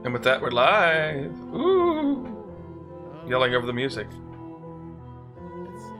And with that, we're live. Ooh. Oh, Yelling over the music. let's see.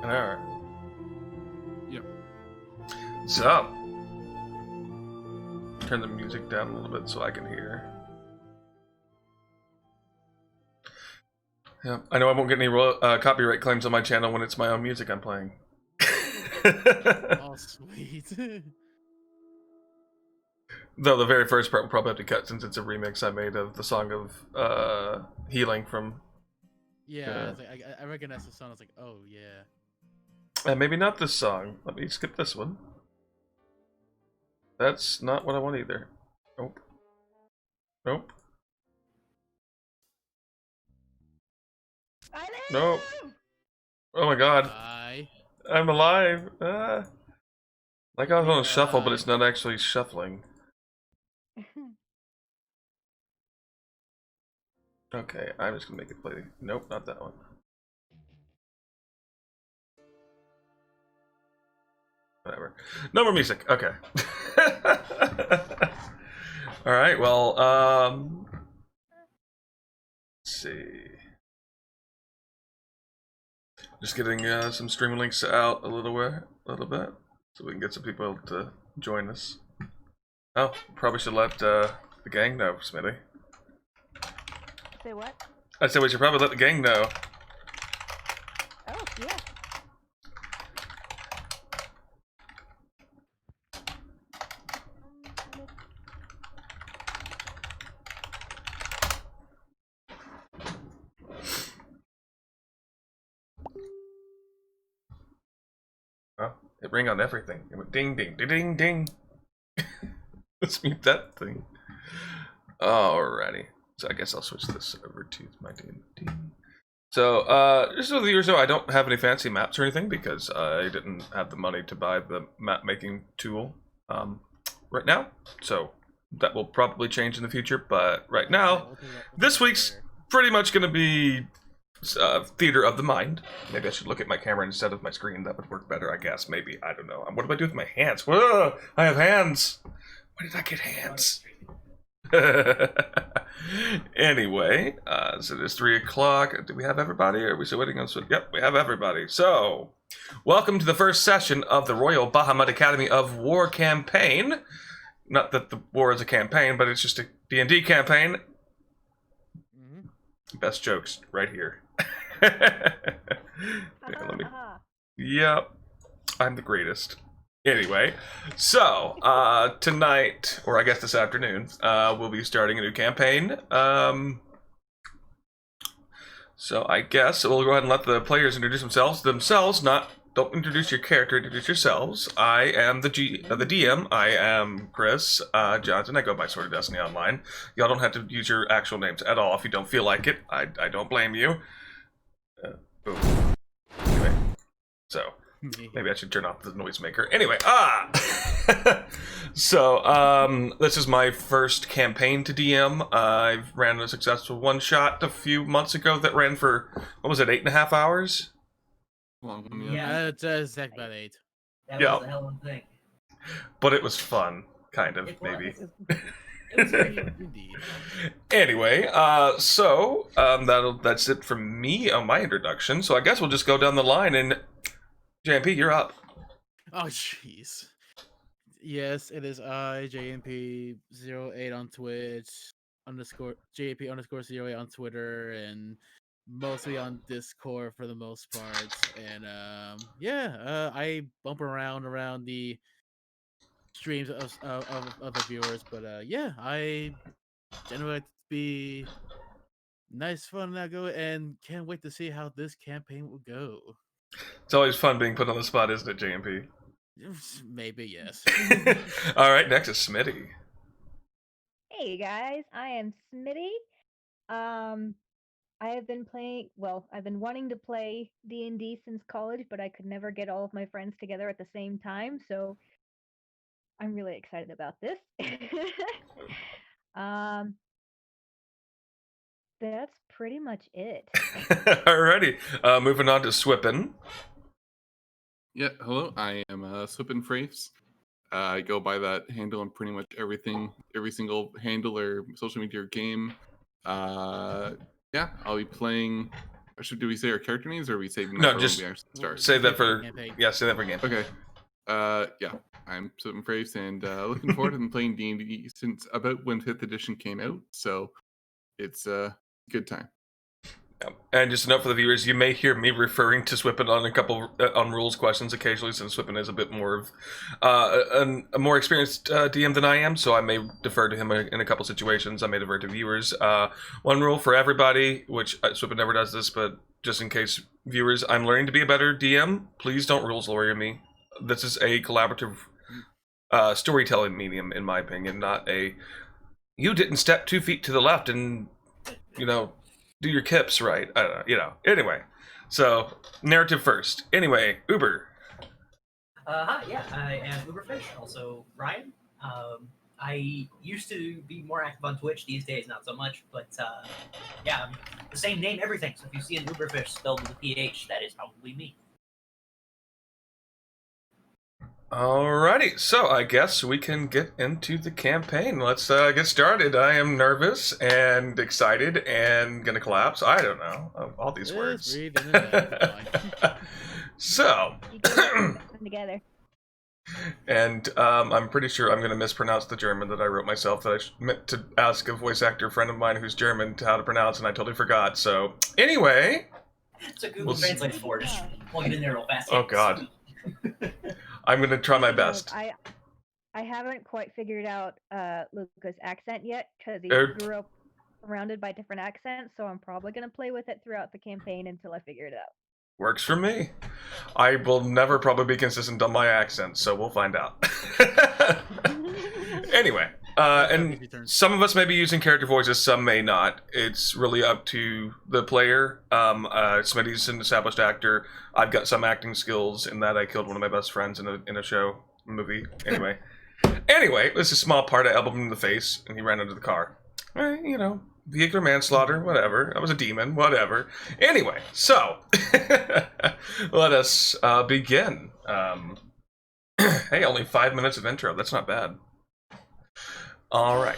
An hour. Yep. So, turn the music down a little bit so I can hear. Yeah, I know I won't get any copyright claims on my channel when it's my own music I'm playing. Oh, sweet. Though the very first part will probably have to cut since it's a remix I made of the song of Healing from... Yeah, I, was like, I recognize the song. I was like, oh, yeah. maybe not this song. Let me skip this one. That's not what I want either. Nope. Nope. Nope. Oh my god. Bye. I'm alive. Like I was on a shuffle, but Yeah. it's not actually shuffling. Okay, I'm just gonna make it play. Nope, not that one. Whatever. No more music. Okay. All right. Well, let's see. Just getting some stream links out a little bit, so we can get some people to join us. Oh, probably should let the gang know, Smitty. Say what? I said we should probably let the gang know. Oh, yeah. Oh, it rang on everything. It went ding, ding, ding, ding, ding. Let's mute that thing. Alrighty. So I guess I'll switch this over to my ding, ding. So, just so the viewers know, I don't have any fancy maps or anything because I didn't have the money to buy the map making tool right now. So that will probably change in the future. But right now, this week's pretty much going to be theater of the mind. Maybe I should look at my camera instead of my screen. That would work better, I guess. Maybe. I don't know. What do I do with my hands? Whoa! I have hands! Where did I get hands? Anyway, so it is 3 o'clock. Do we have everybody? Or are we still waiting on... Yep, we have everybody. So, welcome to the first session of the Royal Bahamut Academy of War campaign. Not that the war is a campaign, but it's just a D&D campaign. Best jokes right here. Yeah, let me... Yep, I'm the greatest. Anyway, so, tonight, or I guess this afternoon, we'll be starting a new campaign. So I guess we'll go ahead and let the players introduce themselves, not don't introduce your character. Introduce yourselves. I am the DM. I am Chris Johnson. I go by Sword of Destiny Online. Y'all don't have to use your actual names at all if you don't feel like it. I don't blame you. Anyway, so maybe I should turn off the noisemaker. Anyway, so this is my first campaign to DM. I ran a successful one-shot a few months ago that ran for, what was it, 8.5 hours? Long one, Yeah, it's exactly about 8. That Yeah. was a hell of a thing. But it was fun, kind of, It maybe. was. It was great. Indeed. Anyway, so that's it from me on my introduction. So I guess we'll just go down the line, and JMP, you're up. Oh, jeez. Yes, it is I, JMP08 on Twitch, JMP_08 on Twitter, and mostly on Discord for the most part. And I bump around the streams of the viewers, but I generally like to be nice, fun, that go, and can't wait to see how this campaign will go. It's always fun being put on the spot, isn't it, JMP? Maybe, yes. All right, next is Smitty. Hey guys, I am Smitty. I have been I've been wanting to play D&D since college, but I could never get all of my friends together at the same time, so I'm really excited about this. That's pretty much it. Alrighty, moving on to Swippin. Yeah, hello, I am Swippin Fraves. I go by that handle on pretty much everything, every single handle or social media or game. Yeah, I'll be playing. Do we say our character names, or are we saving that No, for just when we actually start? Save that for Campaign. save that for game. Okay. Yeah, I'm Swippin Fraves, and looking forward to been playing D&D since about when 5th edition came out. So it's a good time. And just a note for the viewers, you may hear me referring to Swippin on a couple on rules questions occasionally, since Swippin is a bit more of a more experienced DM than I am, so I may defer to him in a couple situations. I may defer to viewers. One rule for everybody, which Swippin never does this, but just in case viewers, I'm learning to be a better DM. Please don't rules lawyer me. This is a collaborative storytelling medium, in my opinion, not a you didn't step 2 feet to the left and, do your kips right. I don't know, Anyway, so narrative first. Anyway, Uber. Hi, yeah, I am Uberfish, also Ryan. I used to be more active on Twitch, these days not so much, but yeah, I'm the same name, everything. So if you see an Uberfish spelled with a PH, that is probably me. Alrighty, so I guess we can get into the campaign. Let's get started. I am nervous and excited and gonna collapse. I don't know. All these Just words. breathe in and out, it's fine. So, You guys are together. and I'm pretty sure I'm gonna mispronounce the German that I wrote myself that I meant to ask a voice actor friend of mine who's German how to pronounce, and I totally forgot. So, anyway. So Google Translate for it. Just plug it in there real fast. Oh God. I'm gonna try my best. I haven't quite figured out Luca's accent yet, because he Er- grew up surrounded by different accents, so I'm probably going to play with it throughout the campaign until I figure it out. Works for me. I will never probably be consistent on my accent, so we'll find out. Anyway, and some of us may be using character voices, some may not. It's really up to the player. Smitty's an established actor. I've got some acting skills in that I killed one of my best friends in a movie. Anyway, it was a small part. I elbowed him in the face, and he ran into the car. Vehicular manslaughter, whatever. I was a demon, whatever. Anyway, so let us begin. Hey, only 5 minutes of intro. That's not bad. All right.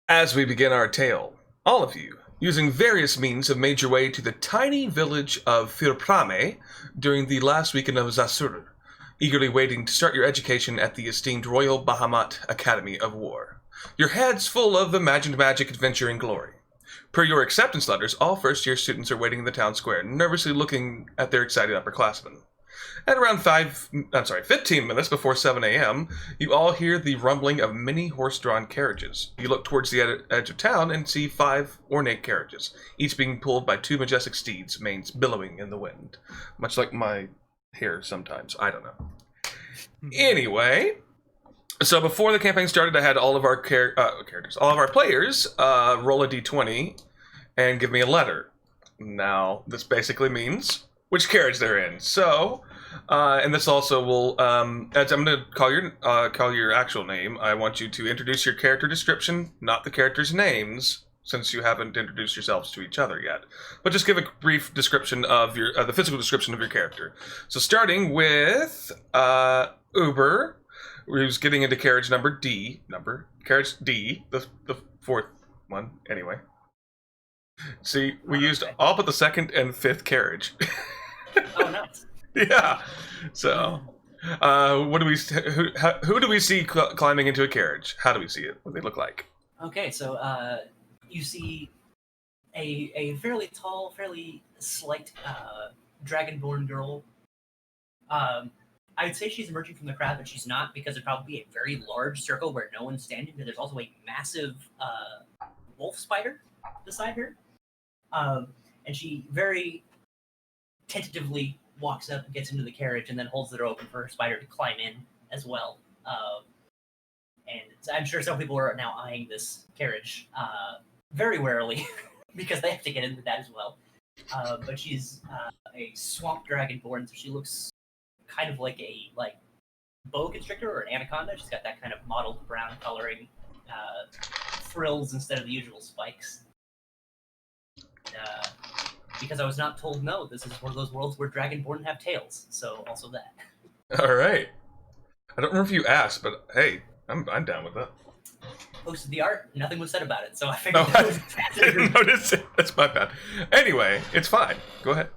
As we begin our tale, all of you, using various means, have made your way to the tiny village of Firprame during the last weekend of Zasur, eagerly waiting to start your education at the esteemed Royal Bahamut Academy of War. Your heads full of imagined magic, adventure, and glory. Per your acceptance letters, all first-year students are waiting in the town square, nervously looking at their excited upperclassmen. At around 15 minutes before 7 a.m., you all hear the rumbling of many horse-drawn carriages. You look towards the edge of town and see 5 ornate carriages, each being pulled by 2 majestic steeds, manes billowing in the wind. Much like my hair sometimes. I don't know. Anyway, so before the campaign started, I had all of our all of our players roll a d20 and give me a letter. Now, this basically means which carriage they're in. So, and this also will, as I'm going to call your actual name, I want you to introduce your character description, not the characters' names, since you haven't introduced yourselves to each other yet. But just give a brief description of your, the physical description of your character. So starting with Uber, who's getting into carriage carriage D, the 4th one, anyway. See, we used all but the 2nd and 5th carriage. Oh, nice. Yeah. So, who do we see climbing into a carriage? How do we see it? What do they look like? Okay, so you see a fairly tall, fairly slight dragonborn girl. I'd say she's emerging from the crowd, but she's not, because it'd probably be a very large circle where no one's standing, but there's also a massive wolf spider beside her. And she very tentatively walks up and gets into the carriage and then holds the door open for her spider to climb in as well. And I'm sure some people are now eyeing this carriage very warily because they have to get into that as well. But she's a swamp dragonborn, so she looks kind of like a boa constrictor or an anaconda. She's got that kind of mottled brown coloring, frills instead of the usual spikes. Because I was not told no, this is one of those worlds where dragonborn have tails, so also that. All right. I don't remember if you asked, but hey, I'm down with that. Posted the art, nothing was said about it, so I figured No, that was I didn't notice it. That's my bad. Anyway, it's fine. Go ahead.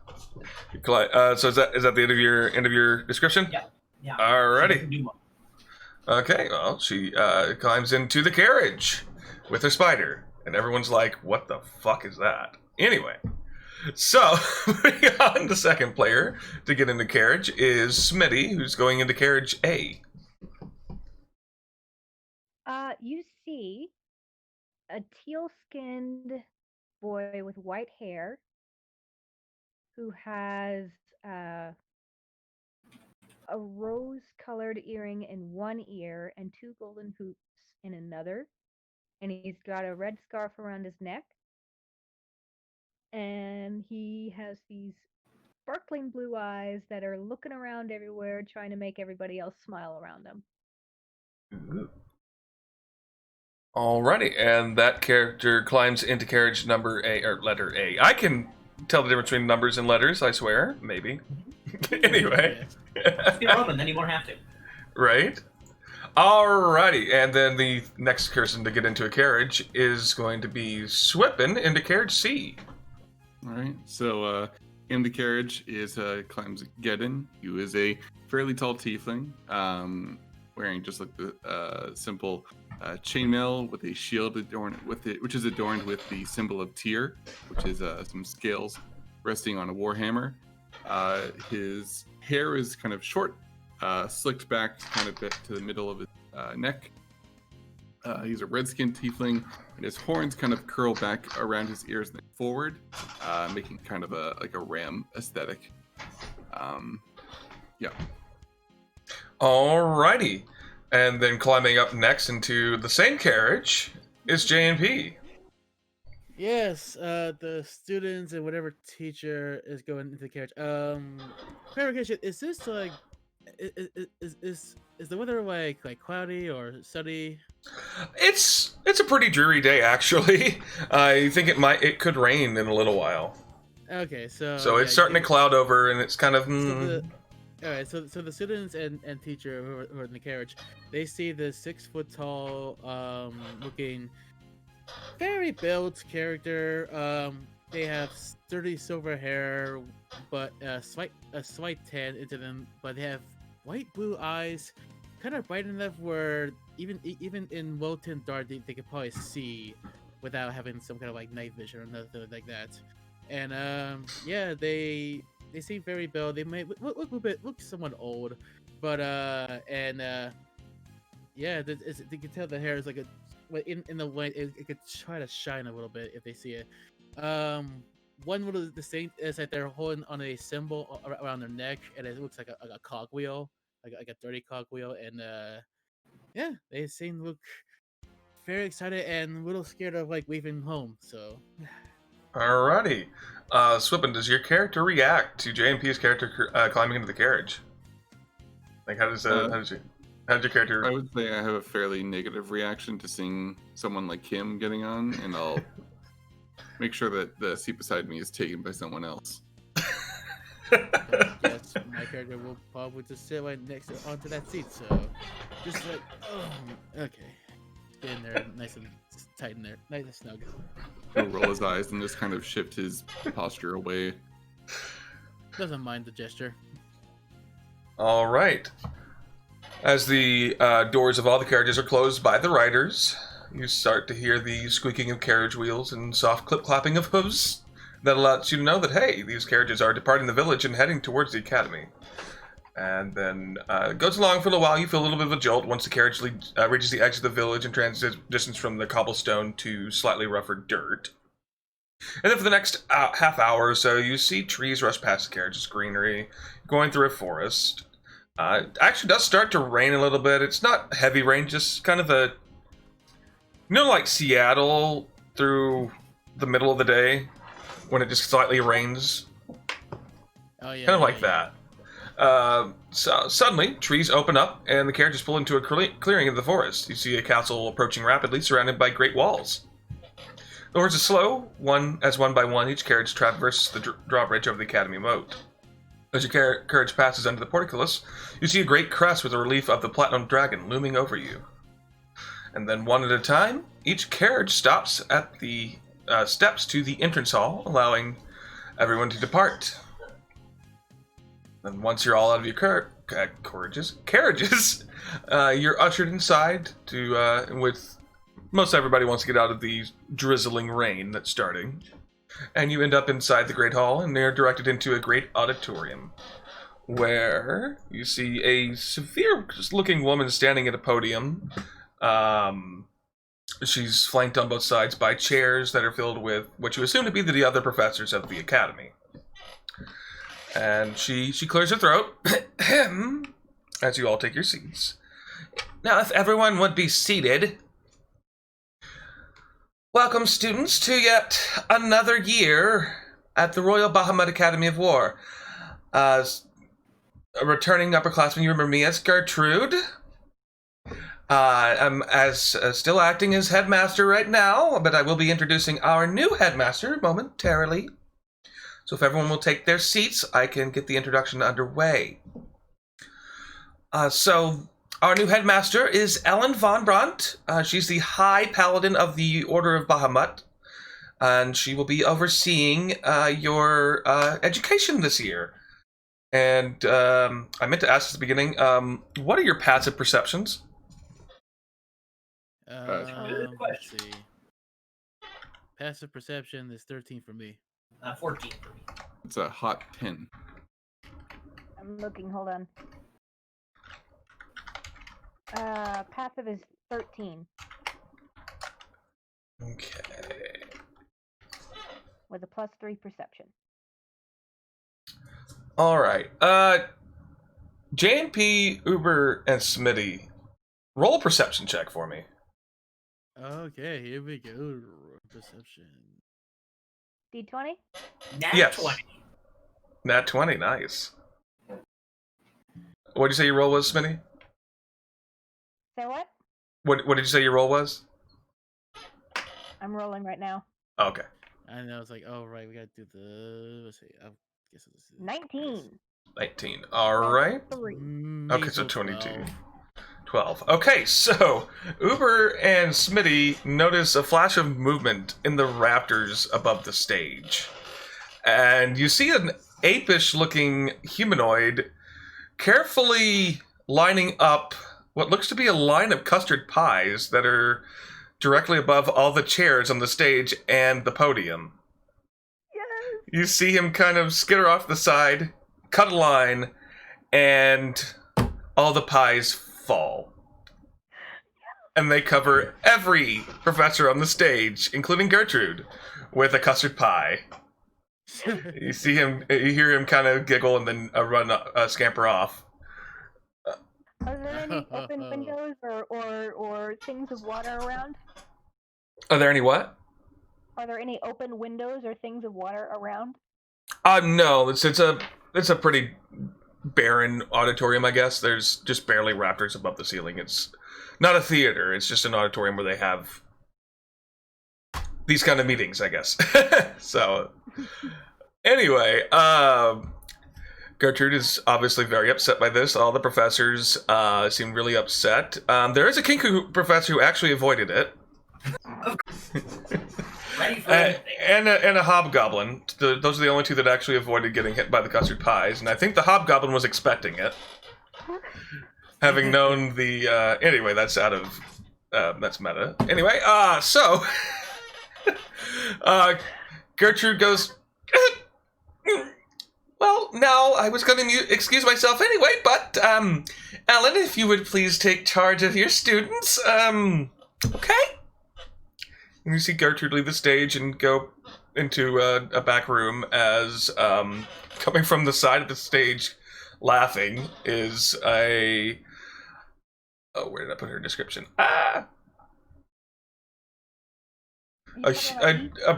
So is that the end of your description? Yeah. Yeah. Alrighty. Okay. Well, she climbs into the carriage with her spider, and everyone's like, "What the fuck is that?" Anyway. So, moving on, the second player to get into carriage is Smitty, who's going into carriage A. You see a teal-skinned boy with white hair who has a rose-colored earring in one ear and 2 golden hoops in another. And he's got a red scarf around his neck. And he has these sparkling blue eyes that are looking around everywhere, trying to make everybody else smile around him. Ooh. Alrighty, and that character climbs into carriage number A, or letter A. I can tell the difference between numbers and letters, I swear. Maybe. Anyway. Just be Roman, then you won't have to. Right? Alrighty, and then the next person to get into a carriage is going to be Swippin into carriage C. All right. So in the carriage is climbs Geddon, who is a fairly tall tiefling, wearing just like the simple chainmail with a shield adorned with it, which is adorned with the symbol of Tyr, which is some scales resting on a warhammer. His hair is kind of short, slicked back kind of bit to the middle of his neck. He's a red-skinned tiefling, and his horns kind of curl back around his ears and forward, making kind of a ram aesthetic. Yeah. Alrighty. And then climbing up next into the same carriage is J&P. Yes, the students and whatever teacher is going into the carriage. Clarification: is this like, is the weather like cloudy or sunny? It's a pretty dreary day, actually. I think it could rain in a little while. Okay, so it's starting to cloud over, and it's kind of. All right, so the students and teacher who are in the carriage, they see the 6 foot tall, looking, very built character. They have sturdy silver hair, but a slight tan into them. But they have white blue eyes, kind of bright enough where even in low-tint dark, they could probably see without having some kind of like night vision or nothing like that. And yeah, they they seem very built. They may look somewhat old, but yeah, you can tell the hair is like in the light. It could try to shine a little bit if they see it. One little distinct is that they're holding on a symbol around their neck, and it looks like a cogwheel, like a dirty cogwheel, and yeah, they seem to look very excited and a little scared of like leaving home. So Alrighty. Swippen, does your character react to JMP's character climbing into the carriage? Like, how does your character? I would say I have a fairly negative reaction to seeing someone like him getting on, and I'll make sure that the seat beside me is taken by someone else. yes, my character will probably just sit right next onto that seat. So just like, oh, okay, get in there, nice and tight in there, nice and snug. He'll roll his eyes and just kind of shift his posture away. Doesn't mind the gesture. All right. As the doors of all the carriages are closed by the riders, you start to hear the squeaking of carriage wheels and soft clip-clapping of hooves. That allows you to know that, hey, these carriages are departing the village and heading towards the academy. And then it goes along for a little while. You feel a little bit of a jolt once the carriage reaches the edge of the village and transitions from the cobblestone to slightly rougher dirt. And then for the next half hour or so, you see trees rush past the carriage's greenery, going through a forest. It actually does start to rain a little bit. It's not heavy rain, just kind of a... You know, like Seattle through the middle of the day, when it just slightly rains? Oh yeah, Kind of like that. So suddenly, trees open up, and the carriages pull into a clearing of the forest. You see a castle approaching rapidly, surrounded by great walls. The horses slow, one by one, each carriage traverses the drawbridge over the academy moat. As your carriage passes under the portcullis, you see a great crest with a relief of the platinum dragon looming over you. And then one at a time, each carriage stops at the steps to the entrance hall, allowing everyone to depart. Then once you're all out of your carriages, you're ushered inside to with most everybody wants to get out of the drizzling rain that's starting. And you end up inside the Great Hall, and they're directed into a great auditorium, where you see a severe-looking woman standing at a podium. She's flanked on both sides by chairs that are filled with what you assume to be the other professors of the academy. And she clears her throat as you all take your seats. Now, if everyone would be seated... Welcome, students, to yet another year at the Royal Bahamut Academy of War. A returning upperclassman, you remember me as Gertrude. I'm still acting as headmaster right now, but I will be introducing our new headmaster momentarily. So if everyone will take their seats, I can get the introduction underway. So our new headmaster is Ellen von Brandt. She's the High Paladin of the Order of Bahamut, and she will be overseeing your education this year. And I meant to ask at the beginning, what are your passive perceptions? Let's see. Passive perception is 13 for me. 14 for me. It's a hot 10. I'm looking, hold on. Passive is 13. Okay. With a +3 perception. Alright. JNP, Uber, and Smitty, roll a perception check for me. Okay, here we go. Perception. D20? Nat Yes. 20. Nat 20, nice. What did you say your roll was, Smitty? Say what? What did you say your roll was? I'm rolling right now. Oh, okay. I know, it's like, oh, right, we gotta do the. Let's see. I guess this is 19. 19. Alright. 3. Okay, so 22. 12. Okay, so Uber and Smitty notice a flash of movement in the rafters above the stage. And you see an apish-looking humanoid carefully lining up what looks to be a line of custard pies that are directly above all the chairs on the stage and the podium. Yes! you see him kind of skitter off the side, cut a line, and all the pies fall. And they cover every professor on the stage, including Gertrude, with a custard pie. You see him, you hear him kind of giggle and then scamper off. Are there any open windows or things of water around? Are there any what? Are there any open windows or things of water around? No, it's a pretty barren auditorium, I guess. There's just barely rafters above the ceiling. It's not a theater. It's just an auditorium where they have these kind of meetings, I guess. So, anyway, Gertrude is obviously very upset by this. All the professors seem really upset. There is a Kinku professor who actually avoided it. Ready for and a hobgoblin. Those are the only two that actually avoided getting hit by the custard pies, and I think the hobgoblin was expecting it, having known the. Anyway, that's out of that's meta. Anyway, so Gertrude goes. Well, now I was going to excuse myself anyway, but Ellen, if you would please take charge of your students, okay. And you see Gertrude leave the stage and go into a back room as, coming from the side of the stage, laughing, is a... Oh, where did I put her description? A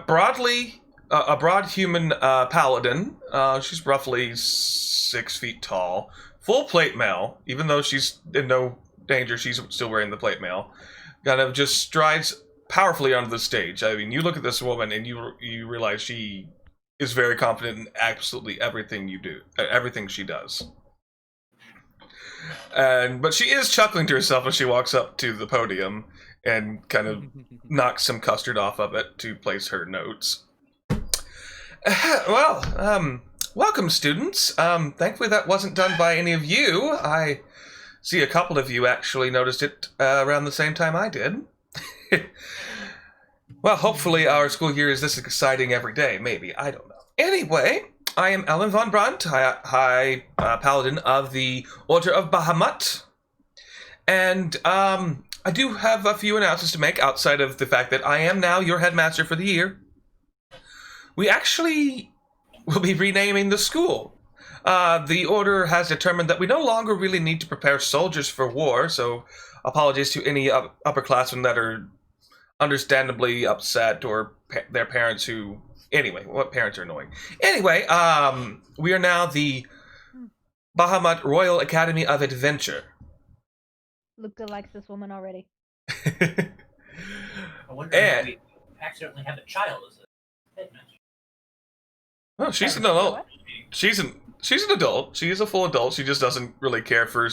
broad human paladin. She's roughly 6 feet tall. Full plate mail, even though she's in no danger, she's still wearing the plate mail. Kind of just strides powerfully onto the stage. I mean, you look at this woman and you realize she is very confident in absolutely everything everything she does. But she is chuckling to herself as she walks up to the podium and kind of knocks some custard off of it to place her notes. Well, welcome, students. Thankfully that wasn't done by any of you. I see a couple of you actually noticed it around the same time I did. Well, hopefully our school year is this exciting every day. Maybe. I don't know. Anyway, I am Ellen von Brunt, High Paladin of the Order of Bahamut. And I do have a few announcements to make outside of the fact that I am now your headmaster for the year. We actually will be renaming the school. The Order has determined that we no longer really need to prepare soldiers for war, so apologies to any upperclassmen that are understandably upset or their parents who... Anyway, what parents are annoying? Anyway, we are now the Bahamut Royal Academy of Adventure. Luca likes this woman already. I wonder if we accidentally have a child as a headmaster. Well, she's an adult. She's an adult. She is a full adult. She just doesn't really care for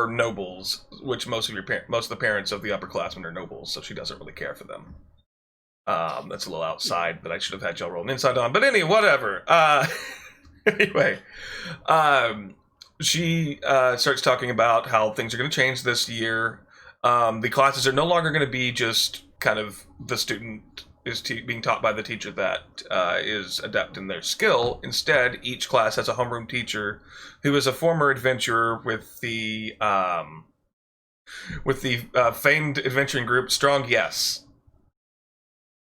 nobles, which most of the parents of the upperclassmen are nobles, so she doesn't really care for them. That's a little outside that I should have had y'all roll an insight on, but anyway, whatever. Anyway, she starts talking about how things are going to change this year. The classes are no longer going to be just kind of the student is being taught by the teacher that is adept in their skill. Instead, each class has a homeroom teacher who is a former adventurer with the famed adventuring group Strong Yes.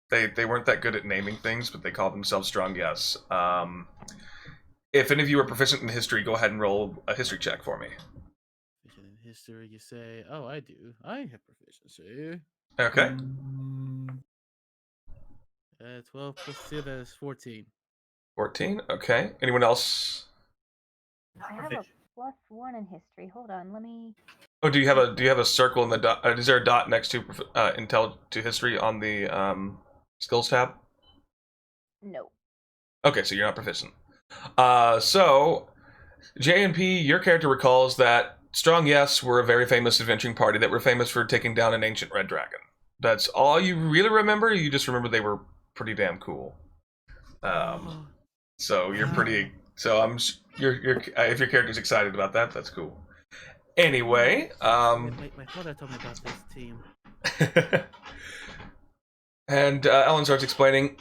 They weren't that good at naming things, but they called themselves Strong Yes. If any of you are proficient in history, go ahead and roll a history check for me. Proficient in history, you say? Oh, I do. I have proficiency. Okay. 12 plus 2, that is 14. 14. Okay. Anyone else? I have a +1 in history. Hold on, let me... Oh, do you have a circle in the dot? Is there a dot next to to history on the skills tab? No. Okay, so you're not proficient. So J&P, your character recalls that Strong Yes were a very famous adventuring party that were famous for taking down an ancient red dragon. That's all you really remember? You just remember they were pretty damn cool. So you're pretty. So you're if your character's excited about that, that's cool. Anyway, my father told me about this team. And Ellen starts explaining.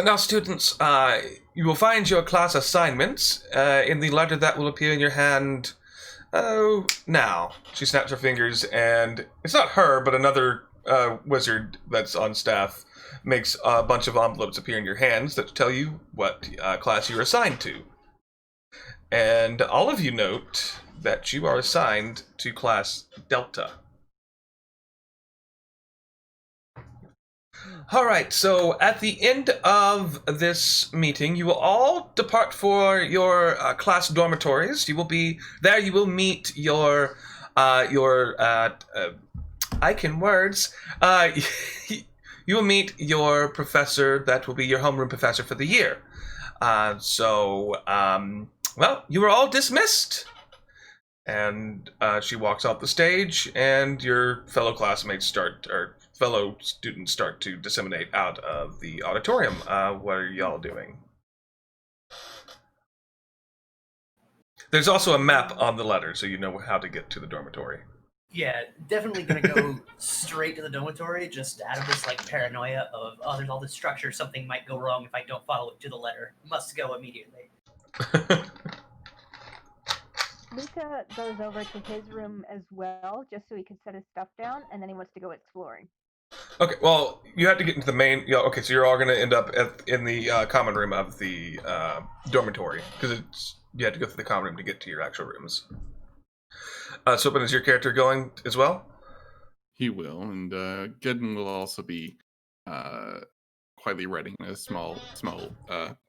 Now, students, you will find your class assignments in the letter that will appear in your hand. Oh, now. She snaps her fingers, and it's not her, but another wizard that's on staff makes a bunch of envelopes appear in your hands that tell you what class you're assigned to. And all of you note that you are assigned to class Delta. Alright, so at the end of this meeting, you will all depart for your class dormitories. You will be there. You will meet your I can words. You will meet your professor. That will be your homeroom professor for the year. Well, you are all dismissed. And she walks off the stage, and your fellow classmates fellow students start to disseminate out of the auditorium. What are y'all doing? There's also a map on the letter, so you know how to get to the dormitory. Yeah, definitely gonna go straight to the dormitory, just out of this like paranoia of, oh, there's all this structure, something might go wrong if I don't follow it to the letter. Must go immediately. Luca goes over to his room as well, just so he can set his stuff down, and then he wants to go exploring. Okay, well, you have to get into the main. Yeah, okay, so you're all going to end up in the common room of the dormitory because you have to go through the common room to get to your actual rooms. Soapin, is your character going as well? He will, and Gedden will also be quietly writing a small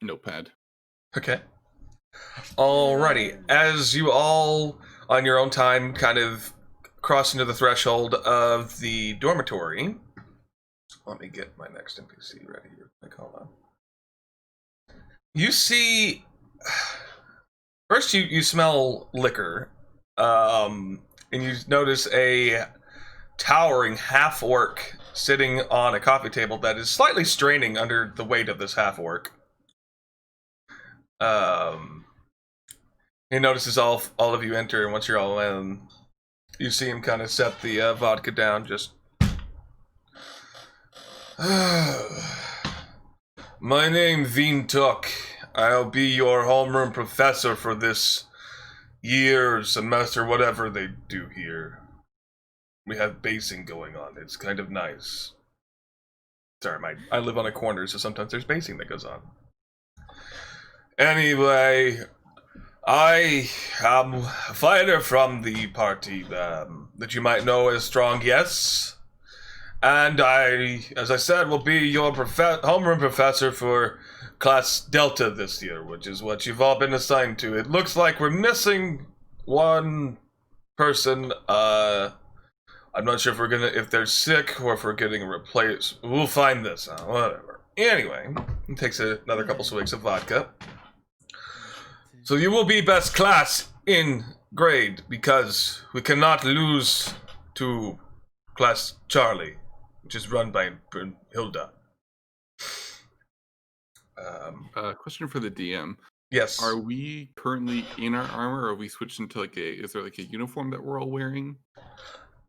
notepad. Okay. Alrighty, as you all, on your own time, kind of cross into the threshold of the dormitory. Let me get my next NPC ready here. Hold on. You see... First, you smell liquor, and you notice a towering half-orc sitting on a coffee table that is slightly straining under the weight of this half-orc. He notices all of you enter, and once you're all in, you see him kind of set the vodka down, just... My name Vintuk. I'll be your homeroom professor for this year, semester, whatever they do here. We have basing going on. It's kind of nice. Sorry, I live on a corner, so sometimes there's basing that goes on. Anyway, I am a fighter from the party that you might know as Strong Yes. And I, as I said, will be your homeroom professor for Class Delta this year, which is what you've all been assigned to. It looks like we're missing one person. I'm not sure if they're sick or if we're getting a replace. We'll find this out, whatever. Anyway, it takes another couple swigs of vodka. So you will be best class in grade because we cannot lose to Class Charlie, which is run by Hilda. Question for the DM. Yes. Are we currently in our armor, or are we switched into is there like a uniform that we're all wearing?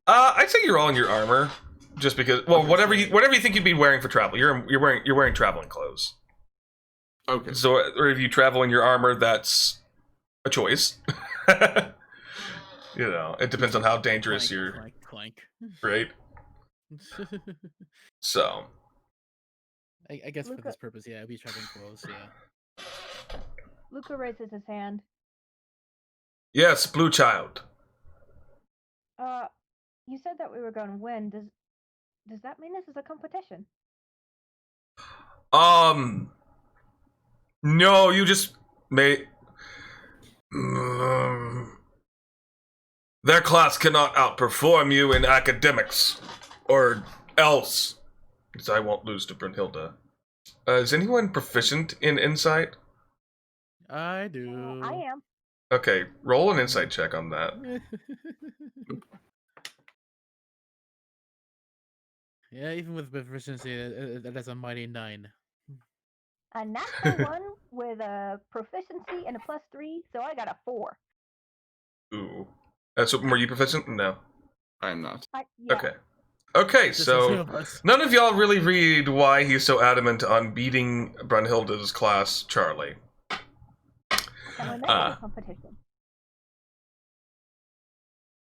I'd say you're all in your armor, just because. Well, whatever you think you'd be wearing for travel, you're wearing traveling clothes. Okay. So, or if you travel in your armor, that's a choice. You know, it depends on how dangerous you're. Clank. Right. So. I guess Luca, for this purpose, yeah, I'd be traveling clothes, yeah. Luca raises his hand. Yes, Blue Child. You said that we were going to win. Does that mean this is a competition? No, you just may. Their class cannot outperform you in academics, or else. Because I won't lose to Brunhilde. Is anyone proficient in insight? I do. I am. Okay, roll an insight check on that. Yeah, even with proficiency, that's a mighty 9. A natural one with a proficiency and a +3, so I got a 4. Ooh. So, were you proficient? No. I'm not. Yeah. Okay. Okay, Just the two so of us. none of y'all really read why he's so adamant on beating Brunhilde's class, Charlie. And we're making a competition.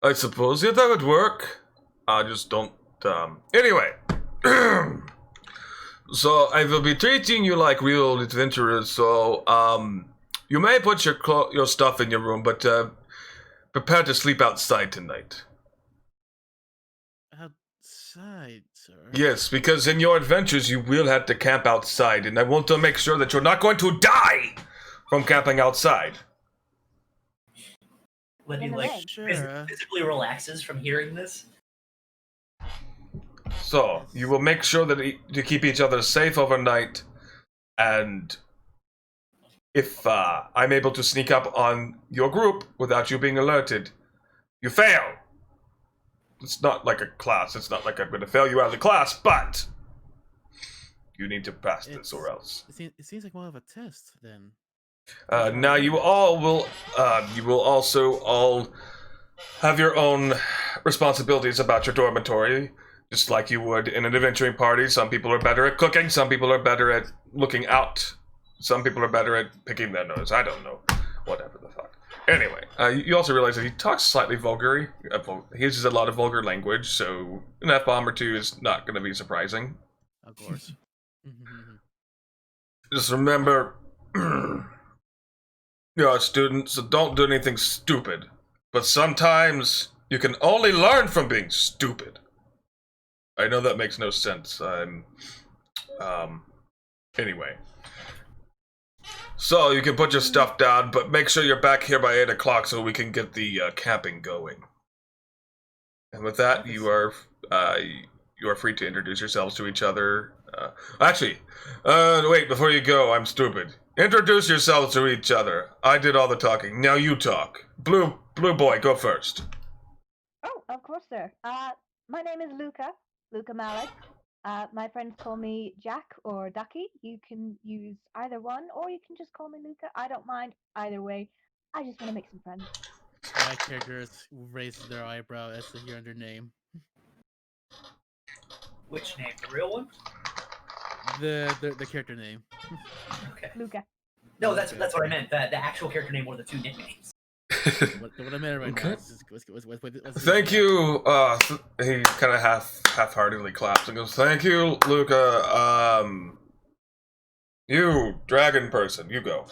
I suppose that would work. I just don't. Anyway. So, I will be treating you like real adventurers, so, you may put your stuff in your room, but, prepare to sleep outside tonight. Outside, sir? Yes, because in your adventures, you will have to camp outside, and I want to make sure that you're not going to die from camping outside. Libby In the like leg. Sure. physically relaxes from hearing this. So, you will make sure that you keep each other safe overnight, and if I'm able to sneak up on your group without you being alerted, you fail. It's not like a class. It's not like I'm going to fail you out of the class, but you need to pass this or else. It seems like more of a test then. Now you all will. You will also all have your own responsibilities about your dormitory, just like you would in an adventuring party. Some people are better at cooking. Some people are better at looking out. Some people are better at picking their nose. I don't know. Whatever the fuck. Anyway, you also realize that he talks slightly vulgar. He uses a lot of vulgar language, so an F-bomb or two is not going to be surprising. Of course. Just remember, you're a student, so don't do anything stupid. But sometimes you can only learn from being stupid. I know that makes no sense. Anyway. So, you can put your stuff down, but make sure you're back here by 8 o'clock so we can get the camping going. And with that, you are free to introduce yourselves to each other. Wait, before you go, I'm stupid. Introduce yourselves to each other. I did all the talking. Now you talk. Blue boy, go first. Oh, of course, sir. My name is Luca Malik. My friends call me Jack or Ducky. You can use either one, or you can just call me Luca. I don't mind either way. I just want to make some friends. My characters raises their eyebrow as they hear their name. Which name? The real one? The character name. Okay. Luca. No, that's what I meant. The actual character name or the two nicknames. What I meant right now is what's Thank you. He kind of half-heartedly claps and goes, "Thank you, Luca. You dragon person, you go."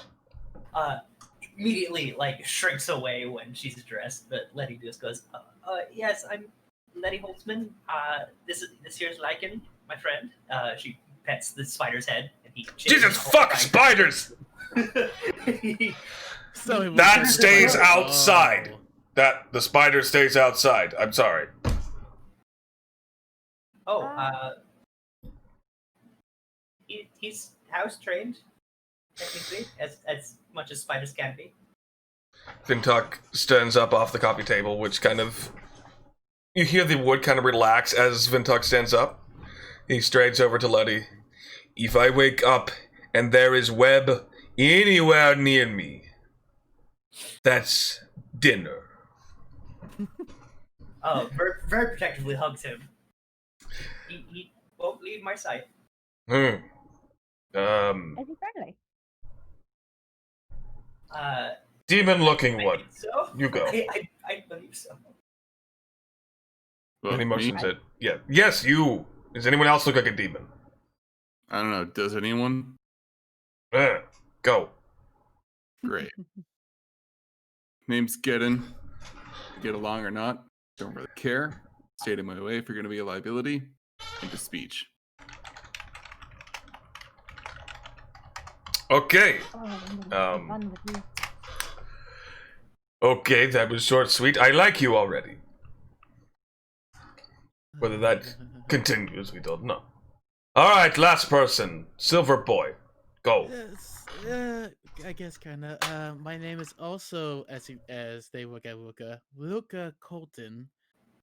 Immediately like shrinks away when she's addressed, but Letty just goes, yes, I'm Letty Holtzman. This here's Lycan, my friend. She pets the spider's head, and he Jesus fuck spiders! That stays outside. That the spider stays outside. I'm sorry. He's house trained, technically, as much as spiders can be. Vintok stands up off the coffee table, which kind of... You hear the wood kind of relax as Vintok stands up. He strides over to Letty. If I wake up and there is web anywhere near me, that's dinner. Very, very protectively hugs him. He won't leave my sight. Is he friendly? Demon-looking one. So? You go. I believe so. Well, Any motions me? it? Yeah. Yes, you. Does anyone else look like a demon? I don't know. Does anyone? Go. Great. Name's Geddon. Get along or not, don't really care. Stay in my way if you're going to be a liability. Into speech. Okay. Oh, I'm gonna have fun with you. Okay, that was short, sweet. I like you already. Whether that continues, we don't know. Alright, last person. Silver Boy. Go. Yes, I guess kinda. My name is also as they look at Luca Colton.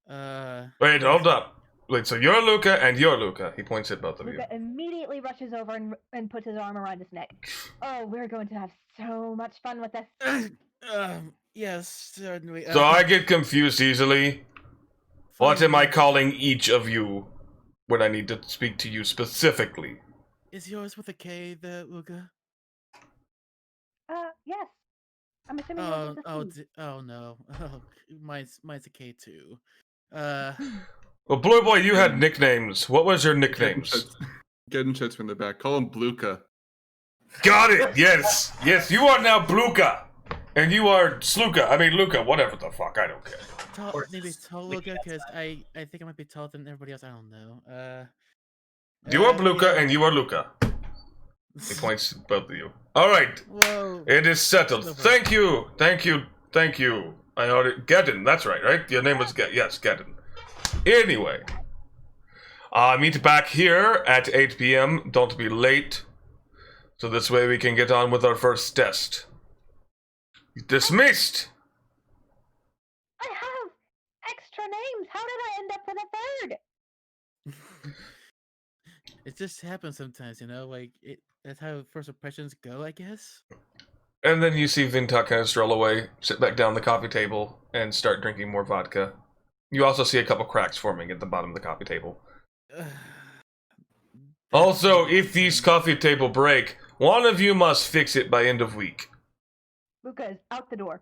Wait, hold up. Wait, so you're Luca and you're Luca. He points at both of you. Luca immediately rushes over and puts his arm around his neck. Oh, we're going to have so much fun with this. Yes, certainly. So I get confused easily. What Fine am I name. calling each of you when I need to speak to you specifically? Is yours with a K, the Luca? Yes. I'm assuming yours is a C. Oh no. Oh, mine's a K too. Uh, Well, Blue Boy, you had nicknames. What was your Getting nicknames? checks, getting checks from the back. Call him Bluka. Got it. Yes, yes. You are now Bluka, and you are Sluka. I mean Luca. Whatever the fuck. I don't care. maybe Horses. tall We Luca, can't because decide. I think I might be taller than everybody else. I don't know. You are Yeah. Bluka, and you are Luca. He points to both of you. All right. Whoa. It is settled. No problem. Thank you. Thank you. Thank you. I already Gedden. That's right? Your name was Yes, Gedden. Anyway, meet back here at 8 p.m. Don't be late. So this way we can get on with our first test. Dismissed. I have extra names. How did I end up with a third? It just happens sometimes, you know. Like that's how first impressions go, I guess. And then you see Vintok kind of stroll away, sit back down the coffee table, and start drinking more vodka. You also see a couple cracks forming at the bottom of the coffee table. Also, if these coffee table break, one of you must fix it by end of week. Luca is out the door.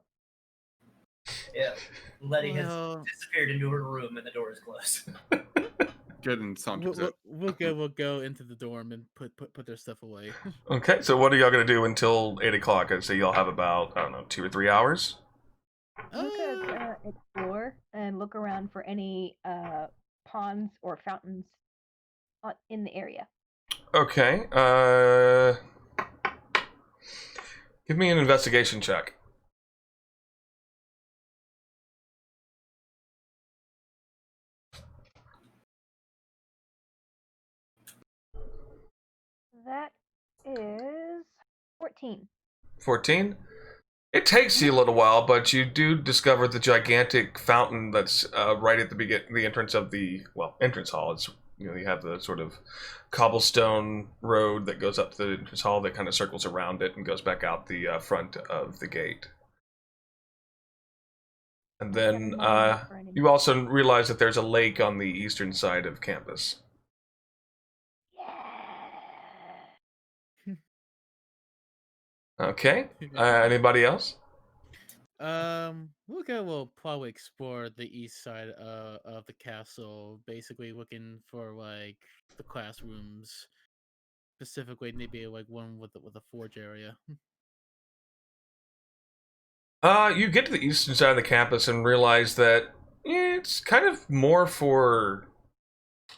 Yeah. Letty Well- has disappeared into her room and the door is closed. Getting saunters out. We'll go into the dorm and put their stuff away. Okay, so what are y'all gonna do until 8 o'clock? I'd say y'all have about, I don't know, 2 or 3 hours? Luca's gonna explore and look around for any ponds or fountains in the area. Okay, give me an investigation check. That is 14. 14? It takes you a little while, but you do discover the gigantic fountain that's right at the entrance of the, well, entrance hall. It's, you know, you have the sort of cobblestone road that goes up to the entrance hall that kind of circles around it and goes back out the front of the gate. And then you also realize that there's a lake on the eastern side of campus. Yeah. Okay. Anybody else? Luca will probably explore the east side of the castle, basically looking for like the classrooms, specifically maybe like one with the forge area. You get to the eastern side of the campus and realize that it's kind of more for.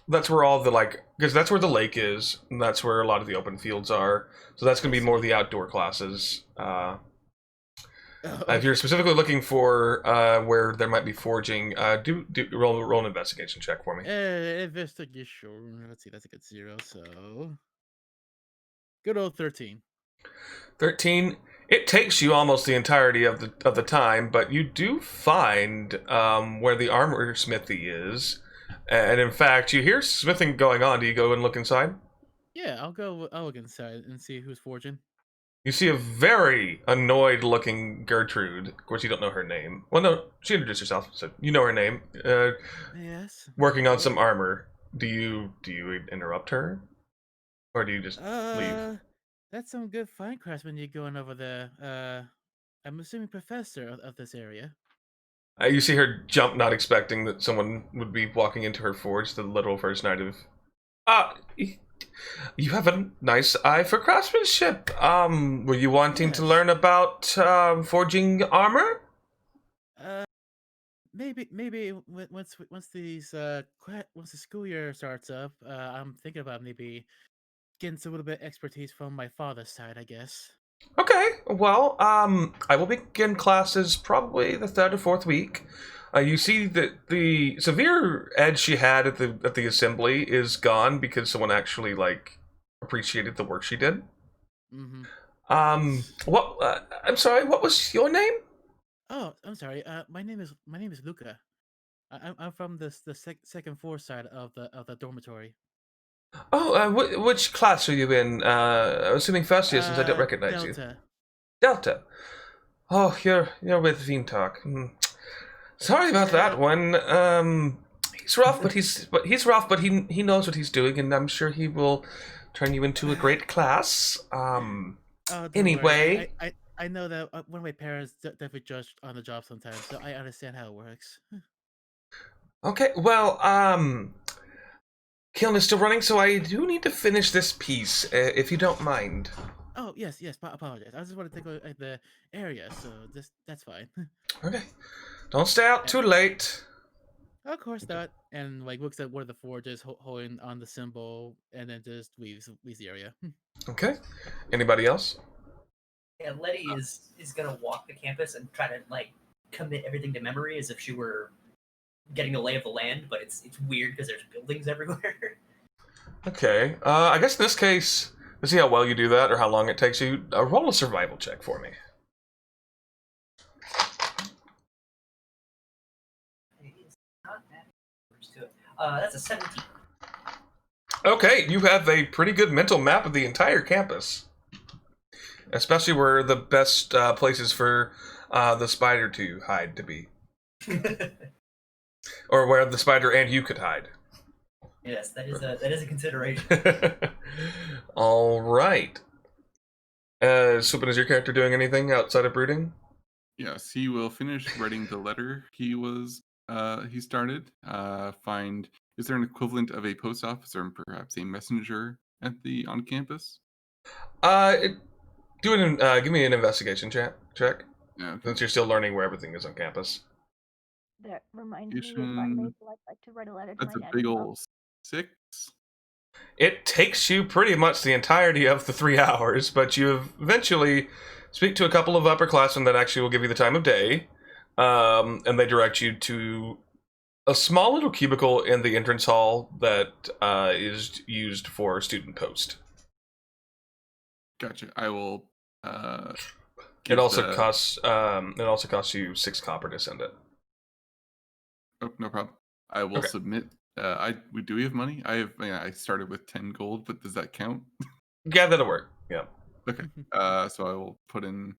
That's where all the because that's where the lake is, and that's where a lot of the open fields are. So that's going to be more of the outdoor classes. If you're specifically looking for where there might be forging, do roll an investigation check for me. Investigation. Let's see, that's a good 0. So good old 13. 13. It takes you almost the entirety of the time, but you do find where the armor smithy is, and in fact, you hear smithing going on. Do you go and look inside? Yeah, I'll look inside and see who's forging. You see a very annoyed-looking Gertrude. Of course, you don't know her name. Well, no, she introduced herself, so you know her name. Yes. Working on some armor. Do you interrupt her, or do you just leave? That's some good fine craftsman you're going over there. I'm assuming professor of this area. You see her jump, not expecting that someone would be walking into her forge the literal first night of. You have a nice eye for craftsmanship. Were you wanting to Yes. learn about forging armor? Maybe once the school year starts up, I'm thinking about maybe getting some little bit of expertise from my father's side, I guess. Okay, well, I will begin classes probably the 3rd or 4th week. You see that the severe edge she had at the assembly is gone because someone actually appreciated the work she did. Mm-hmm. I'm sorry. What was your name? Oh, I'm sorry. My name is Luca. I'm from the second floor side of the dormitory. Oh, which class are you in? I'm assuming first year since I don't recognize you. Delta. Delta. Oh, you're with Vintok. Sorry about that one. He's rough, but he's rough, but he knows what he's doing, and I'm sure he will turn you into a great class. Oh, don't Anyway. worry. I know that one of my parents definitely judged on the job sometimes, so I understand how it works. Okay, well, Kiln is still running, so I do need to finish this piece, if you don't mind. Oh yes, apologize. I just want to take a look at the area, so that's fine. Okay. Don't stay out too late. Of course not. And like looks at one of the forges holding on the symbol, and then just leaves the area. Okay. Anybody else? Yeah, Letty is gonna walk the campus and try to like commit everything to memory as if she were getting a lay of the land, but it's weird because there's buildings everywhere. Okay. I guess in this case, to see how well you do that or how long it takes you, roll a survival check for me. It's not that much to it. That's a 17. Okay, you have a pretty good mental map of the entire campus. Especially where the best places for the spider to hide to be. Or where the spider and you could hide. Yes, that is a consideration. All right. Swoopin, is your character doing anything outside of brooding? Yes, he will finish writing the letter he started. Find, is there an equivalent of a post office or perhaps a messenger on campus? Give me an investigation check. Yeah, okay. Since you're still learning where everything is on campus. That reminds me, if I may, I'd like to write a letter to That's my a dad. big as well. old 6. It takes you pretty much the entirety of the 3 hours, but you eventually speak to a couple of upperclassmen that actually will give you the time of day, and they direct you to a small little cubicle in the entrance hall that is used for student post. Gotcha. I will. It also costs you 6 copper to send it. Oh, no problem. I will submit. Do we have money? I started with 10 gold, but does that count? Yeah, that'll work. Yeah. Okay. So I will put in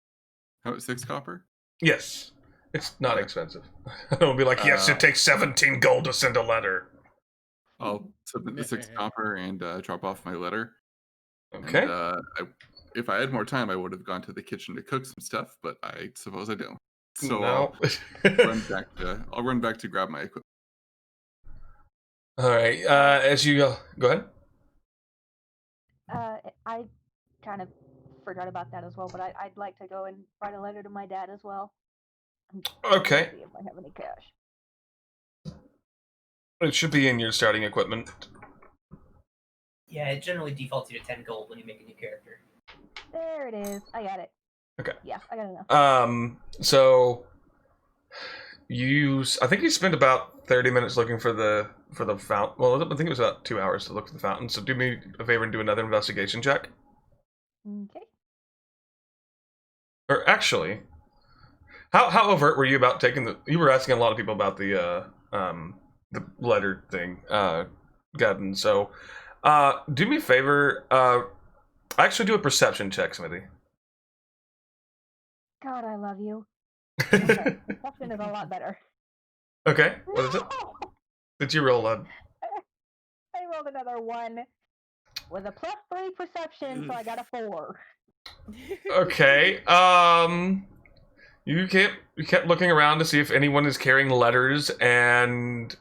6 copper. Yes, it's not expensive. It'll be like, yes, it takes 17 gold to send a letter. I'll submit the 6 copper and drop off my letter. Okay. And, if I had more time, I would have gone to the kitchen to cook some stuff, but I suppose I don't. So no. I'll run back to grab my equipment. All right. As you go ahead. I kind of forgot about that as well, but I'd like to go and write a letter to my dad as well. Okay. See if I have any cash. It should be in your starting equipment. Yeah, it generally defaults you to 10 gold when you make a new character. There it is. I got it. Okay. Yeah, I got it now. So I think you spent about 30 minutes looking for the fountain. Well, I think it was about 2 hours to look for the fountain. So do me a favor and do another investigation check. Okay. Or actually, how overt were you about taking the? You were asking a lot of people about the letter thing, Gavin. So, do me a favor. Actually, do a perception check, Smithy. God, I love you. Okay, perception is a lot better. Okay, what is it? Did you roll a? I rolled another 1 with a +3 perception, so I got a 4. Okay. You kept looking around to see if anyone is carrying letters, and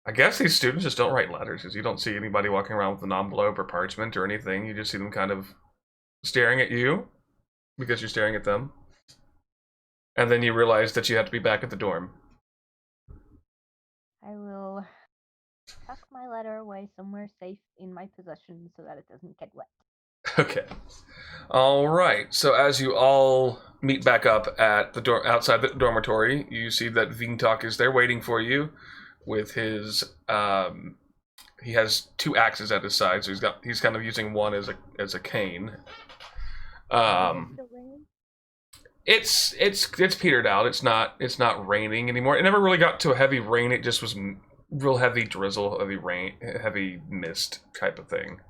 I guess these students just don't write letters, because you don't see anybody walking around with an envelope or parchment or anything. You just see them kind of staring at you because you're staring at them, and then you realize that you have to be back at the dorm. I will tuck my letter away somewhere safe in my possession so that it doesn't get wet. Okay. All right. So as you all meet back up at the outside the dormitory, you see that Vintok is there waiting for you with his he has 2 axes at his side, so he's kind of using one as a cane. It's petered out. It's not raining anymore. It never really got to a heavy rain. It just was real heavy drizzle, heavy rain, heavy mist type of thing.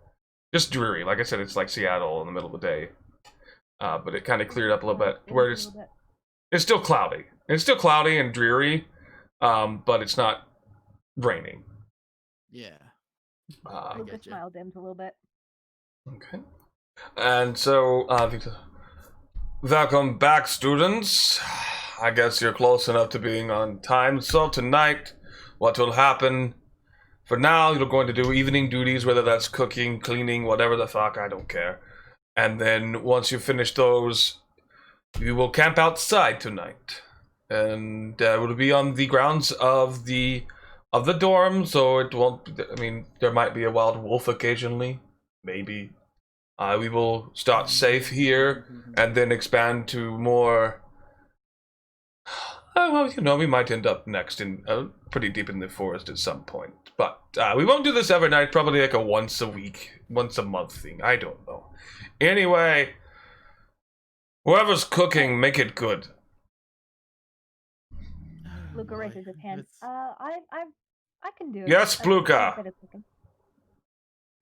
Just dreary. Like I said, it's like Seattle in the middle of the day. But it kind of cleared up a little bit. Where it's still cloudy. It's still cloudy and dreary, but it's not raining. Yeah. Uh, Lucas getcha. smile dims a little bit. okay. And so, welcome back, students. I guess you're close enough to being on time. So tonight, what will happen? For now, you're going to do evening duties, whether that's cooking, cleaning, whatever the fuck, I don't care. And then once you finish those, you will camp outside tonight. And we'll be on the grounds of the dorm, so it won't. I mean, there might be a wild wolf occasionally, maybe. We will start safe here, and then expand to more. Well, we might end up next in pretty deep in the forest at some point. But we won't do this every night. Probably like a once a week, once a month thing. I don't know. Anyway, whoever's cooking, make it good. Luca Boy, raises his hand. it's- I can do it. Yes, a bit Bluka. of cooking.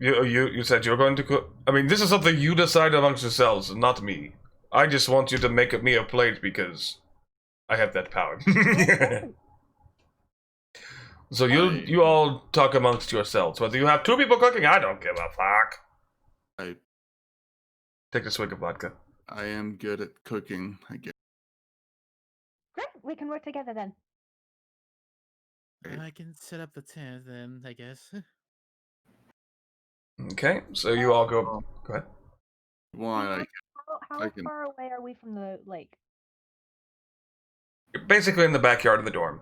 You said you're going to cook. I mean, this is something you decide amongst yourselves, not me. I just want you to make me a plate because I have that power. So you all talk amongst yourselves. Whether you have 2 people cooking, I don't give a fuck. I Take a swig of vodka. I am good at cooking, I guess. Great, we can work together then. I can set up the tent then, I guess. Okay, so you all go. Go ahead. One, How I can- far away are we from the lake? You're basically in the backyard of the dorm,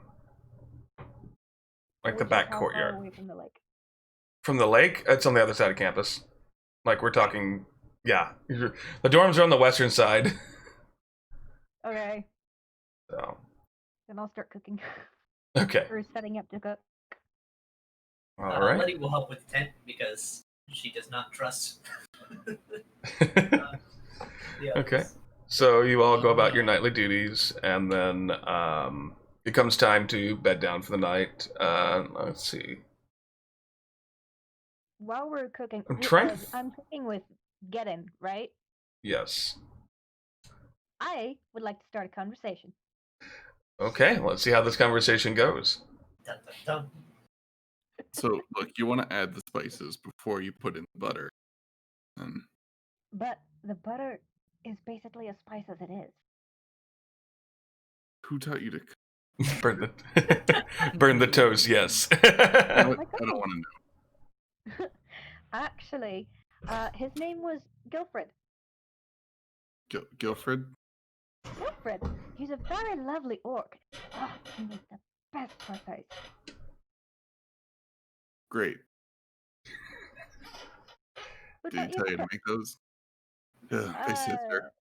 like the Which is back how far courtyard. away from the lake? From the lake, it's on the other side of campus. Like we're talking, yeah. The dorms are on the western side. Okay, So then I'll start cooking. okay, Or setting up to cook. all right. Letty will help with the tent because she does not trust. the Okay. others. So you all go about your nightly duties, and then it comes time to bed down for the night. Let's see. While we're cooking, I'm trying. I'm cooking with Geddon, right? Yes. I would like to start a conversation. Okay. Let's see how this conversation goes. Dun, dun, dun. So look, you want to add the spices before you put in the butter. But the butter is basically as spice as it is. Who taught you to cook? Burn the burn the toast. Yes. I don't want to know. Actually, his name was Gilfred. Guilfred? Gilfred. He's a very lovely orc. Oh, he makes the best parfaits. Great. Who Did he taught tell to you to cook? make those? My sister.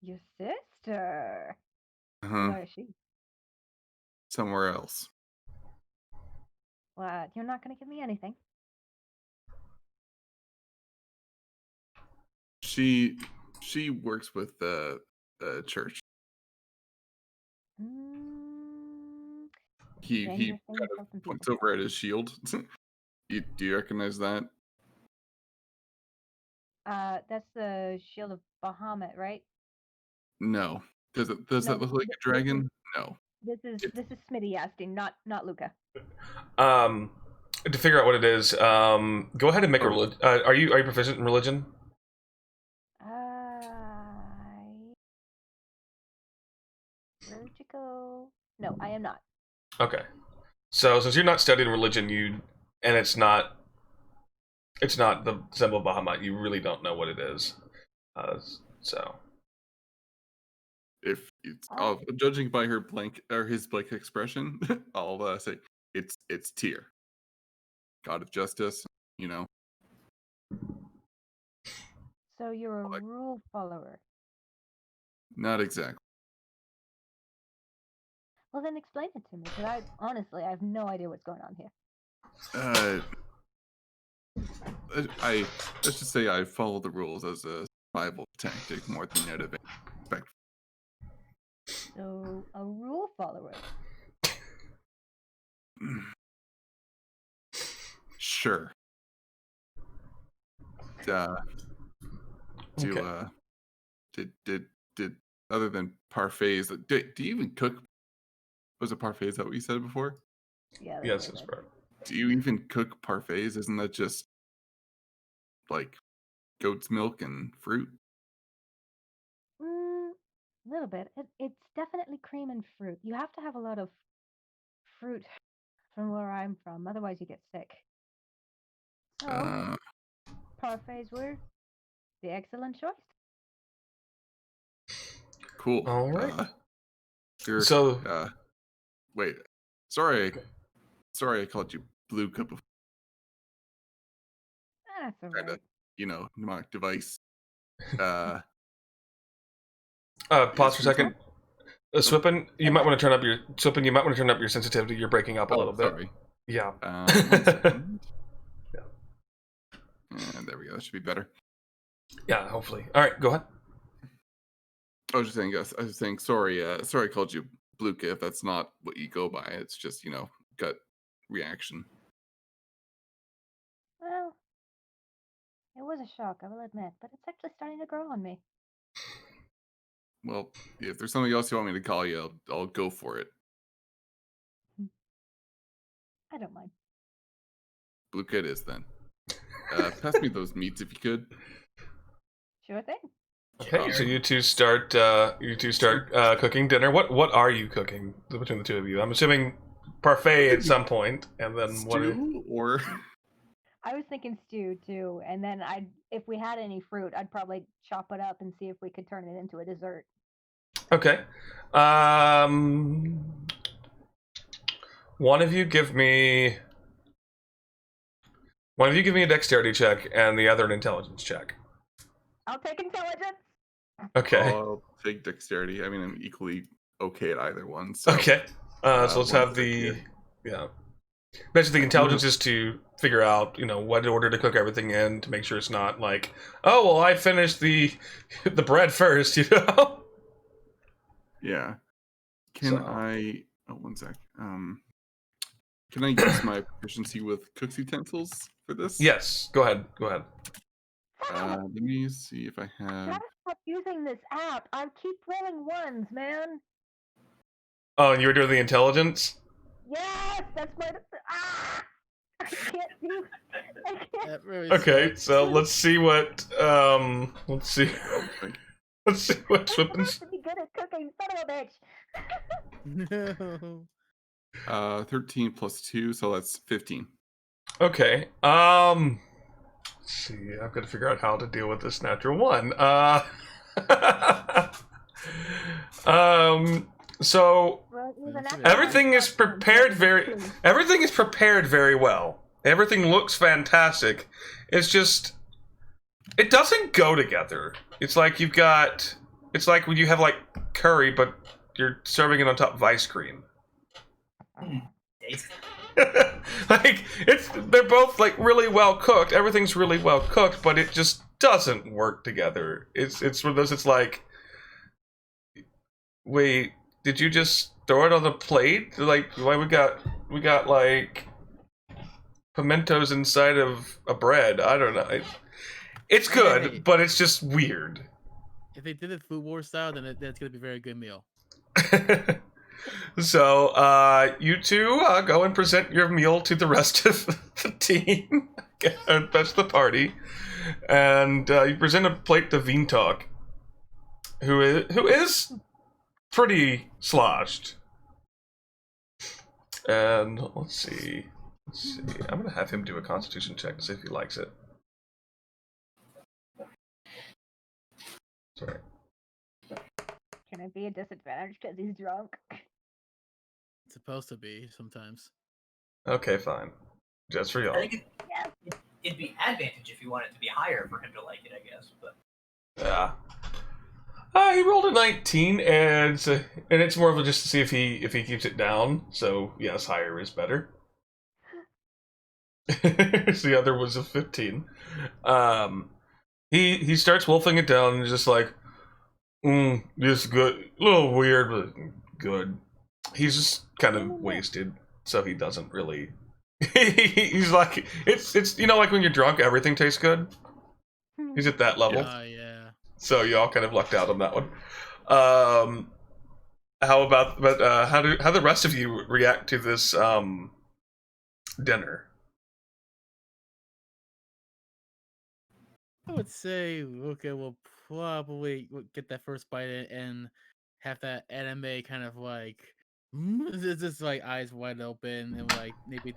Your sister. Uh-huh. Where is she? Somewhere else. What? You're not going to give me anything? She works with the church. He Dangerous thing kind to tell of some points people. over at his shield. Do you recognize that? That's the shield of Bahamut, right? No. Does No, that look like a this dragon? No. This is Smitty asking, not Luca. To figure out what it is, go ahead and make a religion. Are you proficient in religion? Surgical. No, I am not. Okay. So since you're not studying religion, and it's not the symbol of Bahamut, you really don't know what it is. So If it's judging by her blank or his blank expression, I'll say it's Tyr, god of justice. You know. So you're a rule follower. Not exactly. Well, then explain it to me, because I honestly have no idea what's going on here. Let's just say I follow the rules as a survival tactic more than out of respect. So a rule follower. Sure. Did other than parfaits, do you even cook? Was it parfaits? Is that what you said before? Yeah. they're Yes, really it's good. part. Do you even cook parfaits? Isn't that just like goat's milk and fruit? A little bit. It's definitely cream and fruit. You have to have a lot of fruit from where I'm from, otherwise you get sick. So Uh, parfaits were the excellent choice. cool. All right. You're, So wait. Sorry, I called you Blue Cup of That's all kind of, right. mnemonic device. Uh, pause for a is second. Oh, Swippin, you Say might what? want to turn up your Swippin. You might want to turn up your sensitivity. You're breaking up a little bit. sorry. Yeah. 1 second. Yeah. And there we go. That should be better. Yeah. Hopefully. All right. Go ahead. I was just saying, sorry, I called you Bluka if that's not what you go by. It's just, gut reaction. Well, it was a shock, I will admit, but it's actually starting to grow on me. Well, if there's something else you want me to call you, I'll go for it. I don't mind. Bluka it is then. Pass me those meats if you could. Sure thing. Okay. So you two start. Cooking dinner. What are you cooking between the two of you? I'm assuming parfait at some point, and then what? Stew or I was thinking stew too, and then if we had any fruit, I'd probably chop it up and see if we could turn it into a dessert. Okay. One of you give me a dexterity check, and the other an intelligence check. I'll take intelligence. Okay. I'll take dexterity. I mean, I'm equally okay at either one. So, Okay. So let's have one sec the here. Basically, intelligence is to figure out, what order to cook everything in to make sure it's not like, oh well, I finished the bread first, Yeah. Can So- I? Oh, 1 sec. Can I use my proficiency with cook's utensils for this? Yes. Go ahead. Let me see if I have. Gotta stop using this app. I keep rolling ones, man. Oh, and you were doing the intelligence. Yes, that's my. Ah! I can't do. I can't. That really Okay, sucks. so let's see what let's see what I'm Swippin's. supposed to be good at cooking, son of a bitch. No. 13 plus 2, so that's 15. Okay. Let's see. I've got to figure out how to deal with this natural one. So Well, even That's after everything I is start prepared cooking, very please. everything is prepared very well. Everything looks fantastic. It's just it doesn't go together. It's like when you have like curry, but you're serving it on top of ice cream. Tasty. Like they're both like really well cooked. Everything's really well cooked, but it just doesn't work together. It's one of those. It's like, wait, did you just throw it on the plate? Like, why we got like pimentos inside of a bread? I don't know. It's good, Hey. but it's just weird. If they did it Food War style, then that's gonna be a very good meal. So, you two go and present your meal to the rest of the team. That's the party. And you present a plate to Veentalk, who is pretty sloshed. And let's see. I'm going to have him do a constitution check to see if he likes it. Sorry. Can it be a disadvantage because he's drunk? It's supposed to be sometimes. Okay, fine. Just for I y'all. think it'd be advantage if you want it to be higher for him to like it, I guess. But Yeah. He rolled a 19, and it's more of a just to see if he keeps it down. So yes, higher is better. The other was a 15. He starts wolfing it down and just like, this is good. A little weird, but good. He's just kind of wasted, so he doesn't really. He's like, it's like when you're drunk, everything tastes good. He's at that level. Yeah. So you all kind of lucked out on that one. How about how the rest of you react to this dinner? I would say okay, we'll probably get that first bite in and have that anime kind of like it's just like eyes wide open and like maybe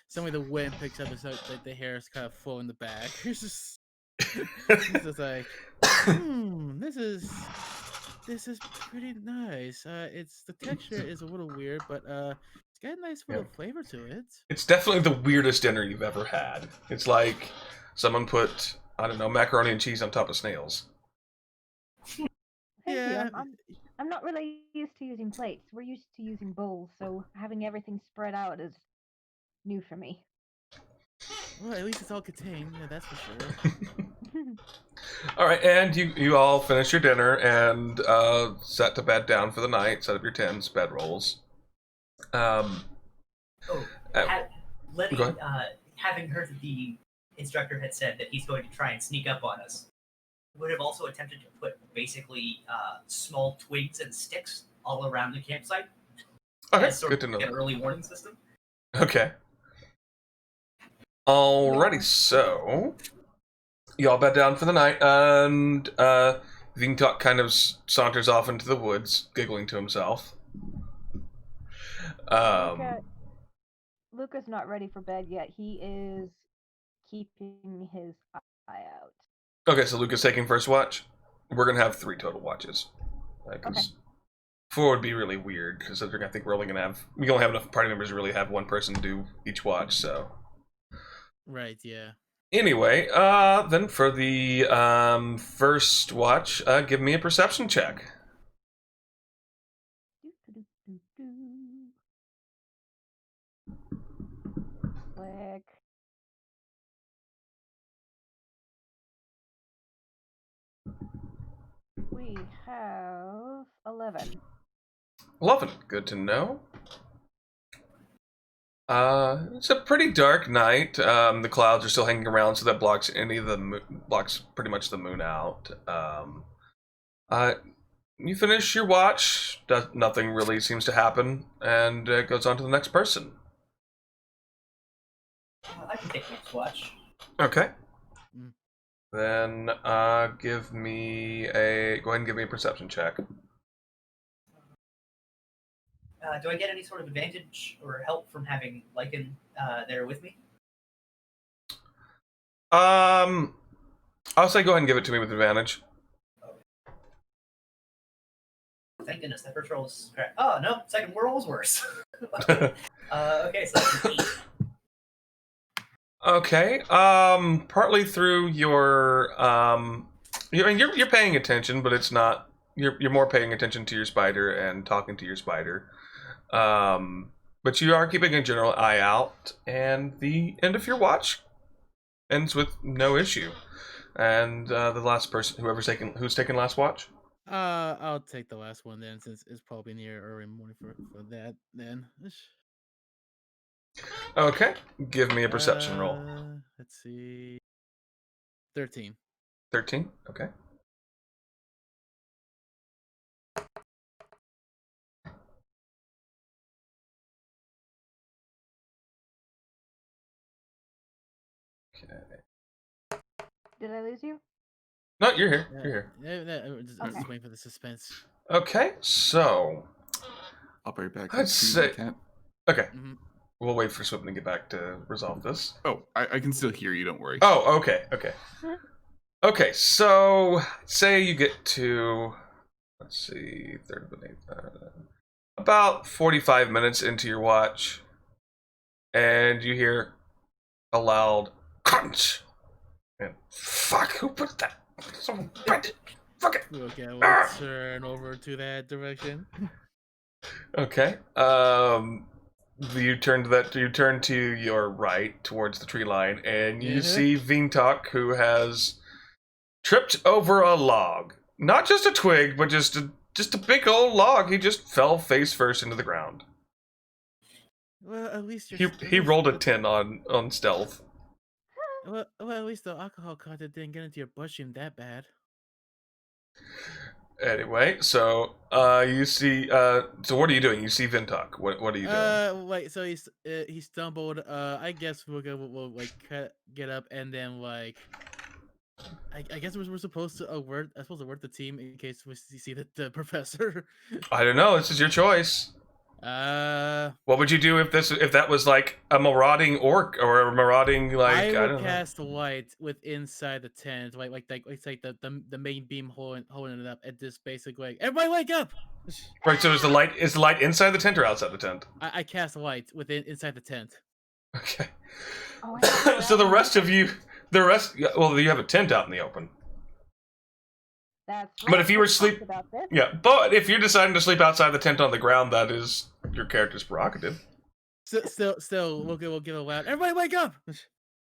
some of the wind picks up and so like the hair is kind of flowing in the back. It's just like this is pretty nice. It's the texture is a little weird, but it's got a nice little flavor to it. It's definitely the weirdest dinner you've ever had. It's like someone put, I don't know, macaroni and cheese on top of snails. Thank Yeah. you. I'm not really used to using plates. We're used to using bowls, so having everything spread out is new for me. Well, at least it's all contained. Yeah, that's for sure. All right, and you all finish your dinner and set to bed down for the night. Set up your tents, bedrolls. Oh, Go ahead. Having heard that the instructor had said that he's going to try and sneak up on us, would have also attempted to put basically small twigs and sticks all around the campsite. Okay, as sort good to of know. an early warning system. Okay. Alrighty, so y'all bed down for the night, and Vintok kind of saunters off into the woods, giggling to himself. Luca's not ready for bed yet. He is keeping his eye out. Okay, so Luca's taking first watch. We're gonna have 3 total watches. Okay. 4 would be really weird, because I think we only have enough party members to really have one person do each watch, so. Right, yeah. Anyway, then for the first watch, give me a perception check. Click. We have 11. 11, good to know. It's a pretty dark night. The clouds are still hanging around, so that blocks blocks pretty much the moon out. You finish your watch. Nothing really seems to happen, and it goes on to the next person. I can take next watch. Okay. Mm. Then go ahead and give me a perception check. Do I get any sort of advantage or help from having Lycan there with me? I'll say go ahead and give it to me with advantage. Thank goodness, that first roll was correct. Oh, no, second roll was worse. Okay, so that's an 8. Okay. Partly through your you're paying attention, but it's not. You're more paying attention to your spider and talking to your spider. But you are keeping a general eye out, and the end of your watch ends with no issue. And the last person, who's taking last watch? I'll take the last one then, since it's probably near early morning for that. Then. Okay, give me a perception roll. Let's see. 13. 13. Okay. Okay. Did I lose you? No, you're here. You're here. Just waiting for the suspense. Okay, so I'll be right back. I'd say. Okay. Mm-hmm. We'll wait for Swipman to get back to resolve this. Oh, I can still hear you. Don't worry. Oh, okay. Okay, so say you get to, let's see, about 45 minutes into your watch, and you hear a loud crunch. And fuck, who put that? Someone put it. Fuck it. Okay, we'll turn over to that direction. Okay. You turn to your right towards the tree line, and you see Vintok, who has tripped over a log. Not just a twig, but just a big old log. He just fell face first into the ground. Well, at least he rolled a 10 on stealth. Well, at least the alcohol content didn't get into your bloodstream that bad. Anyway, so you see so what are you doing? You see Vintok. What are you doing? Wait. So he stumbled. I guess we'll like get up and then like. I guess we're supposed to alert. I'm supposed to alert the team in case we see the professor. I don't know. This is your choice. What would you do if that was like a marauding orc or a marauding like I would don't cast light with inside the tent, it's like the main beam holding it up, and just basically like, everybody wake up. Right. So is the light inside the tent or outside the tent? I cast light inside the tent. Okay. Oh, So the rest of you, well, you have a tent out in the open. That's But right, if you were we talked sleep- about this. Yeah, but if you're deciding to sleep outside the tent on the ground, that is your character's prerogative. Still, we'll give a loud. Everybody wake up.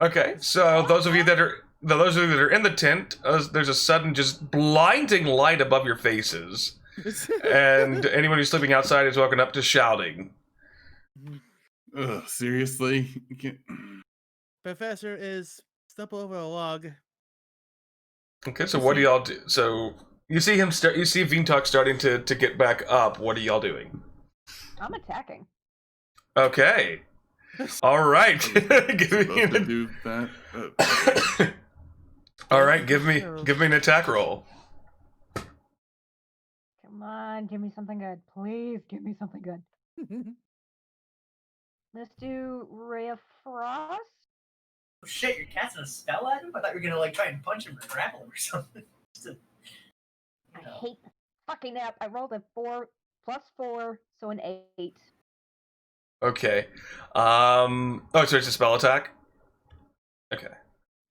Okay, so those of you that are in the tent, there's a sudden, just blinding light above your faces, and anyone who's sleeping outside is woken up to shouting. Ugh, seriously? You can't- Professor is stumble over a log. Okay, so what do y'all do? So you see him you see Vintok starting to get back up. What are y'all doing? I'm attacking. Okay. All right. Give me Supposed to an, do that? all right. Give me an attack roll. Come on, give me something good. Please give me something good. Let's do Ray of Frost. Oh, shit, you're casting a spell at him? I thought you were gonna like try and punch him or grapple him or something. I hate the fucking app. I rolled a 4 plus 4, so an 8. Okay. Oh, so it's a spell attack. Okay.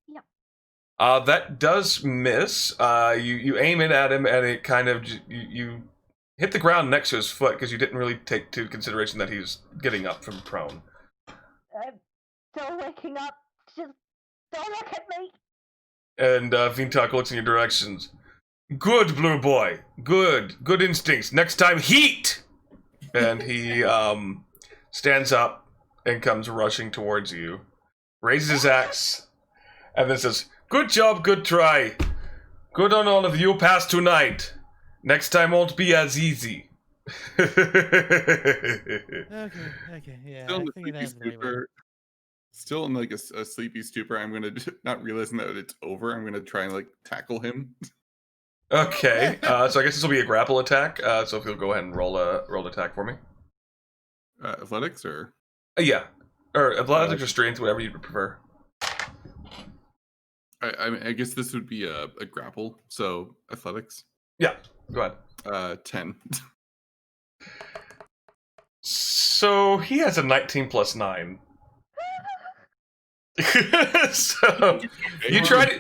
Yeah. That does miss. You aim it at him, and it kind of you hit the ground next to his foot because you didn't really take into consideration that he's getting up from prone. I'm still waking up. Just don't look at me. And Vintok looks in your directions. Good, blue boy. Good instincts. Next time, heat. And he stands up and comes rushing towards you, raises his axe, and then says, "Good job, good try. Good on all of you. Pass tonight. Next time won't be as easy." Okay, yeah. Still in I the figured sleepy that was the right way. stupor. Still in like a sleepy stupor. I'm gonna not realizing that it's over. I'm gonna try and like tackle him. Okay, so I guess this will be a grapple attack. So if you'll go ahead and roll attack for me. Athletics or Yeah, or athletics or strength, whatever you prefer. I guess this would be a grapple. So athletics. Yeah, go ahead. 10. So he has a 19 plus 9. So you try to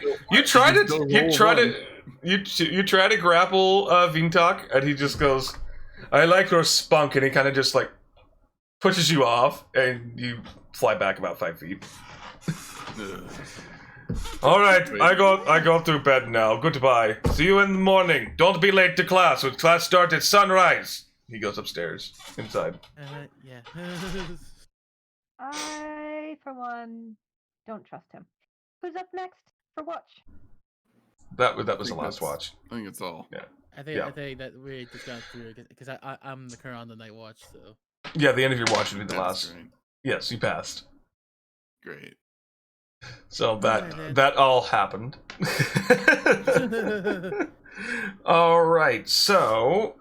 grapple Vintok, and he just goes, "I like your spunk," and he kind of just like pushes you off, and you fly back about 5 feet. All right, I go to bed now. Goodbye. See you in the morning. Don't be late to class. When class starts at sunrise. He goes upstairs inside. Yeah. I, for one, don't trust him. Who's up next for watch? That was the think last that's- watch. I think it's all. I think Yeah. I think that we just got through because I'm the current on the night watch, so. Yeah, the end of your watch would be the That's last. great. Yes, you passed. Great. So Alright, then. that all happened. All right. So,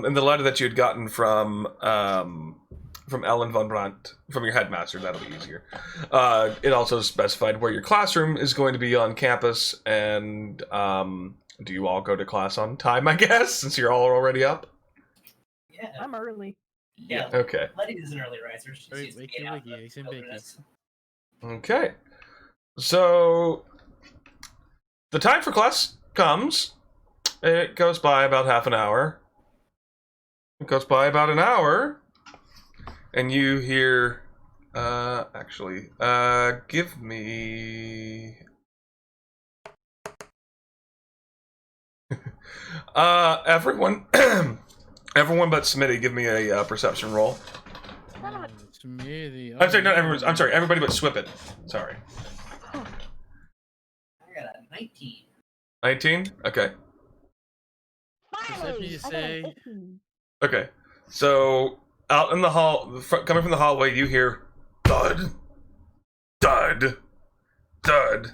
in the letter that you had gotten from Ellen von Brandt, from your headmaster, that'll be easier. It also specified where your classroom is going to be on campus, and do you all go to class on time? I guess since you're all already up. Yeah. I'm early. Yeah. Okay. Letty is an early riser. She Wait, sees the wait, gate wait, out in yeah, the he's in Bakey. wilderness. Okay. So the time for class comes. It goes by about half an hour. It goes by about an hour. And you hear give me everyone everyone but Smitty, give me a perception roll. Smithy. I'm sorry, not everyone. I'm sorry, everybody but Swippet. Sorry. I got a 19. 19? Okay. Fine. Perception, you I got an say. 18. Okay, so out in the hall, coming from the hallway, you hear thud, thud, thud,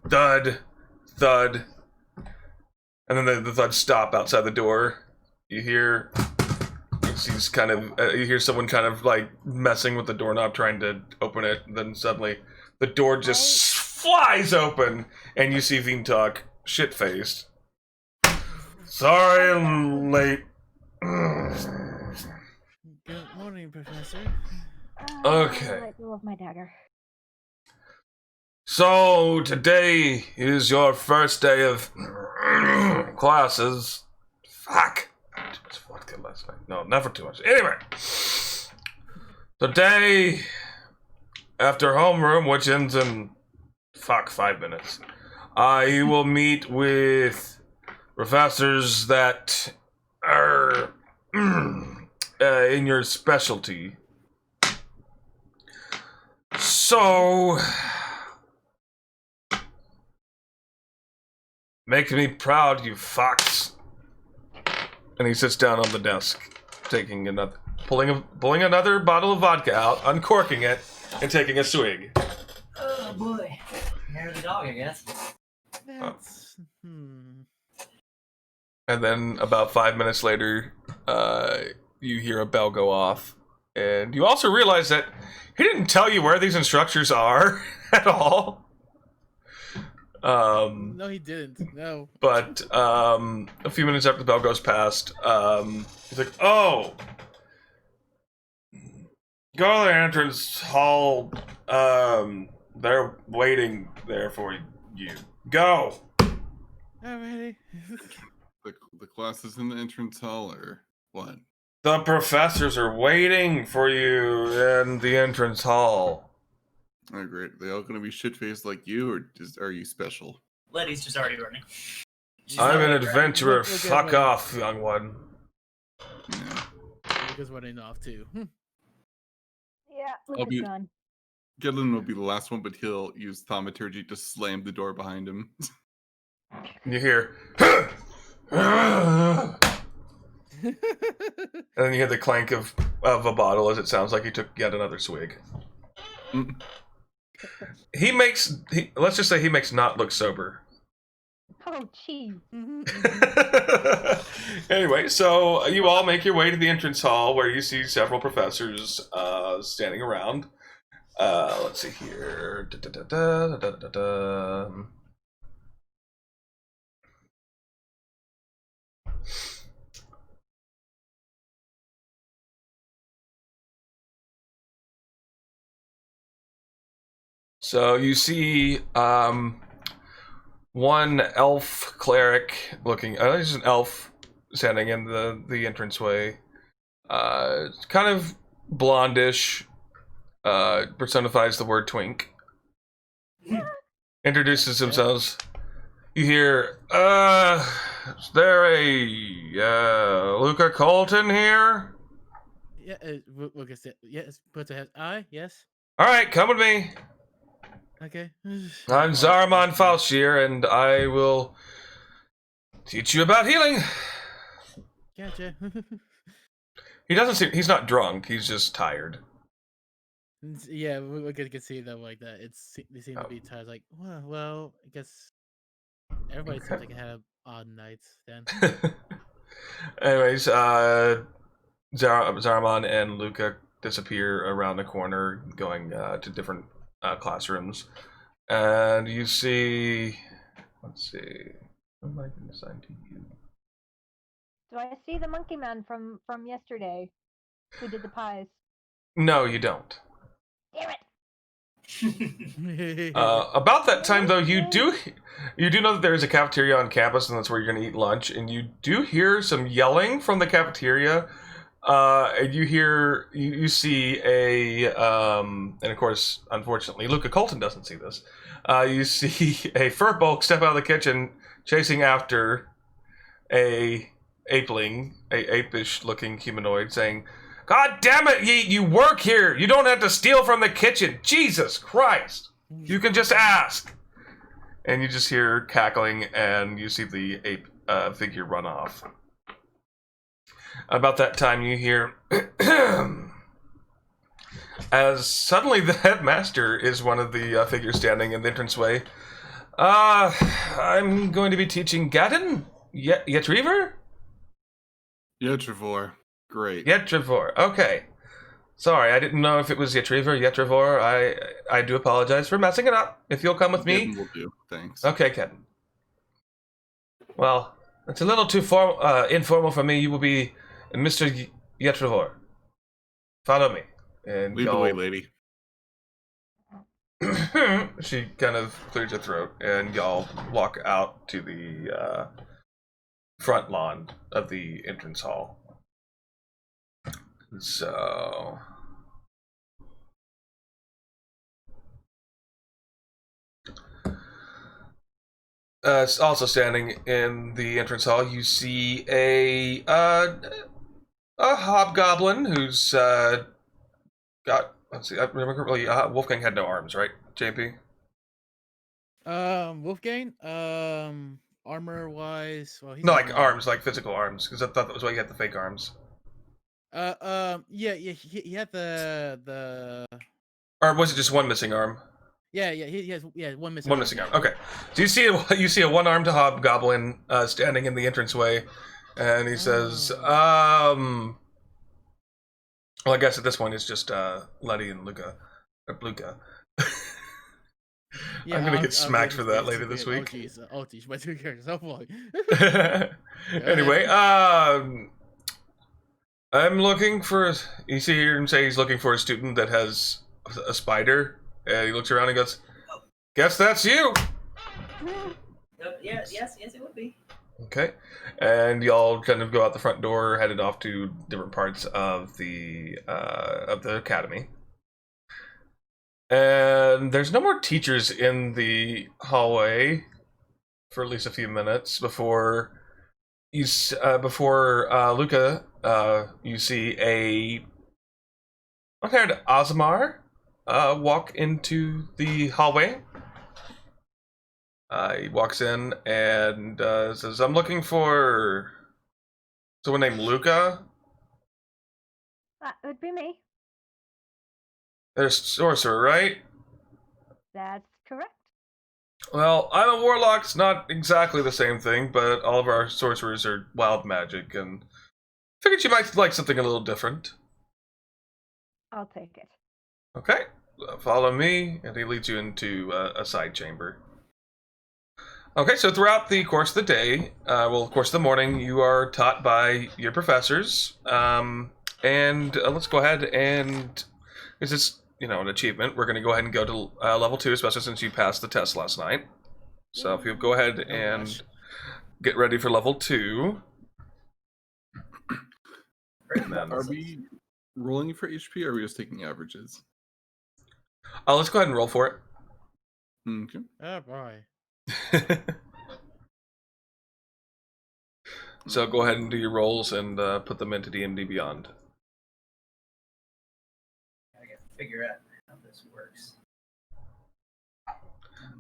thud, thud, and then the thuds stop outside the door. You hear, you hear someone kind of like messing with the doorknob, trying to open it. And then suddenly, the door just flies open, and you see Veemtalk shit-faced. Sorry, I'm late. Good morning, Professor. Okay. Let go of my dagger. So, today is your first day of classes. Fuck. Too much vodka last night. No, never too much. Anyway. Today, after homeroom, which ends in 5 minutes, you will meet with professors that are in your specialty. So, make me proud, you fox. And he sits down on the desk, pulling another bottle of vodka out, uncorking it, and taking a swig. Oh boy. Hair of the dog, I guess. That's And then about 5 minutes later, you hear a bell go off. And you also realize that he didn't tell you where these instructors are at all. No, he didn't. No. But a few minutes after the bell goes past, he's like, "Oh, go to the entrance hall. They're waiting there for you. Go." Alrighty. The class is in the entrance hall, or what? The professors are waiting for you in the entrance hall. Oh, great. They all gonna be shit-faced like you, or are you special? Letty's just already running. She's I'm not an ready. adventurer. Look at Fuck me. off, young one. Yeah. Lucas running off too. Yeah, I'll look be- at gun. Gidlin will be the last one, but he'll use thaumaturgy to slam the door behind him. You hear, and then you hear the clank of a bottle as it sounds like he took yet another swig. Mm. Let's just say he makes not look sober. Oh, cheese. Anyway, so you all make your way to the entrance hall where you see several professors standing around. Let's see here. So you see one elf cleric looking, he's an elf standing in the entranceway. Kind of blondish, personifies the word twink. Introduces themselves. You hear, is there a Luca Colton here? Yeah, Lucas said, yes, put the head. Yes. Alright, come with me. Okay. I'm Zarman Falshir, and I will teach you about healing. Gotcha. He's not drunk, he's just tired. Yeah, we can see them like that. They seem to be tired. Like, well, I guess everybody seems like it had odd nights then. Anyways, Zaraman and Luca disappear around the corner, going to different classrooms. And you see... Let's see... What am I going to assign to you? Do I see the monkey man from yesterday who did the pies? No, you don't. Damn it! About that time, though, you do know that there is a cafeteria on campus, and that's where you're going to eat lunch. And you do hear some yelling from the cafeteria. And you see and of course, unfortunately, Luca Colton doesn't see this. You see a fur bulk step out of the kitchen, chasing after a apish looking humanoid, saying, "God damn it, you work here. You don't have to steal from the kitchen. Jesus Christ. You can just ask." And you just hear cackling, and you see the ape figure run off. About that time, you hear as suddenly the headmaster is one of the figures standing in the entranceway. I'm going to be teaching Gaddon? Yetriver? Yetrivor. Great. Yetrivor. Okay. Sorry, I didn't know if it was Yetriver, Yetrivor. I do apologize for messing it up. If you'll come with me. Gaddon will do. Thanks. Okay, Gaddon. Well, it's a little too informal for me. You will be Mr. Yetrivor. Follow me. And Lead the way, lady. She kind of clears her throat, and y'all walk out to the front lawn of the entrance hall. So, also standing in the entrance hall, you see a hobgoblin who's got. Let's see. I remember Wolfgang had no arms, right, JP? Wolfgang. Armor wise, well, he's No, got like no arms, like physical arms, because I thought that was why he had the fake arms. Yeah. He had the. Or was it just one missing arm? Yeah. He has one missing. One missing arm. Okay. So you see a one-armed hobgoblin standing in the entranceway, and he says, well, I guess at this point it's just Letty and Luca. Or Bluka. Yeah, I'm gonna get smacked for that later this week. Oh jeez, my two characters. Oh boy. Anyway, I'm looking for. You see him say he's looking for a student that has a spider, and he looks around and goes, "Guess that's you." Yes, it would be. Okay, and y'all kind of go out the front door, headed off to different parts of the academy. And there's no more teachers in the hallway for at least a few minutes before Luca, you see a unhaired Ozmar walk into the hallway. He walks in and says, "I'm looking for someone named Luca." That would be me. There's sorcerer, right? That's correct. Well, I'm a warlock. It's not exactly the same thing, but all of our sorcerers are wild magic, and figured you might like something a little different. I'll take it. Okay, follow me, and he leads you into a side chamber. Okay, so throughout the course of the day, well, of course, the morning, you are taught by your professors, and let's go ahead and, is this, an achievement, we're going to go ahead and go to level 2, especially since you passed the test last night. So if you'll go ahead and get ready for level 2. Are we rolling for HP, or are we just taking averages? Let's go ahead and roll for it. Okay. Oh boy. So go ahead and do your rolls and put them into D&D Beyond. I gotta figure out how this works.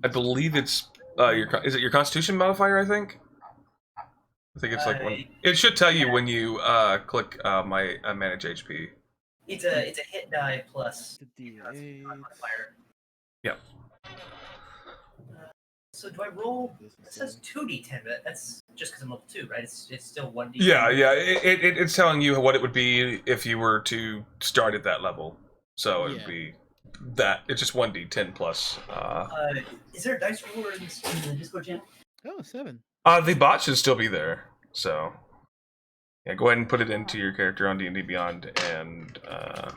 I believe it's is it your Constitution modifier? I think it's like one. It should tell you when you click my manage HP. It's a hit die plus The Constitution D8. modifier. Yep. So do I roll? It says 2d10, but that's just because I'm level 2, right? It's still 1d10. Yeah. It's telling you what it would be if you were to start at that level. So it would be that. It's just 1d10 plus. Is there a dice roller in the Discord channel? Oh, 7. The bot should still be there. So yeah, go ahead and put it into your character on D&D Beyond and. All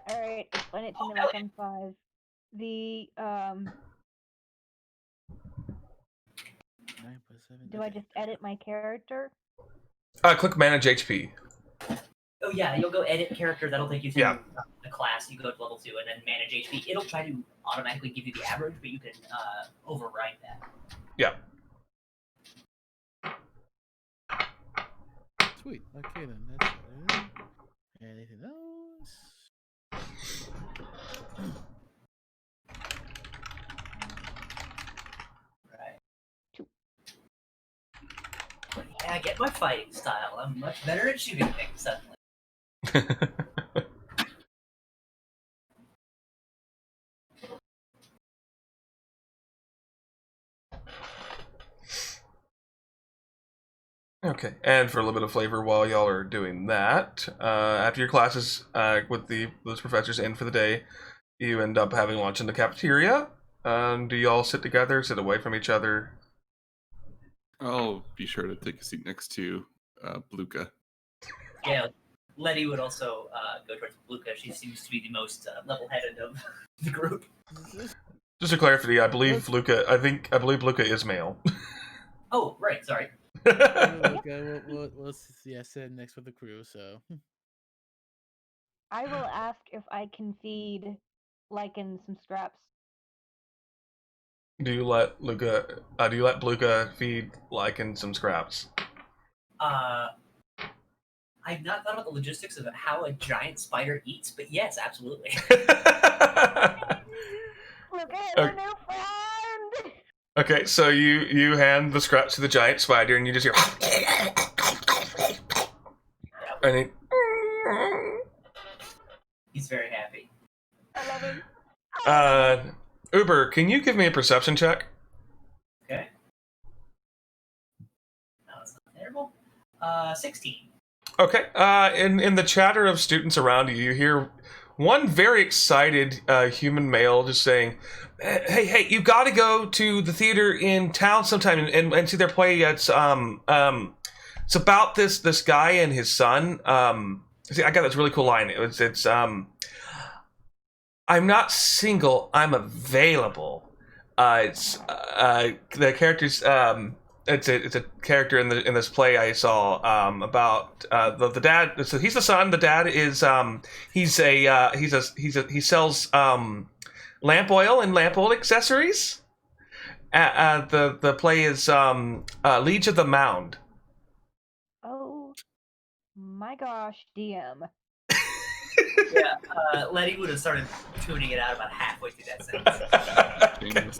right, explain it to me like I'm 5. The 9 plus 7. do I just edit my character? Click manage HP. Oh yeah, you'll go edit character. That'll take you to Yeah. the class. You go to level 2 and then manage HP. It'll try to automatically give you the average, but you can override that. Yeah. Sweet. Okay then. That's it. Anything else? Right. I get my fighting style. I'm much better at shooting things suddenly. Okay, and for a little bit of flavor while y'all are doing that, after your classes with those professors in for the day, you end up having lunch in the cafeteria. Do y'all sit together, sit away from each other? I'll be sure to take a seat next to Bluka. Yeah, Letty would also go towards Luca. She seems to be the most level-headed of the group. Just to clarify, I believe Luca is male. Oh, right. Sorry. Okay, we'll sit next with the crew. So I will ask if I can feed Lycan some scraps. Do you let Bluka feed Lycan some scraps? I've not thought about the logistics of how a giant spider eats, but yes, absolutely. Look at a new friend! Okay, so you hand the scraps to the giant spider, and you just hear, and he, He's very happy. I love him. Uber, can you give me a perception check? Okay. No, it's not terrible. 16. Okay. In the chatter of students around you, you hear one very excited human male just saying, "Hey, you got to go to the theater in town sometime and see their play. It's about this guy and his son. See, I got this really cool line. It's I'm not single. I'm available. It's the character's it's a character in this play I saw about the dad. So he's the son. The dad is he sells lamp oil and lamp oil accessories. The play is Liege of the Mound. Oh my gosh, DM. Yeah, Letty would have started tuning it out about halfway through that sentence.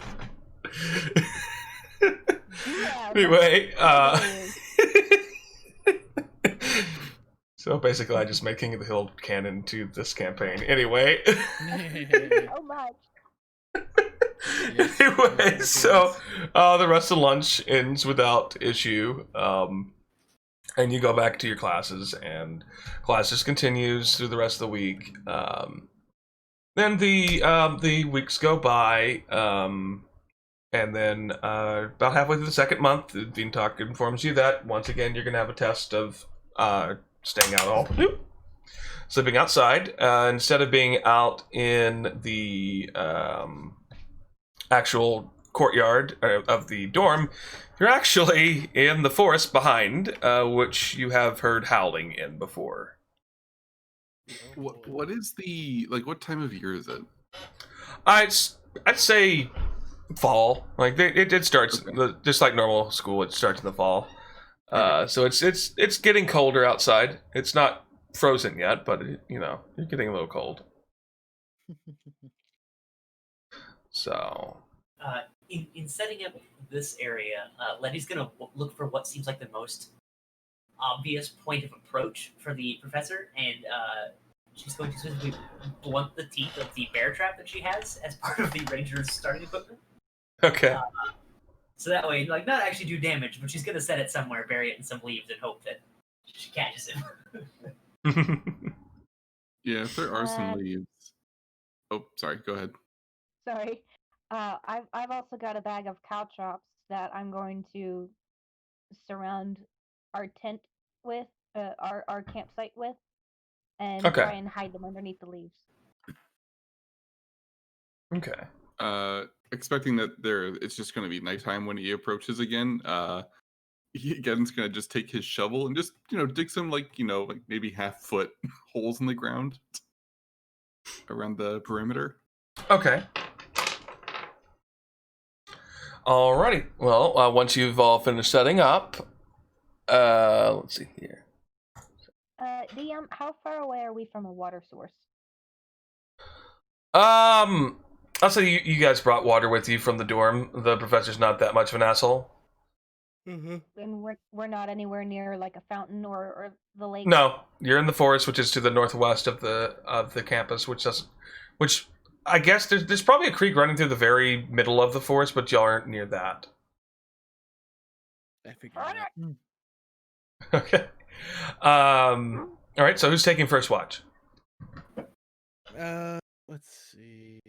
Yeah, Anyway, so basically I just made King of the Hill canon to this campaign. Anyway. so much. Anyway, so the rest of lunch ends without issue. And you go back to your classes, and class just continues through the rest of the week. Then the weeks go by, and then about halfway through the second month, Dean Talk informs you that once again you're going to have a test of staying out all, sleeping outside instead of being out in the actual courtyard of the dorm. You're actually in the forest behind, which you have heard howling in before. What is what time of year is it? I'd say fall. Like it starts just like normal school. It starts in the fall. So it's getting colder outside. It's not frozen yet, but you're getting a little cold. So. In setting up this area, Letty's gonna look for what seems like the most obvious point of approach for the professor, and she's going to specifically blunt the teeth of the bear trap that she has as part of the ranger's starting equipment. Okay. So that way, not actually do damage, but she's gonna set it somewhere, bury it in some leaves, and hope that she catches him. Yeah, if there are some leaves. Oh, sorry. Go ahead. Sorry. I've also got a bag of caltrops that I'm going to surround our tent with, our campsite with, and try and hide them underneath the leaves. Okay. Expecting that it's just going to be nighttime when he approaches again. Gen's going to just take his shovel and just dig some maybe half-foot holes in the ground around the perimeter. Okay. Alrighty. Well, once you've all finished setting up, let's see here. DM, how far away are we from a water source? I'll say you guys brought water with you from the dorm. The professor's not that much of an asshole. And we're not anywhere near like a fountain or the lake. No, you're in the forest, which is to the northwest of the campus, which I guess there's probably a creek running through the very middle of the forest, but y'all aren't near that. I figured it out. Okay. All right. So who's taking first watch? Let's see.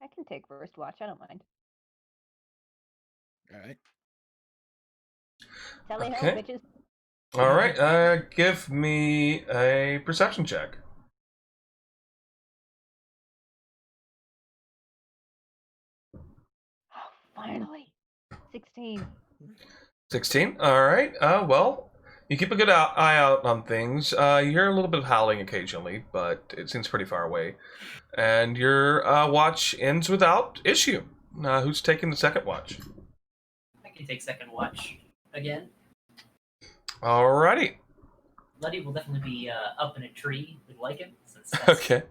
I can take first watch. I don't mind. All right. Tally ho, Okay. bitches. All right. Give me a perception check. Oh, finally. 16. 16. All right. Well, you keep a good eye out on things. You hear a little bit of howling occasionally, but it seems pretty far away. And your watch ends without issue. Who's taking the second watch? I can take second watch again. Alrighty. Letty will definitely be up in a tree with Lycan, since Okay.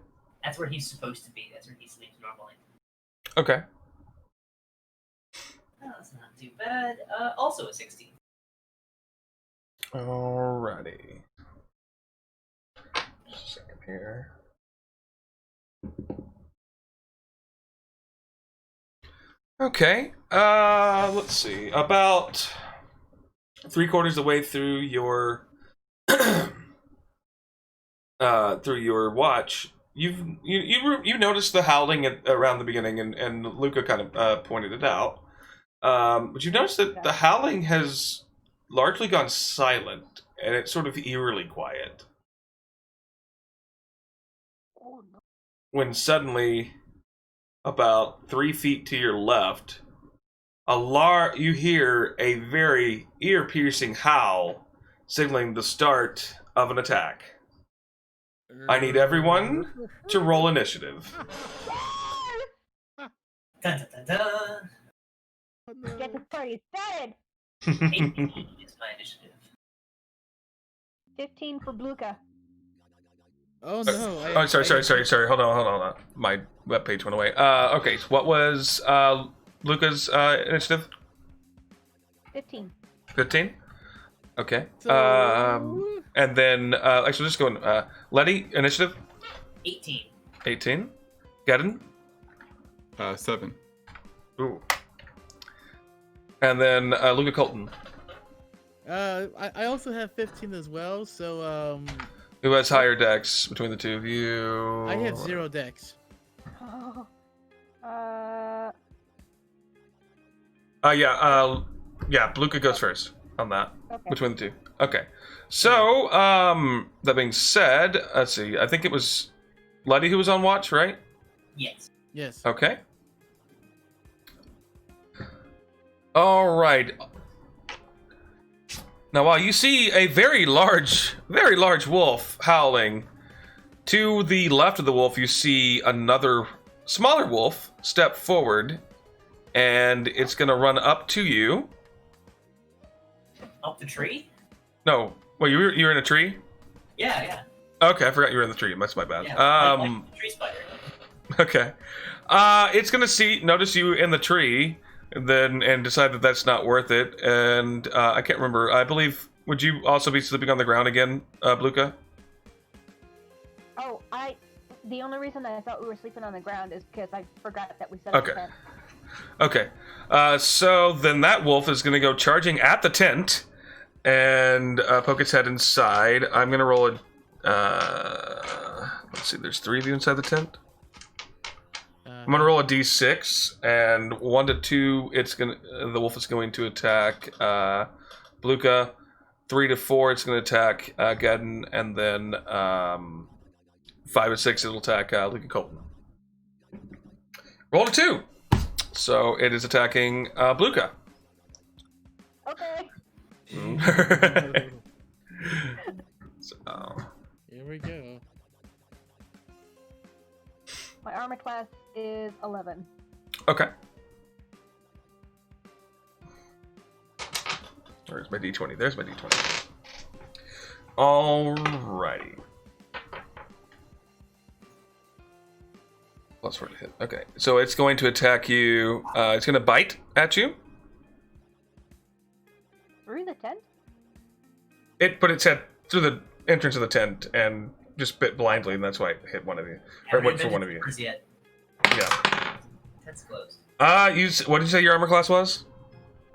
that's where he's supposed to be. That's where he sleeps normally. Okay. Oh, that's not too bad. Also a 16. Alrighty. Just a second here. Okay. Let's see. About 3/4 of the way through your through your watch, you noticed the howling around the beginning, and Luca kind of pointed it out. But you noticed that the howling has largely gone silent, and it's sort of eerily quiet. Oh, no. When suddenly, about 3 feet to your left, you hear a very ear-piercing howl, signaling the start of an attack. I need everyone to roll initiative. Dun, dun, dun, dun. Oh, no. Get this party started. 18 is my initiative. 15 for Bluka. Oh no! Oh, sorry. Hold on. My webpage went away. Okay, so what was Luca's initiative? 15. 15? Okay. So- And then, actually, just going, Letty, initiative? 18. 18. Gadden? 7. Ooh. And then, Luca Colton. I also have 15 as well. So Who has higher decks between the two of you? I have 0 decks. Oh. Yeah, Luca goes first on that. Okay. Between the two. Okay. So, that being said, let's see. I think it was Letty who was on watch, right? Yes. Yes. Okay. All right. Now, while you see a very large wolf howling, to the left of the wolf, you see another smaller wolf step forward, and it's going to run up to you. Up the tree? No, wait, you were in a tree? Yeah. Okay, I forgot you were in the tree. That's my bad. Yeah, like the tree spider. Okay. It's gonna notice you in the tree, and decide that that's not worth it. And I can't remember. I believe. Would you also be sleeping on the ground again, Bluka? Oh, the only reason that I thought we were sleeping on the ground is because I forgot that we set Okay. up a tent. Okay. So then that wolf is gonna go charging at the tent, and poke its head inside. I'm gonna roll a. Let's see. There's 3 of you inside the tent. I'm gonna roll a d6, and 1 to 2, the wolf is going to attack Bluka. 3 to 4, it's going to attack Gadden, and then 5 to 6, it'll attack Luca Colton. Roll a 2, so it is attacking Bluka. Okay. So, Here we go. My armor class is 11. okay. Where's my d20? There's my d20. Alrighty. Plus 4 to hit. Okay, so it's going to attack you. It's going to bite at you. But it's head through the entrance of the tent and just bit blindly, and that's why it hit one of you. Or Haven't went for invented one of you. doors Yet. Yeah. Tent's closed. What did you say your armor class was?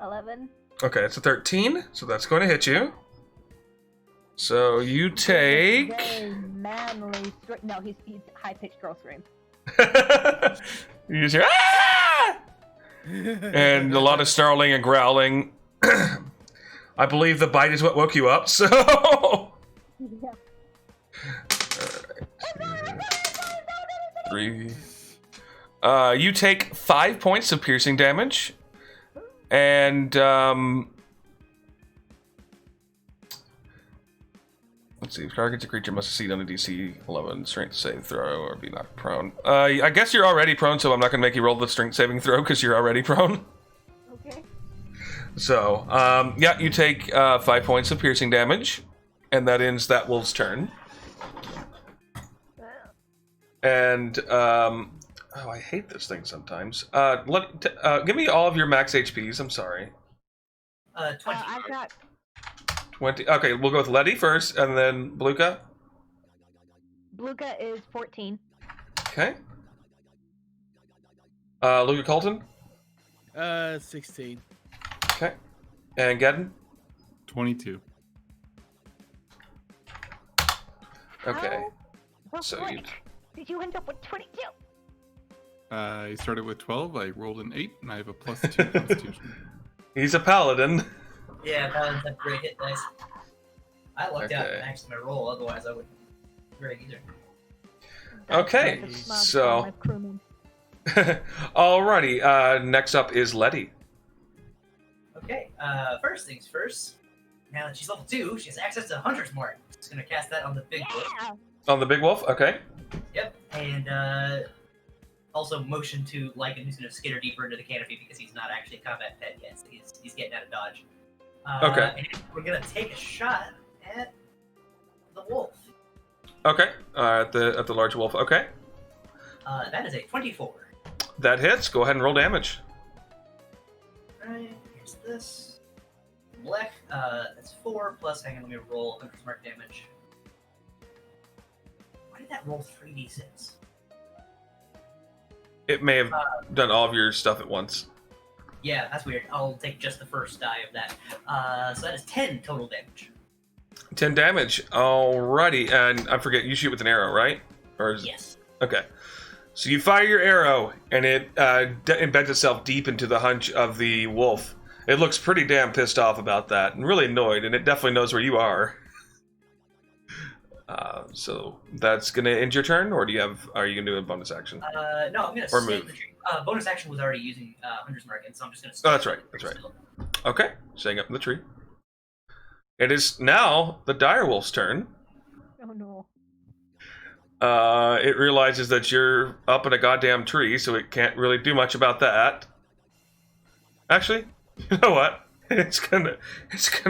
11. Okay, it's a 13, so that's going to hit you. So you take... Very manly. No, he's high pitched girl scream. You just hear, "Ah!" and a lot of snarling and growling. I believe the bite is what woke you up, so... Yeah. Three. You take 5 points of piercing damage. And, let's see. If targets a creature must succeed on a DC 11 strength save throw or be knocked prone. I guess you're already prone, so I'm not going to make you roll the strength saving throw because you're already prone. Okay. So, yeah, you take 5 points of piercing damage, and that ends that wolf's turn. And, oh, I hate this thing sometimes. Give me all of your max HPs, I'm sorry. 20. I've got 20. Okay, we'll go with Letty first, and then Bluka. Bluka is 14. Okay. Luca Colton. 16. Okay. And Gedden. 22. Okay. How So quick you... did you end up with 22? I started with 12. I rolled an 8, and I have a +2 Constitution. He's a paladin. Yeah, paladins have great hit dice. I lucked out Okay. and maxed my roll, otherwise I wouldn't great either. Okay, That's a smug so- form of crewman. Alrighty, next up is Letty. Okay, first things first. Now that she's level 2, she has access to Hunter's Mark. Just gonna cast that on the big wolf. Yeah. On the big wolf, okay. Yep, and also motion to Lycan, who's gonna skitter deeper into the canopy because he's not actually a combat pet yet, so he's getting out of dodge. Okay. And we're gonna take a shot at the wolf. Okay, at the large wolf, okay. That is a 24. That hits, go ahead and roll damage. Right, here's this. Black, that's 4 plus, hang on, let me roll Hunter's Mark damage. Why did that roll 3d6? It may have done all of your stuff at once. Yeah, that's weird. I'll take just the first die of that. So that is 10 total damage. 10 damage, alrighty, and I forget, you shoot with an arrow, right? Or is... Yes. Okay. So you fire your arrow, and it embeds itself deep into the hunch of the wolf. It looks pretty damn pissed off about that, and really annoyed, and it definitely knows where you are. So that's gonna end your turn, or are you gonna do a bonus action? No, I'm gonna Or save move. the tree. Bonus action was already using Hunter's Mark, and so I'm just gonna. Oh, that's right, that's right. Okay, staying up in the tree. It is now the direwolf's turn. Oh no. It realizes that you're up in a goddamn tree, so it can't really do much about that. Actually, you know what? It's gonna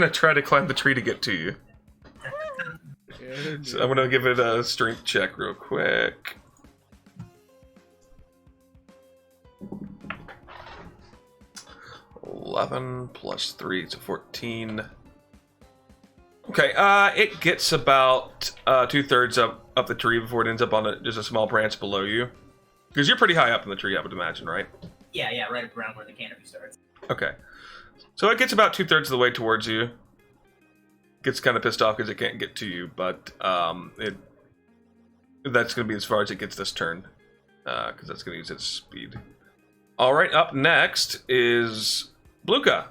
try to climb the tree to get to you. So I'm gonna give it a strength check real quick. (11 plus 3 is 14). Okay, it gets about 2/3 up the tree before it ends up on just a small branch below you. Because you're pretty high up in the tree, I would imagine, right? Yeah, right around where the canopy starts. Okay. So it gets about 2/3 of the way towards you. Gets kind of pissed off because it can't get to you, but that's going to be as far as it gets this turn. Because that's going to use its speed. Alright, up next is Bluka.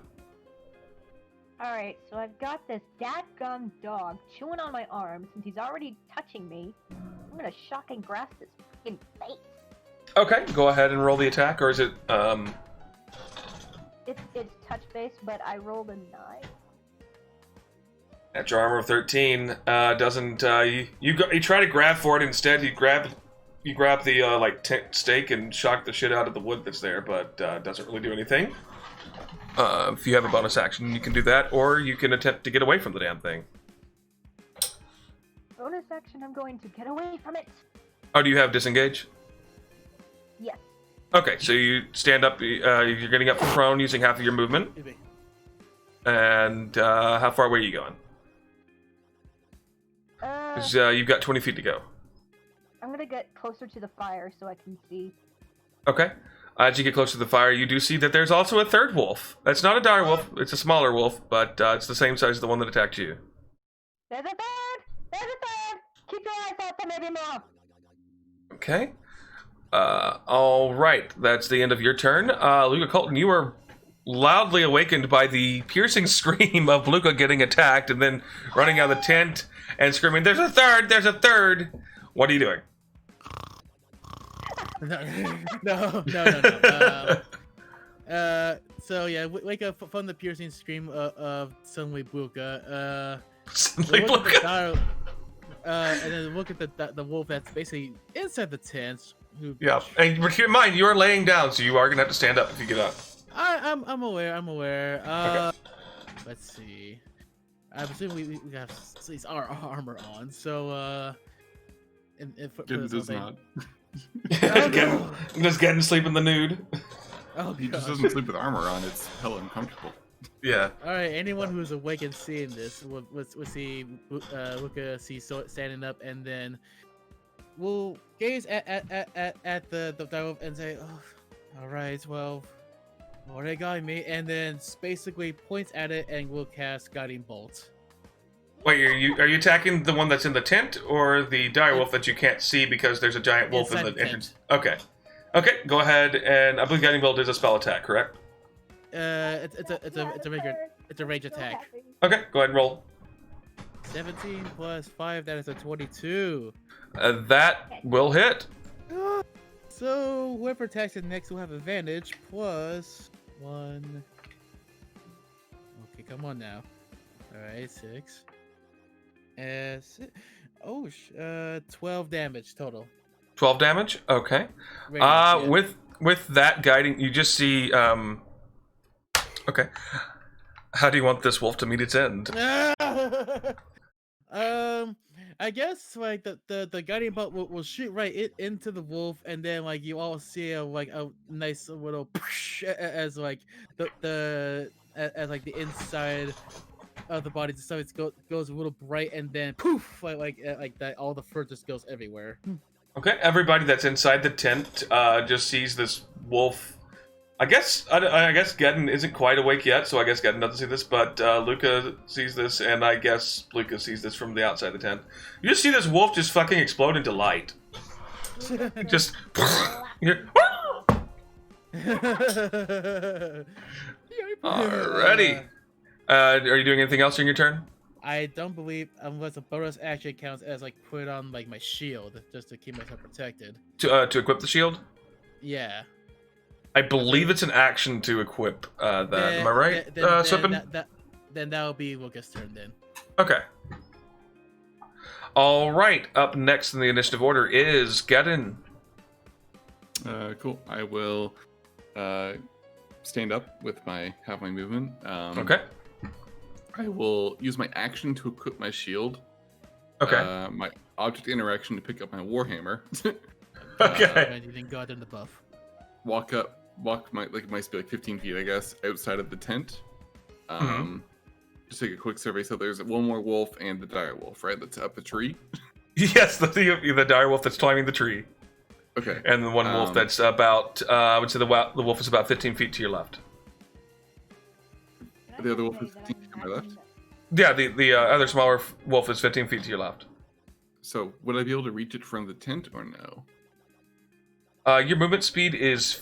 Alright, so I've got this dadgum dog chewing on my arm. Since he's already touching me, I'm gonna shock and grasp his freaking face. Okay, go ahead and roll the attack, or is it, It's touch base, but I rolled a 9. At your armor of 13, doesn't, you try to grab for it, instead you grab the, stake and shock the shit out of the wood that's there, but, doesn't really do anything. If you have a bonus action, you can do that, or you can attempt to get away from the damn thing. Bonus action, I'm going to get away from it. Oh, do you have disengage? Yes. Okay, so you stand up, you're getting up from prone using half of your movement. And, how far away are you going? 'Cause, you've got 20 feet to go. I'm gonna get closer to the fire so I can see. Okay. As you get closer to the fire, you do see that there's also a third wolf. That's not a dire wolf. It's a smaller wolf, but it's the same size as the one that attacked you. There's a third! There's a third! Keep your eyes out for maybe more! Okay. All right. That's the end of your turn. Luca Colton, you are loudly awakened by the piercing scream of Luca getting attacked and then running out of the tent and screaming, "There's a third! There's a third!" What are you doing? No. So yeah, wake up from the piercing scream of suddenly Luca. Suddenly Look Luca. at and then look at the wolf that's basically inside the tent. Yeah, and keep in mind, you are laying down, so you are gonna have to stand up if you get up. I'm aware. Okay. Let's see. I'm assuming we have at least our armor on. So for Good this does whole not. Just getting to sleep in the nude. Oh, He just God. doesn't sleep with armor on. It's hella uncomfortable. Yeah. All right, anyone who's awake and seeing this will see Luca standing up, and then we'll gaze at the wolf and say, "Oh, all right, well, what they got me," and then basically points at it and will cast Guiding Bolt. Wait, are you attacking the one that's in the tent or the dire wolf that you can't see because there's a giant wolf in Inside the the entrance? Okay. Okay, go ahead, and I believe Guiding Bolt is a spell attack, correct? It's a range attack. Okay, go ahead and roll. 17 plus 5, that is a 22. That will hit. So whoever attacks it next will have advantage plus 1. Okay, come on now. All right, 6. 12 damage total. 12 damage. Okay. Range, yeah. With that guiding, you just see. Okay. How do you want this wolf to meet its end? I guess like the guiding bolt will shoot right into the wolf, and then like you all see a nice little as like the inside of the body just goes a little bright, and then poof, like that, all the fur just goes everywhere. Okay, everybody that's inside the tent just sees this wolf. I guess Geddon isn't quite awake yet, so I guess Geddon doesn't see this, but Luca sees this, and I guess Luca sees this from the outside of the tent. You just see this wolf just fucking explode into light. Just... Alrighty. Are you doing anything else in your turn? I don't believe, unless a bonus action counts as like put on like my shield just to keep myself protected. To equip the shield? Yeah. I believe it's an action to equip that. Am I right? Then that'll be Lucas' turn then. Okay. All right. Up next in the initiative order is Geddon. Cool. I will stand up with my movement. Okay. I will use my action to equip my shield. Okay. My object interaction to pick up my warhammer. Okay. You didn't go out in the buff. Walk my might be like 15 feet, I guess, outside of the tent. Just take a quick survey. So there's one more wolf and the dire wolf, right? That's up the tree. Yes, the dire wolf that's climbing the tree. Okay. And the one wolf that's about, I would say the wolf is about 15 feet to your left. The other wolf is 15 feet to my left? Yeah, the other smaller wolf is 15 feet to your left. So would I be able to reach it from the tent or no? Your movement speed is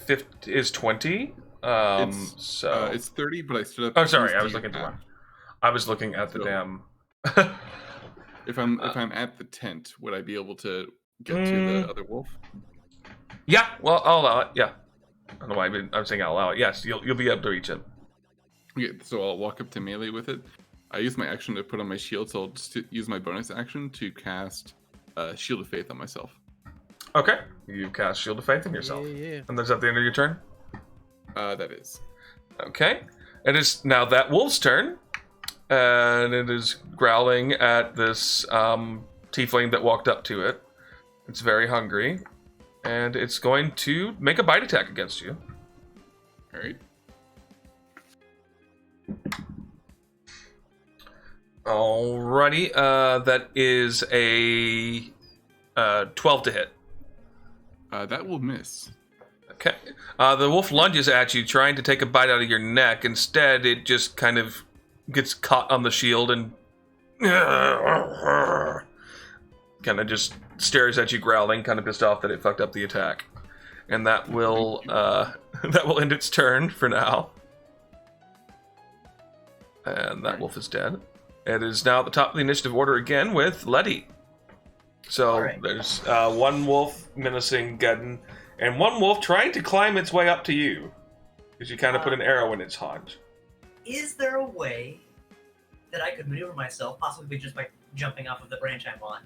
20. It's 30, but I stood up. Oh, sorry, I was looking at the one. I was looking at the damn. If I'm at the tent, would I be able to get to the other wolf? Yeah, well, I'll allow it. Yeah, I don't know why I'm saying I'll allow it. Yes, you'll be able to reach it. Okay, so I'll walk up to melee with it. I use my action to put on my shield, so I'll just use my bonus action to cast Shield of Faith on myself. Okay, you cast Shield of Faith on yourself. Yeah. And that's at the end of your turn? That is. Okay. It is now that wolf's turn. And it is growling at this tiefling that walked up to it. It's very hungry. And it's going to make a bite attack against you. Alright. Alrighty, that is a 12 to hit. That will miss. Okay. The wolf lunges at you, trying to take a bite out of your neck. Instead, it just kind of gets caught on the shield and kind of just stares at you, growling, kind of pissed off that it fucked up the attack. And that will that will end its turn for now. And that wolf is dead. It is now at the top of the initiative order again with Letty. So there's one wolf menacing Geddon, and one wolf trying to climb its way up to you. Because you kind of put an arrow in its haunch. Is there a way that I could maneuver myself, possibly just by jumping off of the branch I'm on,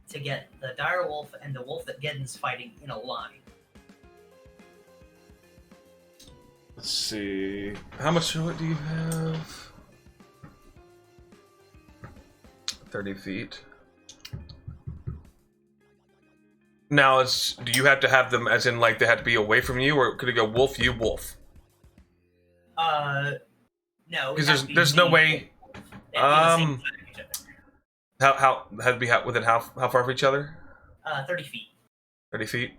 to get the dire wolf and the wolf that Geddon's fighting in a line? Let's see. How much of it do you have? 30 feet. Now, do you have to have them as in, like, they have to be away from you, or could it go wolf, you, wolf? No. Because there's no way. How within how far from each other? 30 feet. 30 feet.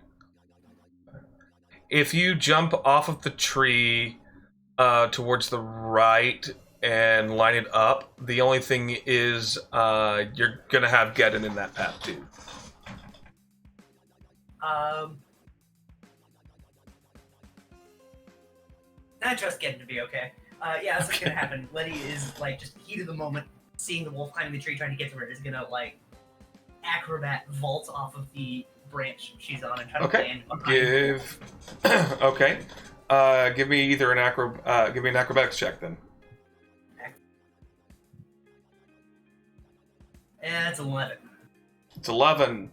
If you jump off of the tree towards the right and line it up, the only thing is you're gonna have Geddon in that path too. I trust Geddon to be okay. Yeah, that's what's gonna happen. Letty is like just heat of the moment, seeing the wolf climbing the tree, trying to get to her, is gonna like acrobat vault off of the branch she's on and try to land behind her. Okay. Give me either an acrobatics check then. And it's 11. It's 11.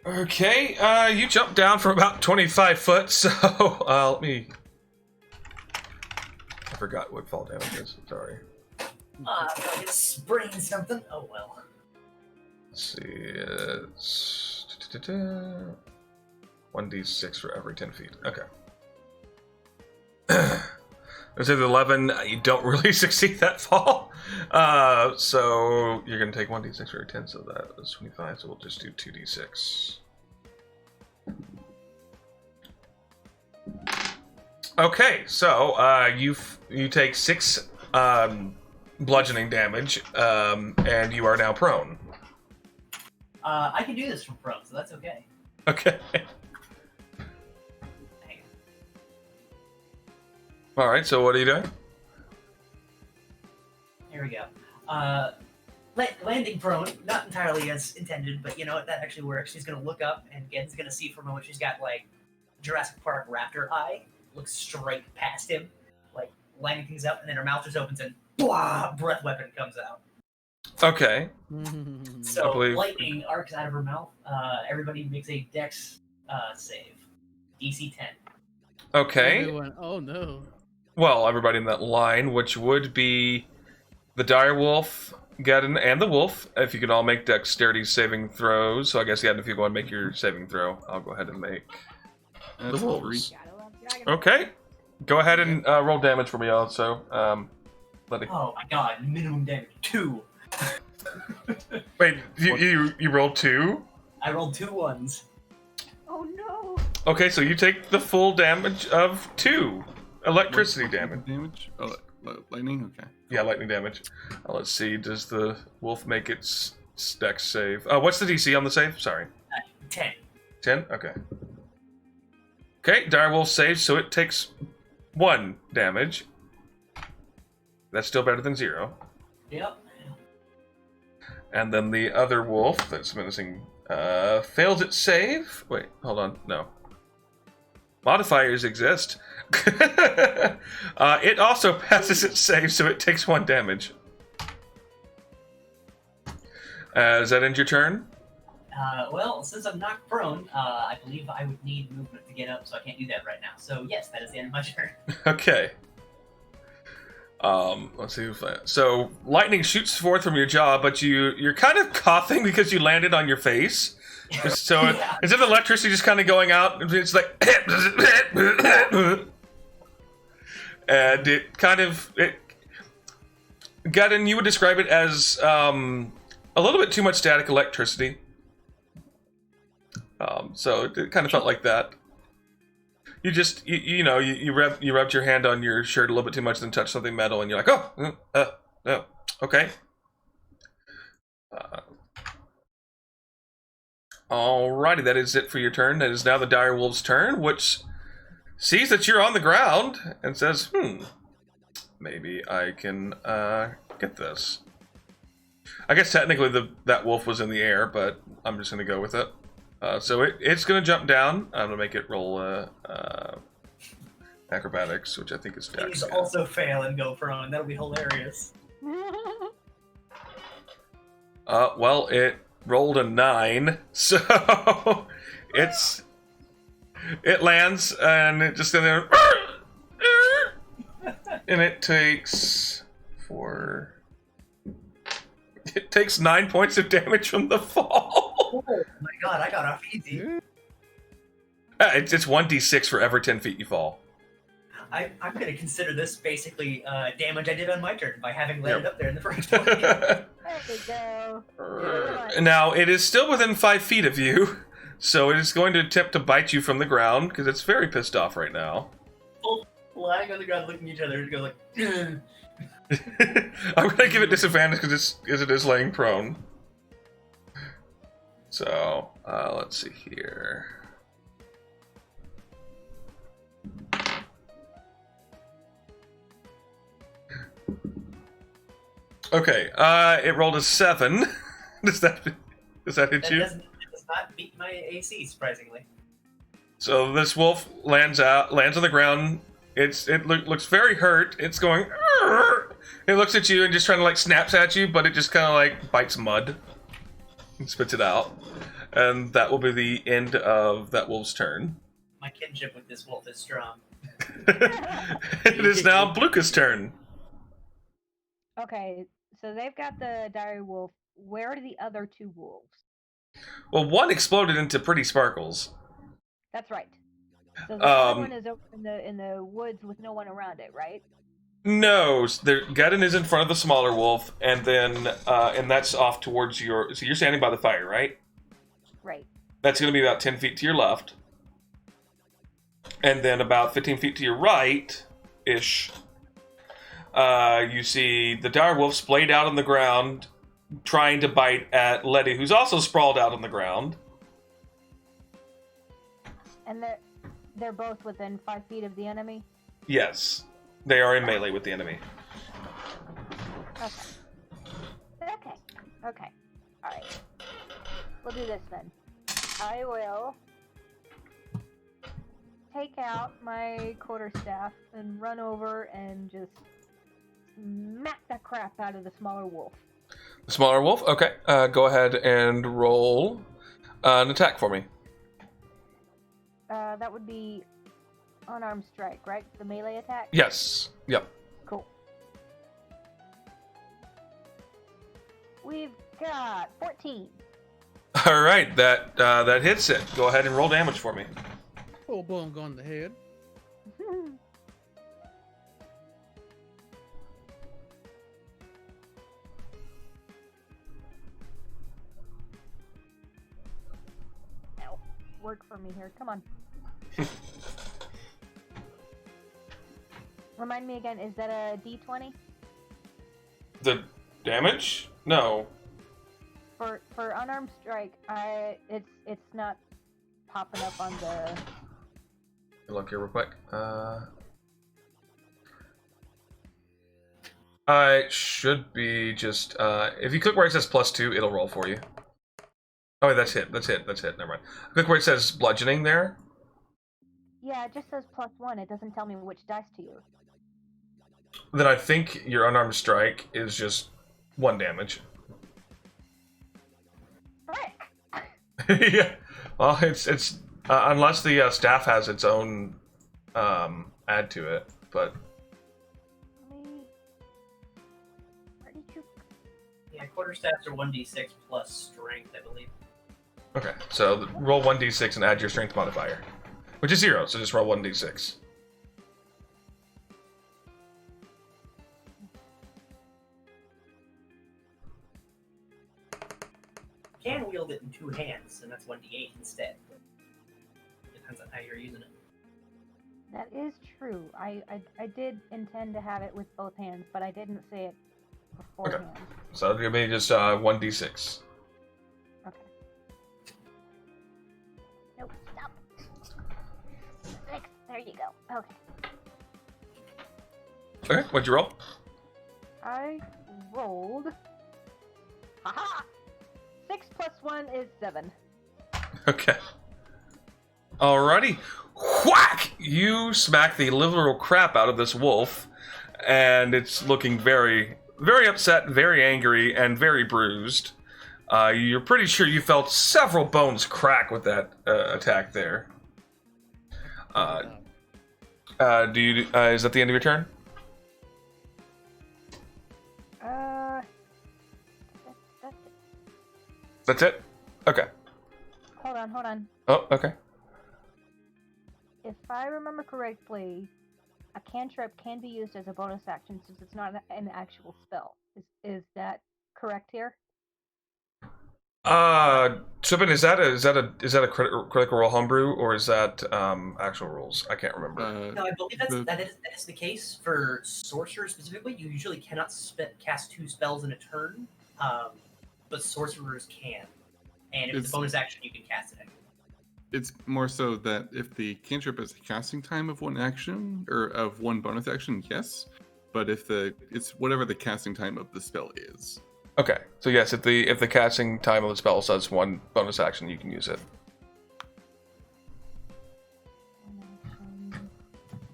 Okay, you jump down from about 25 foot, so let me... I forgot what fall damage is, sorry. I feel like it's spraying something. Oh well. Let's see, it's... 1d6 for every 10 feet. Okay. There's 11, you don't really succeed that fall. So you're going to take 1d6 for every 10, so that was 25, so we'll just do 2d6. Okay, so you take 6 bludgeoning damage, and you are now prone. I can do this from prone, so that's okay. Okay. All right, so what are you doing? Here we go. Landing prone, not entirely as intended, but you know what? That actually works. She's gonna look up, and Gen's gonna see for a moment. She's got like Jurassic Park raptor eye, looks straight past him, like lining things up, and then her mouth just opens and blah, breath weapon comes out. Okay. So lightning arcs out of her mouth. Everybody makes a Dex save, DC 10. Okay. Everyone, oh no. Well, everybody in that line, which would be the direwolf, Geddon, and the wolf, if you could all make dexterity saving throws. So I guess, Geddon, if you go and make your saving throw, I'll go ahead and make That's the wolves. 3. Okay. Go ahead and roll damage for me also. Letty. Oh my god, minimum damage 2. Wait, you rolled 2? I rolled 2 ones. Oh no! Okay, so you take the full damage of 2 electricity damage. Oh, lightning? Okay. Yeah, lightning damage. Let's see, does the wolf make its dex save? What's the DC on the save? Sorry. 10. 10? Okay. Okay, direwolf saves, so it takes 1 damage. That's still better than 0. Yep. And then the other wolf that's menacing fails its save. Wait, hold on. No. Modifiers exist. It also passes its save, so it takes 1 damage. Does that end your turn? Well, since I'm knocked prone, I believe I would need movement to get up, so I can't do that right now. So yes, that is the end of my turn. Okay. Let's see if so lightning shoots forth from your jaw, but you're kind of coughing because you landed on your face. So Yeah. instead of electricity just kind of going out, it's like and it Gadden, you would describe it as a little bit too much static electricity. So it kind of felt like that. You just, you rubbed your hand on your shirt a little bit too much, then touched something metal, and you're like, no, okay. Alrighty, that is it for your turn. That is now the dire wolf's turn, which sees that you're on the ground and says, maybe I can get this. I guess technically that wolf was in the air, but I'm just going to go with it. So it's going to jump down. I'm going to make it roll acrobatics, which I think is dex. Please also fail and go prone. That'll be hilarious. Well, it rolled a 9, so it lands and it just in there, and it takes 9 points of damage from the fall. Oh my god, I got off easy. It's 1d6 for every 10 feet you fall. I'm going to consider this basically damage I did on my turn by having landed up there in the first one. There we go. Now, it is still within 5 feet of you, so it is going to attempt to bite you from the ground, because it's very pissed off right now. Lying on the ground looking at each other and go like, I'm going to give it disadvantage because it is laying prone. So, let's see here. Okay, it rolled a 7. Does that hit you? That does not beat my AC, surprisingly. So this wolf lands on the ground. It looks very hurt. It's going. Arr! It looks at you and just trying to snaps at you, but it just kind of bites mud and spits it out. And that will be the end of that wolf's turn. My kinship with this wolf is strong. It is now Bluka's turn. Okay, so they've got the dire wolf. Where are the other 2 wolves? Well, one exploded into pretty sparkles. That's right. So the other one is over in the woods with no one around it, right? No, Gadden is in front of the smaller wolf, and then and that's off towards your. So you're standing by the fire, right? Right. That's going to be about 10 feet to your left, and then about 15 feet to your right-ish. You see the dire wolf splayed out on the ground, trying to bite at Letty, who's also sprawled out on the ground. And they're both within 5 feet of the enemy? Yes. They are in melee with the enemy. Okay. Alright. We'll do this then. I will take out my quarterstaff and run over and just smack the crap out of the smaller wolf. The smaller wolf? Okay. Go ahead and roll an attack for me. That would be unarmed strike, right? The melee attack? Yes. Yep. Cool. We've got 14. All right. That hits it. Go ahead and roll damage for me. Oh, boom, go on the head. Ow. Work for me here. Come on. Remind me again, is that a D20? The damage? No. For unarmed strike, it's not popping up on the. Look here real quick. It should be just if you click where it says +2, it'll roll for you. Oh, wait, that's hit. Never mind. Click where it says bludgeoning there. Yeah, it just says +1. It doesn't tell me which dice to use. Then I think your unarmed strike is just 1 damage. Frick! Yeah. Well, it's unless the staff has its own add to it, but. Where did you? Yeah, quarterstaffs are 1d6 plus strength, I believe. Okay, so roll 1d6 and add your strength modifier, which is 0. So just roll 1d6. can wield it in 2 hands, and that's 1d8 instead. Depends on how you're using it. That is true. I did intend to have it with both hands, but I didn't say it beforehand. So it'll be just 1d6. Okay. Nope, stop. 6. There you go. Okay. Okay, what'd you roll? I rolled. Haha! 6 plus 1 is 7. Okay. Alrighty. Whack! You smack the literal crap out of this wolf, and it's looking very, very upset, very angry, and very bruised. You're pretty sure you felt several bones crack with that attack there. Do you? Is that the end of your turn? That's it? Okay. Hold on. Oh, okay. If I remember correctly, a cantrip can be used as a bonus action since it's not an actual spell. Is that correct here? Subin, is that a critical role homebrew, or is that actual rules? I can't remember. No, I believe that is the case for sorcerers specifically. You usually cannot cast 2 spells in a turn, but sorcerers can. And if it's a bonus action, you can cast it. It's more so that if the cantrip has a casting time of 1 action or of 1 bonus action, yes. But if it's whatever the casting time of the spell is. Okay, so yes, if the casting time of the spell says 1 bonus action, you can use it.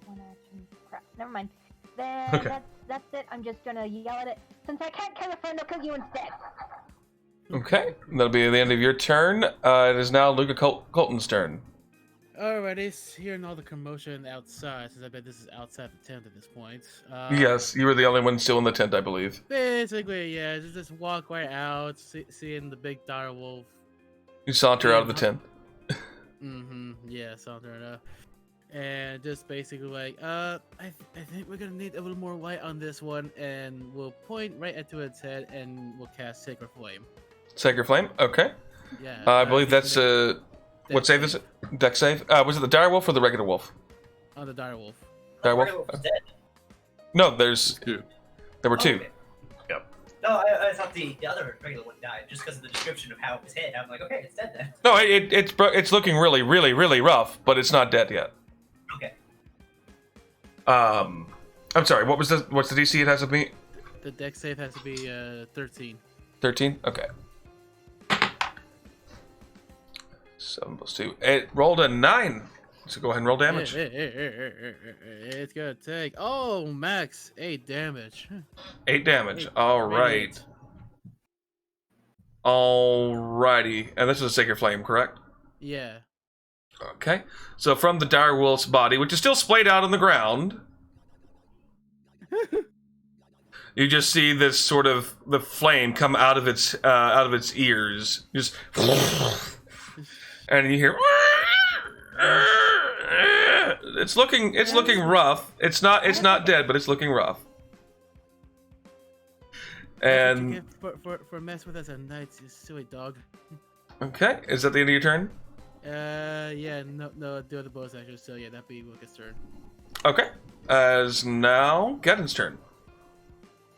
One action. Crap. Never mind. Then Okay. that's it. I'm just gonna yell at it. Since I can't kill a friend, I'll kill you instead. Okay, that'll be the end of your turn. It is now Luca Colton's turn. Alrighty, hearing all the commotion outside, since I bet this is outside the tent at this point. Yes, you were the only one still in the tent, I believe. Basically, yeah, just walk right out, seeing the big dire wolf. You saunter out of the tent. Yeah, saunter enough. And just basically like, I think we're gonna need a little more light on this one, and we'll point right into its head, and we'll cast Sacred Flame. Sacred Flame? Okay. Yeah. I believe that's what save is it? Dex save? Was it the dire wolf or the regular wolf? On the dire wolf. Dire wolf? Is dead. No, there were 2. Okay. Yep. No, I thought the other regular one died just because of the description of how it was hit. I'm like, okay, it's dead then. No, it's looking really, really, really rough, but it's not dead yet. Okay. I'm sorry. What's the DC it has to be? The dex save has to be 13. 13. Okay. 7 plus 2. It rolled a 9. So go ahead and roll damage. It's gonna take max 8 damage. 8 damage. All right. Alrighty. And this is a Sacred Flame, correct? Yeah. Okay. So from the dire wolf's body, which is still splayed out on the ground, you just see this sort of the flame come out of its ears, just, and you hear. It's looking rough. It's not dead, but it's looking rough. And for mess with us at night, you silly dog. Okay, is that the end of your turn? Yeah, no, do the bonus action. So yeah, that'd be Lucas' turn. Okay, as now Gaddon's turn.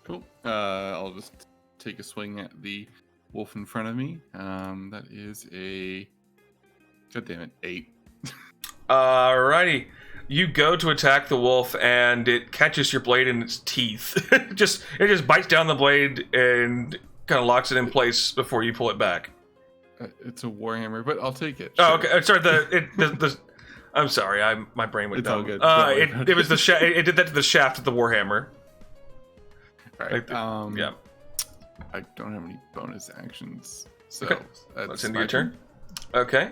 Cool. I'll just take a swing at the wolf in front of me. That is a, god damn it, 8. Alrighty. You go to attack the wolf, and it catches your blade in its teeth. it just bites down the blade and kind of locks it in place before you pull it back. It's a warhammer, but I'll take it. Oh, okay. Sorry. I'm sorry. My brain went It's dumb. all good. It was the it did that to the shaft of the warhammer. All right. Yeah. I don't have any bonus actions, so Okay. that's Let's end my your turn. Okay.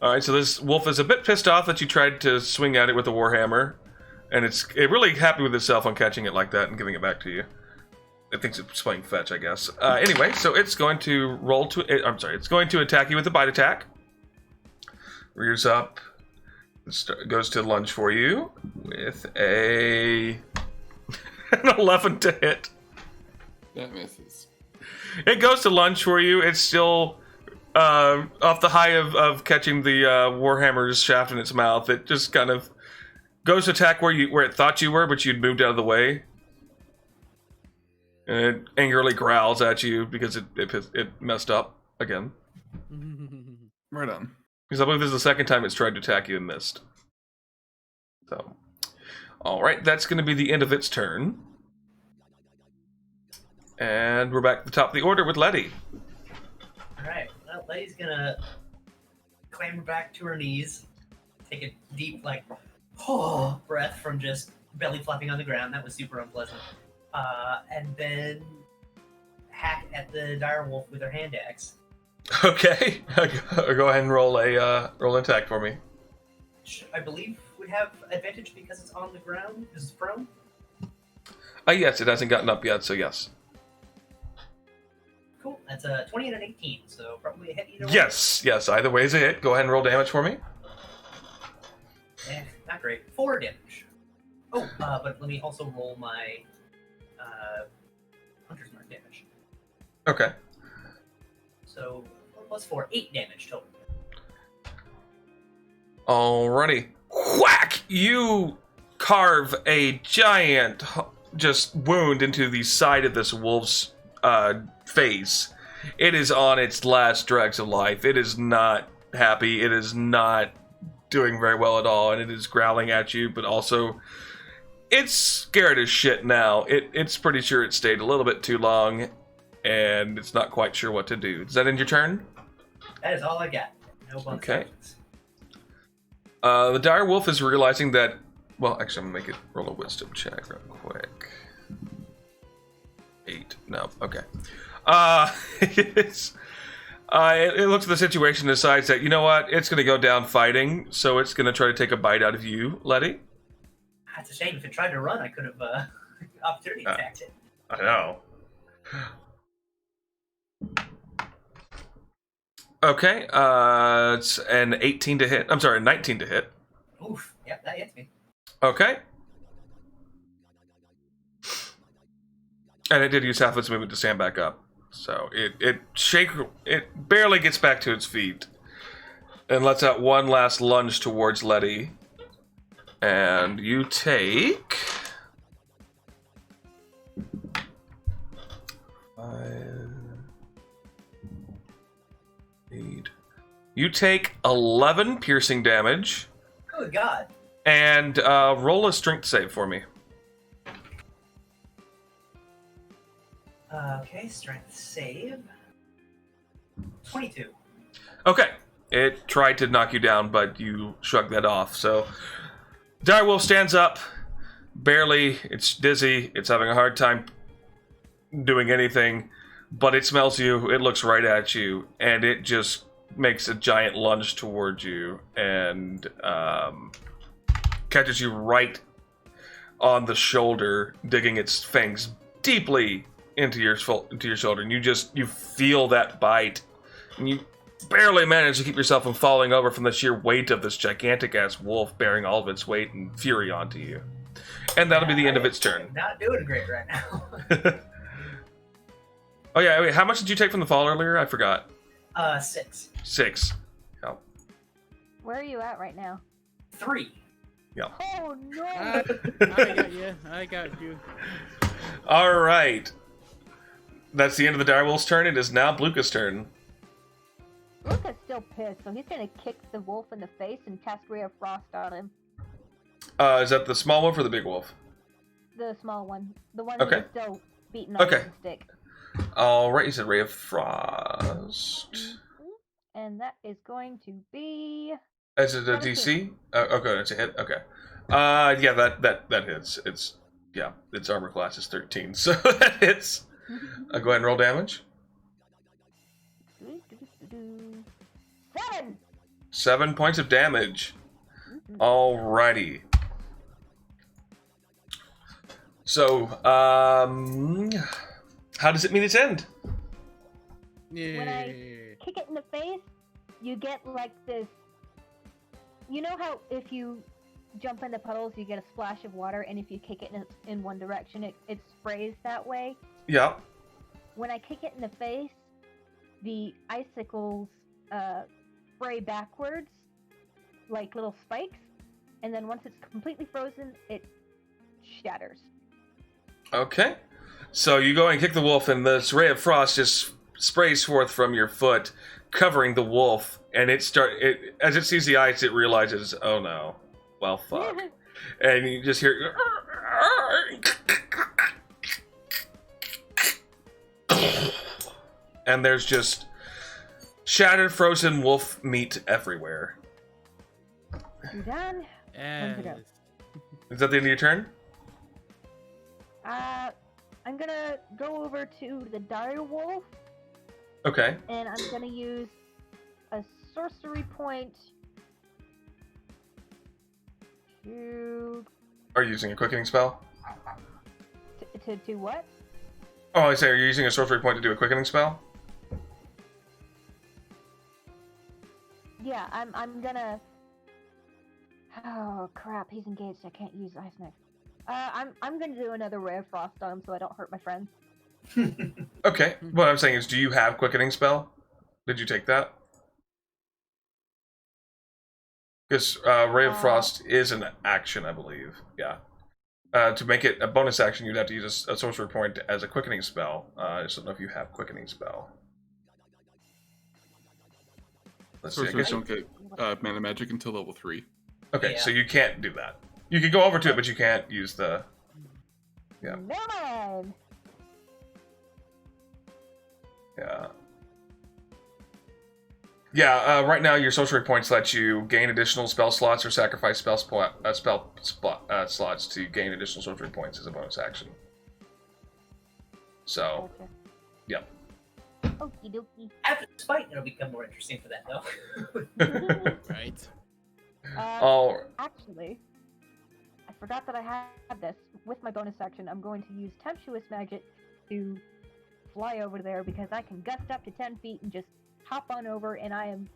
All right. So this wolf is a bit pissed off that you tried to swing at it with a warhammer, and it's really happy with itself on catching it like that and giving it back to you. It thinks it's playing fetch, I guess. Anyway, so it's going to it's going to attack you with a bite attack. Rears up, goes to lunge for you with an 11 to hit. That misses. It goes to lunge for you. It's still off the high of catching the Warhammer's shaft in its mouth. It just kind of goes to attack where it thought you were, but you'd moved out of the way. And it angrily growls at you because it messed up again. Right on. Because I believe this is the second time it's tried to attack you and missed. So, alright, that's going to be the end of its turn. And we're back at the top of the order with Letty. Alright, well, Letty's gonna clamber back to her knees, take a deep, breath from just belly flopping on the ground. That was super unpleasant. And then hack at the dire wolf with her hand axe. Okay, go ahead and roll an attack for me. Which I believe would have advantage because it's on the ground, because it's prone. Yes, it hasn't gotten up yet, so yes. Cool, that's a 20 and an 18, so probably a hit either way. Yes, either way is a hit. Go ahead and roll damage for me. Not great. 4 damage. Oh, but let me also roll my Hunter's Mark damage. Okay. So, 4 plus 4, 8 damage total. Alrighty. Whack! You carve a giant just wound into the side of this wolf's face. It is on its last dregs of life. It is not happy. It is not doing very well at all, and it is growling at you, but also it's scared as shit now. It's pretty sure it stayed a little bit too long, and it's not quite sure what to do. Does that end your turn? That is all I got. No bonus Okay. actions. The dire wolf is realizing that... Well, actually, I'm going to make it roll a wisdom check real quick. 8. No. Okay. It looks at the situation and decides that, you know what, it's going to go down fighting, so it's going to try to take a bite out of you, Letty. That's a shame. If it tried to run, I could have opportunity attacked it. I know. Okay, it's an 18 to hit. I'm sorry, a 19 to hit. Oof. Yep, that hits me. Okay. And it did use half its movement to stand back up. So it barely gets back to its feet. And lets out one last lunge towards Letty. And you take... 5... 8... You take 11 piercing damage. Good God. And roll a strength save for me. Okay, strength save. 22. Okay. It tried to knock you down, but you shrugged that off. So, Direwolf stands up. Barely. It's dizzy. It's having a hard time doing anything. But it smells you. It looks right at you. And it just makes a giant lunge towards you. And catches you right on the shoulder, digging its fangs deeply into your shoulder, and you feel that bite, and you barely manage to keep yourself from falling over from the sheer weight of this gigantic ass wolf bearing all of its weight and fury onto you. And that'll be the end of its turn. Not doing great right now. Oh yeah, wait, how much did you take from the fall earlier? I forgot. 6. 6. Oh. Where are you at right now? 3. Yeah. Oh no! I got you. All right. That's the end of the direwolf's turn. It is now Bluka's turn. Luca's still pissed, so he's gonna kick the wolf in the face and cast Ray of Frost on him. Is that the small wolf or the big wolf? The small one. The one Okay. who's still beating on Okay. the stick. All right, you said Ray of Frost. And that is going to be... Is it a DC? Okay, it's a hit. Okay. Yeah, that hits. Its armor class is 13, so that hits. Go ahead and roll damage. 7! 7 points of damage. Alrighty. So, how does it mean its end? Yeah. When I kick it in the face, you get like this... You know how if you jump in the puddles, you get a splash of water, and if you kick it in one direction, it sprays that way? Yeah. when I kick it in the face, the icicles spray backwards like little spikes, and then once it's completely frozen, it shatters. Okay. So you go and kick the wolf, and this ray of frost just sprays forth from your foot, covering the wolf, and as it sees the ice, it realizes, oh no, well fuck. And you just hear and there's just shattered frozen wolf meat everywhere. You done? And Is that the end of your turn? I'm gonna go over to the dire wolf, Okay. and I'm gonna use a sorcery point to Are you using a quickening spell? to what? Oh, I say, are you using a sorcery point to do a quickening spell? Yeah, I'm gonna. Oh crap! He's engaged. I can't use ice knife. I'm gonna do another ray of frost on him so I don't hurt my friends. Okay. What I'm saying is, do you have quickening spell? Did you take that? Because ray of frost is an action, I believe. Yeah. To make it a bonus action, you'd have to use a sorcery point as a quickening spell. I just don't know if you have quickening spell. Let's see. I Sorcerers guess- don't get mana magic until level 3. Okay, Yeah. so you can't do that. You can go over to it, but you can't use the... Yeah. Never mind. Yeah. Yeah, right now your sorcery points let you gain additional spell slots or sacrifice slots to gain additional sorcery points as a bonus action. So, Gotcha. yep. Okie dokie. After this fight, it'll become more interesting for that, though. right. Oh, Actually, I forgot that I had this. With my bonus action, I'm going to use Tempestuous Magic to fly over there because I can gust up to 10 feet and just hop on over, and I am.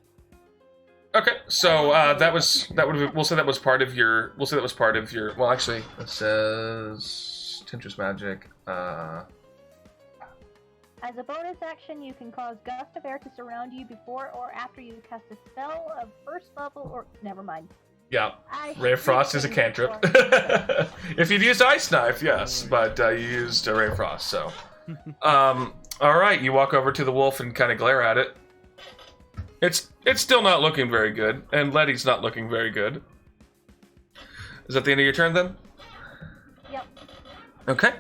okay. So we'll say that was part of your. Well, actually, it says Temptress Magic. As a bonus action, you can cause gust of air to surround you before or after you cast a spell of first level or. Never mind. Yeah. I Ray of Frost is a cantrip. If you'd used Ice Knife, yes, but you used a Ray of Frost, so. Alright, you walk over to the wolf and kind of glare at it. It's still not looking very good, and Letty's not looking very good. Is that the end of your turn, then? Yep. Okay.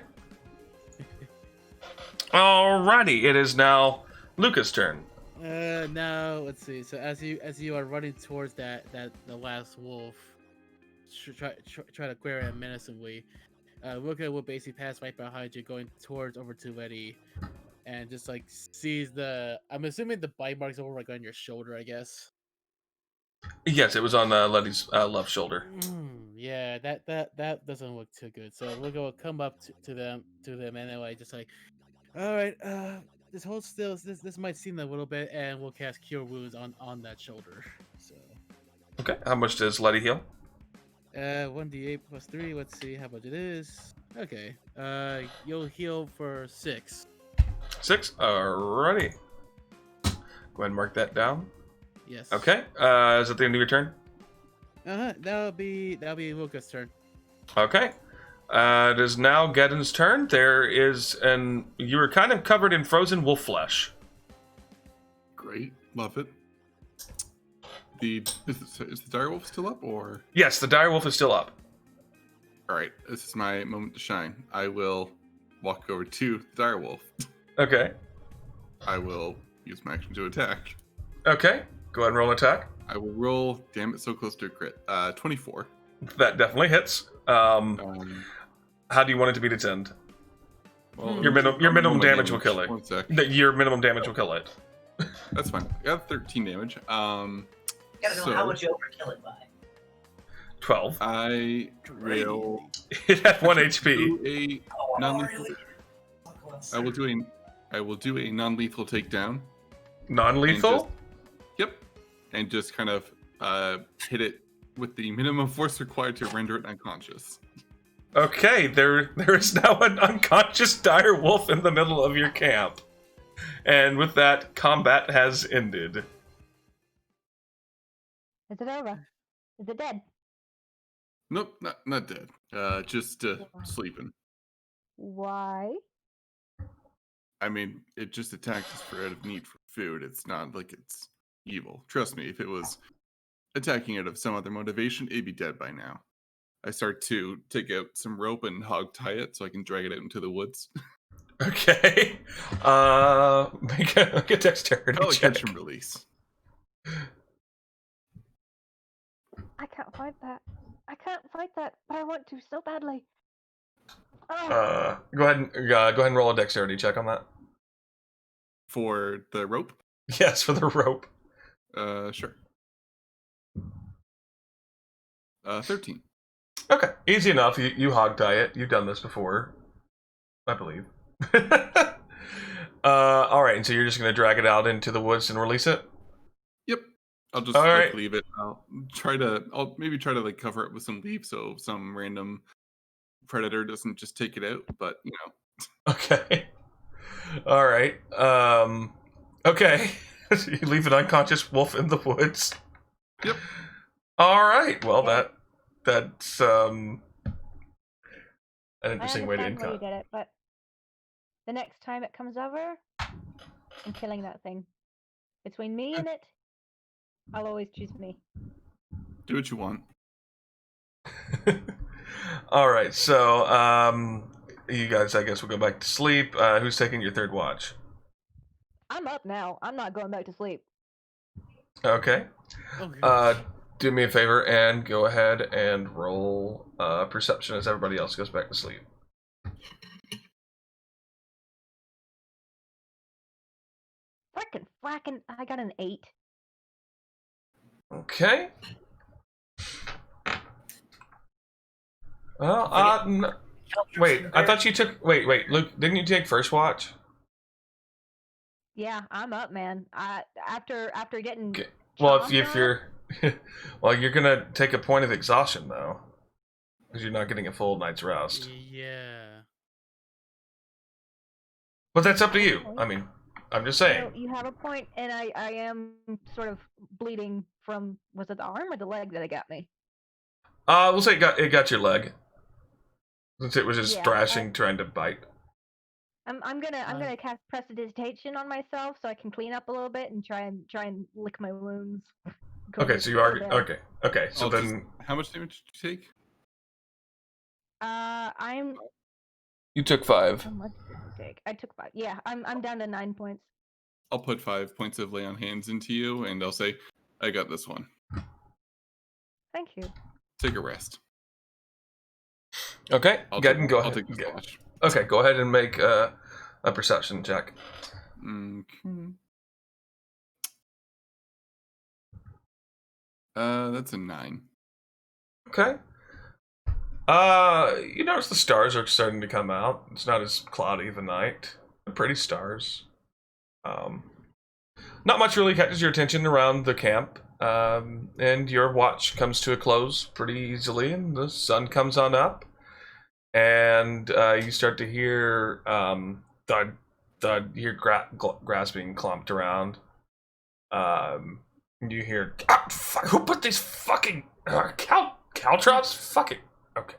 Alrighty, it is now Luca's turn. Now let's see. So as you are running towards the last wolf, try to glare at him menacingly. Luca will basically pass right behind you, going over to Letty, and just like sees the. I'm assuming the bite marks over like on your shoulder, I guess. Yes, it was on Letty's left shoulder. Yeah, that doesn't look too good. So Luca will come up to them anyway, just like, all right, just hold still. This might seem a little bit, and we'll cast Cure Wounds on that shoulder. So. Okay, how much does Letty heal? 1d8 plus 3. Let's see how much it is. Okay. You'll heal for 6. 6? Alrighty. Go ahead and mark that down. Yes. Okay. Is that the end of your turn? That'll be Luca's turn. Okay. It is now Geddon's turn. You were kind of covered in frozen wolf flesh. Great. Love it. Is the direwolf still up, or? Yes, the direwolf is still up. Alright, this is my moment to shine. I will walk over to the direwolf. Okay. I will use my action to attack. Okay. Go ahead and roll an attack. I will roll, damn it, so close to a crit. 24. That definitely hits. How do you want it to be to end? Well, Your minimum my damage will kill it. 1 sec. Your minimum damage will kill it. That's fine. I got 13 damage. You gotta know how much you overkill it by. 12. I will It had 1 HP. do a Oh, non-lethal. really? Close. I will do a non-lethal takedown. Non-lethal? Yep. And just kind of hit it with the minimum force required to render it unconscious. Okay, there is now an unconscious dire wolf in the middle of your camp. And with that, combat has ended. Is it over? Is it dead? Nope, not dead. Just sleeping. Why? I mean, it just attacked us for out of need for food. It's not like it's evil. Trust me, if it was attacking out of some other motivation, it'd be dead by now. I start to take out some rope and hog tie it so I can drag it out into the woods. Okay. Make a dexterity Oh, check. catch and release. I can't fight that. I can't fight that, but I want to so badly. Oh. Go ahead and roll a dexterity check on that. For the rope? Yes, for the rope. Sure. 13. Okay, easy enough. You hog tie it. You've done this before, I believe. All right, and so you're just gonna drag it out into the woods and release it. Yep. I'll just All like, right. leave it. I'll maybe try to like cover it with some leaves so some random predator doesn't just take it out. But you know. Okay. All right. Okay. You leave an unconscious wolf in the woods. Yep. All right. Well, Yeah. that's an I interesting way to understand why you end. did it, but the next time it comes over, I'm killing that thing. Between me and it, I'll always choose me. Do what you want. All right. So, you guys, I guess we'll go back to sleep. Who's taking your third watch? I'm up now. I'm not going back to sleep. Okay. Okay. Do me a favor and go ahead and roll perception as everybody else goes back to sleep. Frackin', I got an 8. Okay. Well, wait. I thought you took. Wait, Luke. Didn't you take first watch? Yeah, I'm up, man. After getting Okay. Well, chomped if on, you're, well, you're gonna take a point of exhaustion though, because you're not getting a full night's rest. Yeah. But that's up to you. I mean, I'm just saying. so you have a point, and I am sort of bleeding from, was it the arm or the leg that it got me? We'll say it got your leg, since it was just Yeah, thrashing, trying to bite. I'm gonna cast prestidigitation on myself so I can clean up a little bit and try and lick my wounds. Okay, so you are okay. So I'll then just- how much damage did you take? I'm. you took 5. How much did I take? I took 5. Yeah, I'm down to 9 points. I'll put 5 points of lay on hands into you, and I'll say, I got this one. Thank you. Take a rest. Okay, I'll go take, ahead and go I'll ahead. take this watch. Okay, go ahead and make a perception check. Okay. That's a 9. Okay. You notice the stars are starting to come out. It's not as cloudy of a night. They're pretty stars. Not much really catches your attention around the camp. And your watch comes to a close pretty easily, and the sun comes on up. And you start to hear thud, you hear grass being clumped around. You hear, fuck, who put these fucking caltrops? Fuck it. Okay.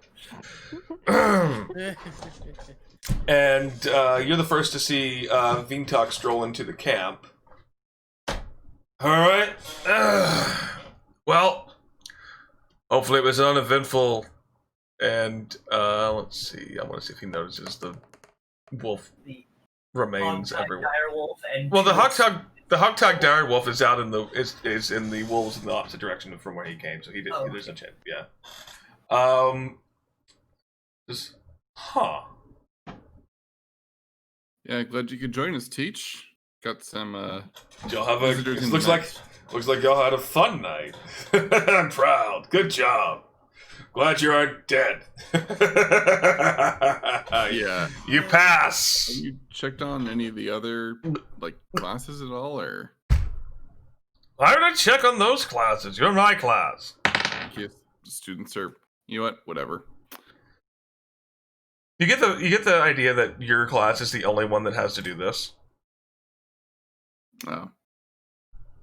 And you're the first to see Vintok stroll into the camp. All right. Well, hopefully it was uneventful. And let's see. I want to see if he notices the wolf The remains Hogtog everywhere. direwolf and Well, the hogtog direwolf is out in the is in the wolves in the opposite direction from where he came, so he did. Oh, There's a okay. chance. Yeah. Huh. Yeah, glad you could join us, Teach. Got some Y'all have visitors it in looks the like night. y'all had a fun night. I'm proud. Good job. Glad you aren't dead. Yeah. You pass. Have you checked on any of the other like classes at all, or Why would I check on those classes? You're my class. in case the students are, you know what, whatever. You get the idea that your class is the only one that has to do this. Oh,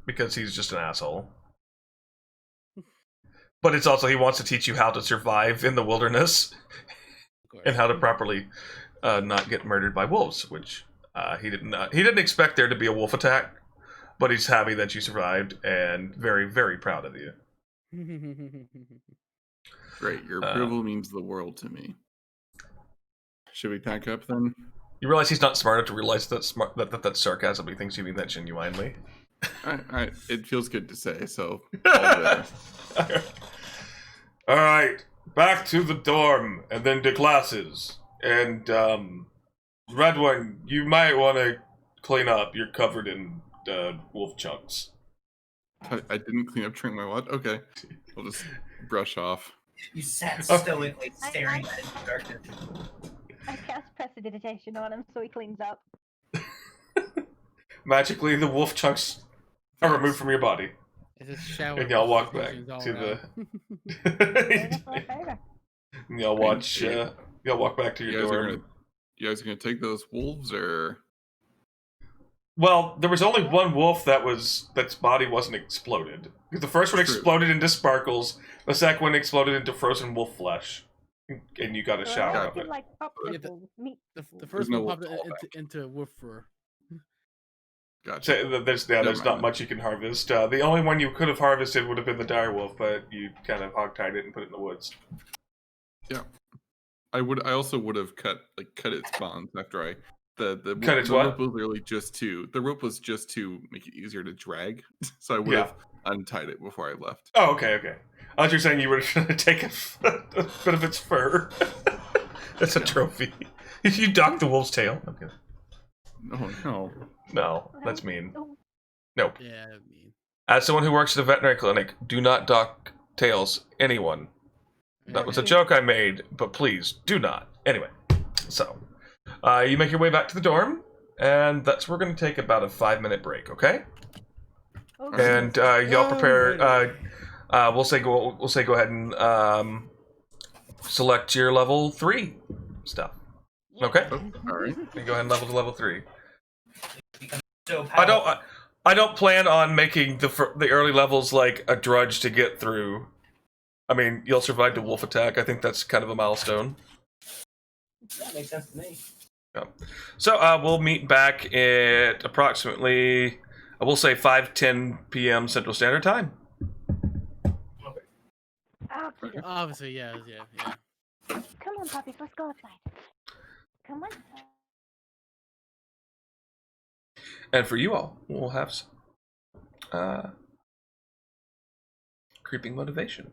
because he's just an asshole. But it's also he wants to teach you how to survive in the wilderness Of course. and how to properly not get murdered by wolves, which he didn't expect there to be a wolf attack, but he's happy that you survived and very, very proud of you. great. Your approval means the world to me. Should we pack up then? You realize he's not smart enough to realize that's sarcasm. He thinks you mean that genuinely. All right. It feels good to say, so all good. All right, back to the dorm and then to classes. And Red One, you might want to clean up. You're covered in wolf chunks. I didn't clean up during my what? Okay. I'll just brush off. You sat stoically staring at it in the darkness. I cast prestidigitation on him so he cleans up. Magically, the wolf chunks are removed from your body. It's a shower. And y'all walk back all to around. That's my favorite. And y'all watch. Y'all walk back to your dorm. You guys are gonna take those wolves, or Well, there was only one wolf that's body wasn't exploded. The first one True. exploded into sparkles. The second one exploded into frozen wolf flesh, and you got a So shower I of feel it. like Yeah, popsicles, meat. The first no one popped wolf callback. into wolf fur. gotcha. So there's Never not mind. much you can harvest. The only one you could have harvested would have been the dire wolf, but you kind of hogtied it and put it in the woods. I also would have cut its bonds after I the Cut its the what? rope was literally the rope was just to make it easier to drag, so I would have untied it before I left. Oh, okay. I thought you were saying you were going to take a bit of its fur. That's a trophy. If you dock the wolf's tail. Okay. Oh no. No, that's mean. Oh, Nope. Yeah, I mean, As someone who works at a veterinary clinic, do not dock tails. Anyone. That was a yeah. joke I made, but please, do not. Anyway, so, you make your way back to the dorm, and we're going to take about a 5-minute break, okay? okay. And y'all prepare. Alrighty. We'll say go ahead and select your level 3 stuff. Okay. Oh, all right. And go ahead and level to level 3. So powerful. I don't plan on making the early levels like a drudge to get through. I mean, you'll survive the wolf attack. I think that's kind of a milestone. That makes sense to me. So we'll meet back at approximately, I will say 5:10 p.m. Central Standard Time. Okay. Obviously, yeah. Come on, puppies, let's go outside. Come on. And for you all, we'll have some creeping motivation.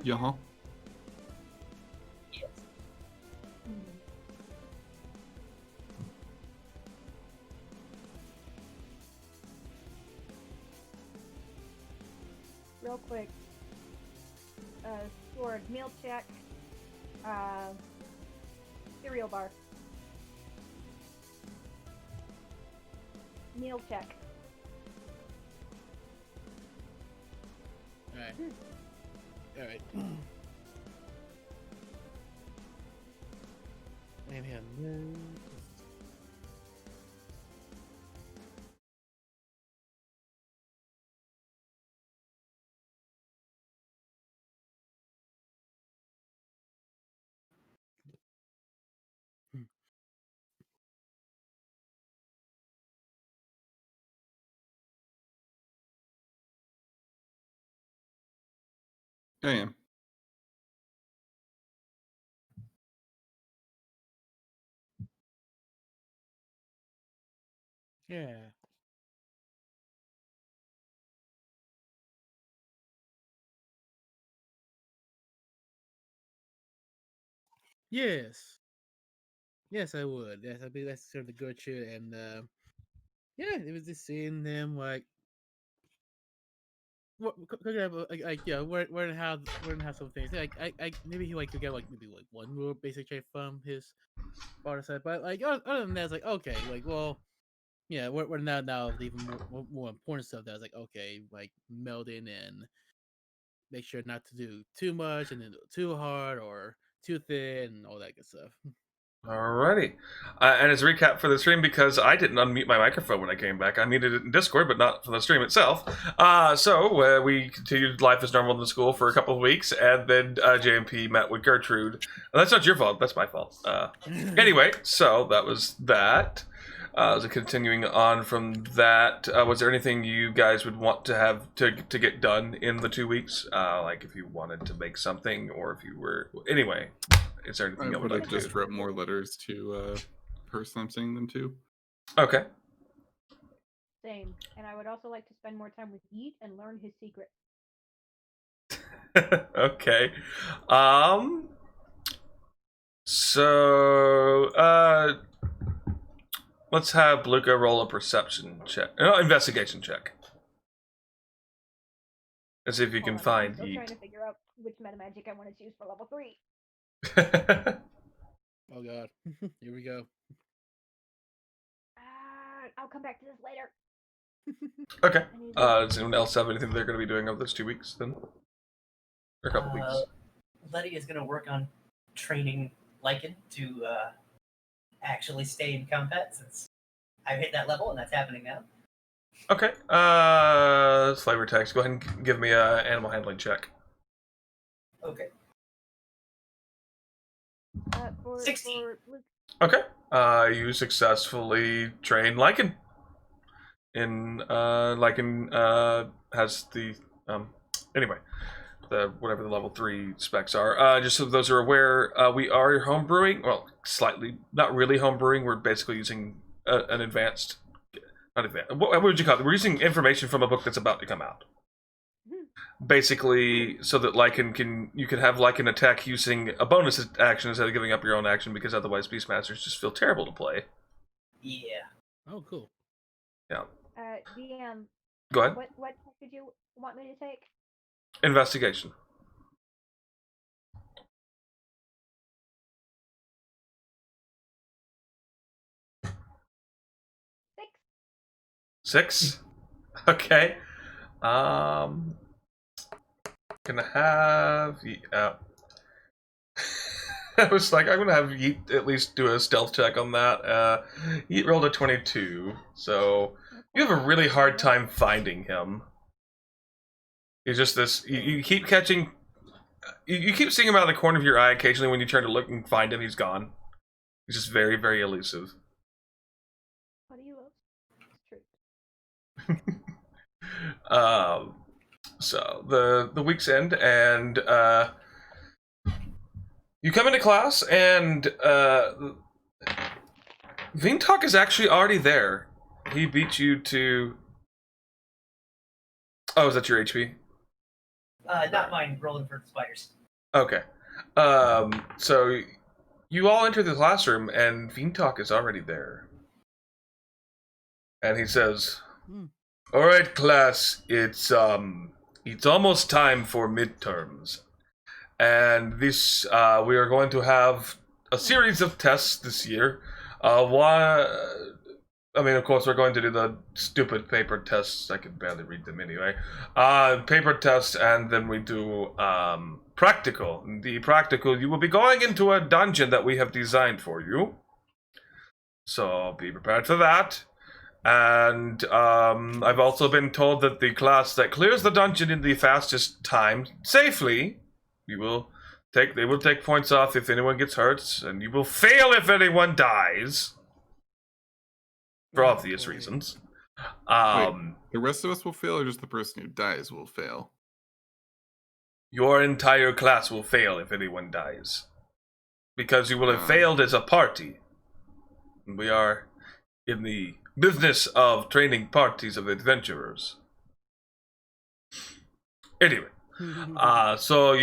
Yeah. Yes. Real quick. Sword, meal check. Cereal bar. Meal check. Alright. Alright. Maybe I'm I am. Yeah. Yes. Yes, I would. Yes, I'd be that's sort of the good shit, and yeah, it was just seeing them like what could have like yeah, where and how some things I maybe he like could get like maybe like one more basic trait from his father side, but like other than that, it's like okay, like well, yeah, we're now the even more important stuff. That was like okay, like melding and make sure not to do too much and then do too hard or too thin and all that good stuff. Alrighty. And as a recap for the stream, because I didn't unmute my microphone when I came back, I muted it in Discord, but not for the stream itself. So we continued life as normal in the school for a couple of weeks, and then JMP met with Gertrude. And that's not your fault, that's my fault. Anyway, so that was that. So continuing on from that, was there anything you guys would want to have to get done in the 2 weeks? Like if you wanted to make something, or if you were... Anyway, is there anything I you would would like have to just wrote more letters to person I'm sending them to. Okay. Same. And I would also like to spend more time with Yeet and learn his secret. Okay. So, let's have Luca roll a perception check. No, investigation check. Let's see if you can Hold on, I'm find still trying Yeet. to figure out which meta magic I want to choose for level 3. Oh god, here we go. I'll come back to this later. Okay. I need Does anyone else have anything they're going to be doing over those 2 weeks then? Or a couple weeks? Letty is going to work on training Lycan to actually stay in combat since I've hit that level and that's happening now. Okay. Flavor text. Go ahead and give me a animal handling check. Okay. for 16. for Luke. Okay. You successfully train Lycan. Lycan has the anyway, whatever the level 3 specs are. Just so those are aware, we are homebrewing. Well, slightly, not really homebrewing. We're basically using an advanced, not advanced. What would you call it? We're using information from a book that's about to come out. Basically, so that you can have Lycan attack using a bonus action instead of giving up your own action, because otherwise Beastmasters just feel terrible to play. Yeah. Oh, cool. Yeah. DM. Go ahead. What test did you want me to take? Investigation. Six. 6? Okay. Gonna have I was like, I'm gonna have Yeet at least do a stealth check on that. Yeet rolled a 22, so you have a really hard time finding him. He's just this. You keep catching. You keep seeing him out of the corner of your eye occasionally. When you turn to look and find him, he's gone. He's just very, very elusive. What do you love? It's true. So the week's end, and you come into class, and Vintok is actually already there. He beat you to... Oh, is that your HP? Not mine. Rolling for the spiders. Okay. So you all enter the classroom, and Vintok is already there. And he says, "All right, class, it's almost time for midterms. And this, we are going to have a series of tests this year. Of course, we're going to do the stupid paper tests. I can barely read them anyway. Paper tests, and then we do practical. The practical, you will be going into a dungeon that we have designed for you. So be prepared for that. And I've also been told that the class that clears the dungeon in the fastest time safely, they will take points off if anyone gets hurt, and you will fail if anyone dies. For obvious reasons. Wait, the rest of us will fail, or just the person who dies will fail? Your entire class will fail if anyone dies. Because you will have failed as a party. We are in the business of training parties of adventurers. Anyway. So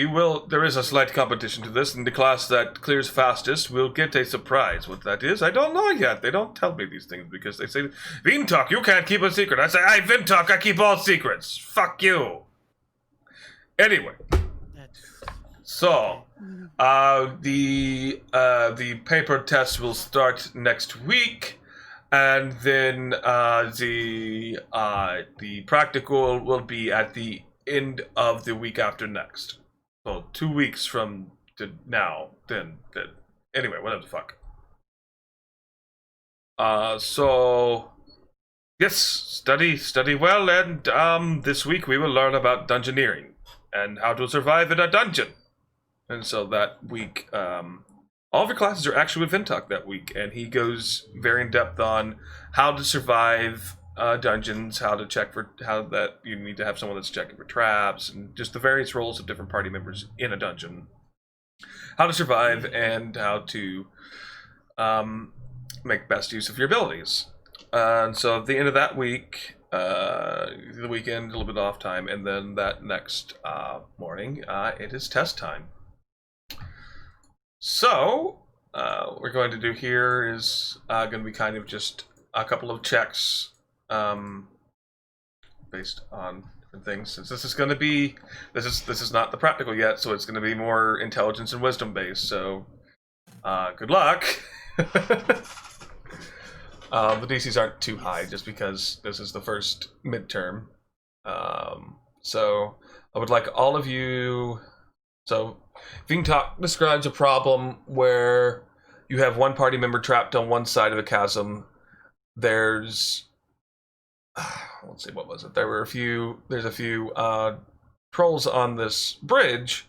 there is a slight competition to this, and the class that clears fastest will get a surprise. What that is, I don't know yet. They don't tell me these things because they say, Vintok, you can't keep a secret. I say, hey, Vintok, I keep all secrets. Fuck you. Anyway. So, the paper test will start next week, and then the practical will be at the end of the week after next. So 2 weeks from now, then anyway, whatever the fuck. So yes, study well, and this week we will learn about dungeoneering and how to survive in a dungeon. And so that week, all of your classes are actually with Vintok that week, and he goes very in depth on how to survive dungeons, how that you need to have someone that's checking for traps, and just the various roles of different party members in a dungeon, how to survive, and how to make best use of your abilities. And so at the end of that week, the weekend, a little bit off time, and then that next morning, it is test time. So what we're going to do here is going to be kind of just a couple of checks based on different things. Since this is going to be, this is not the practical yet, so it's going to be more intelligence and wisdom based. So, good luck. The DCs aren't too high just because this is the first midterm. So I would like all of you. So, Vintok describes a problem where you have one party member trapped on one side of a chasm. There's let's see, what was it? There's a few trolls on this bridge,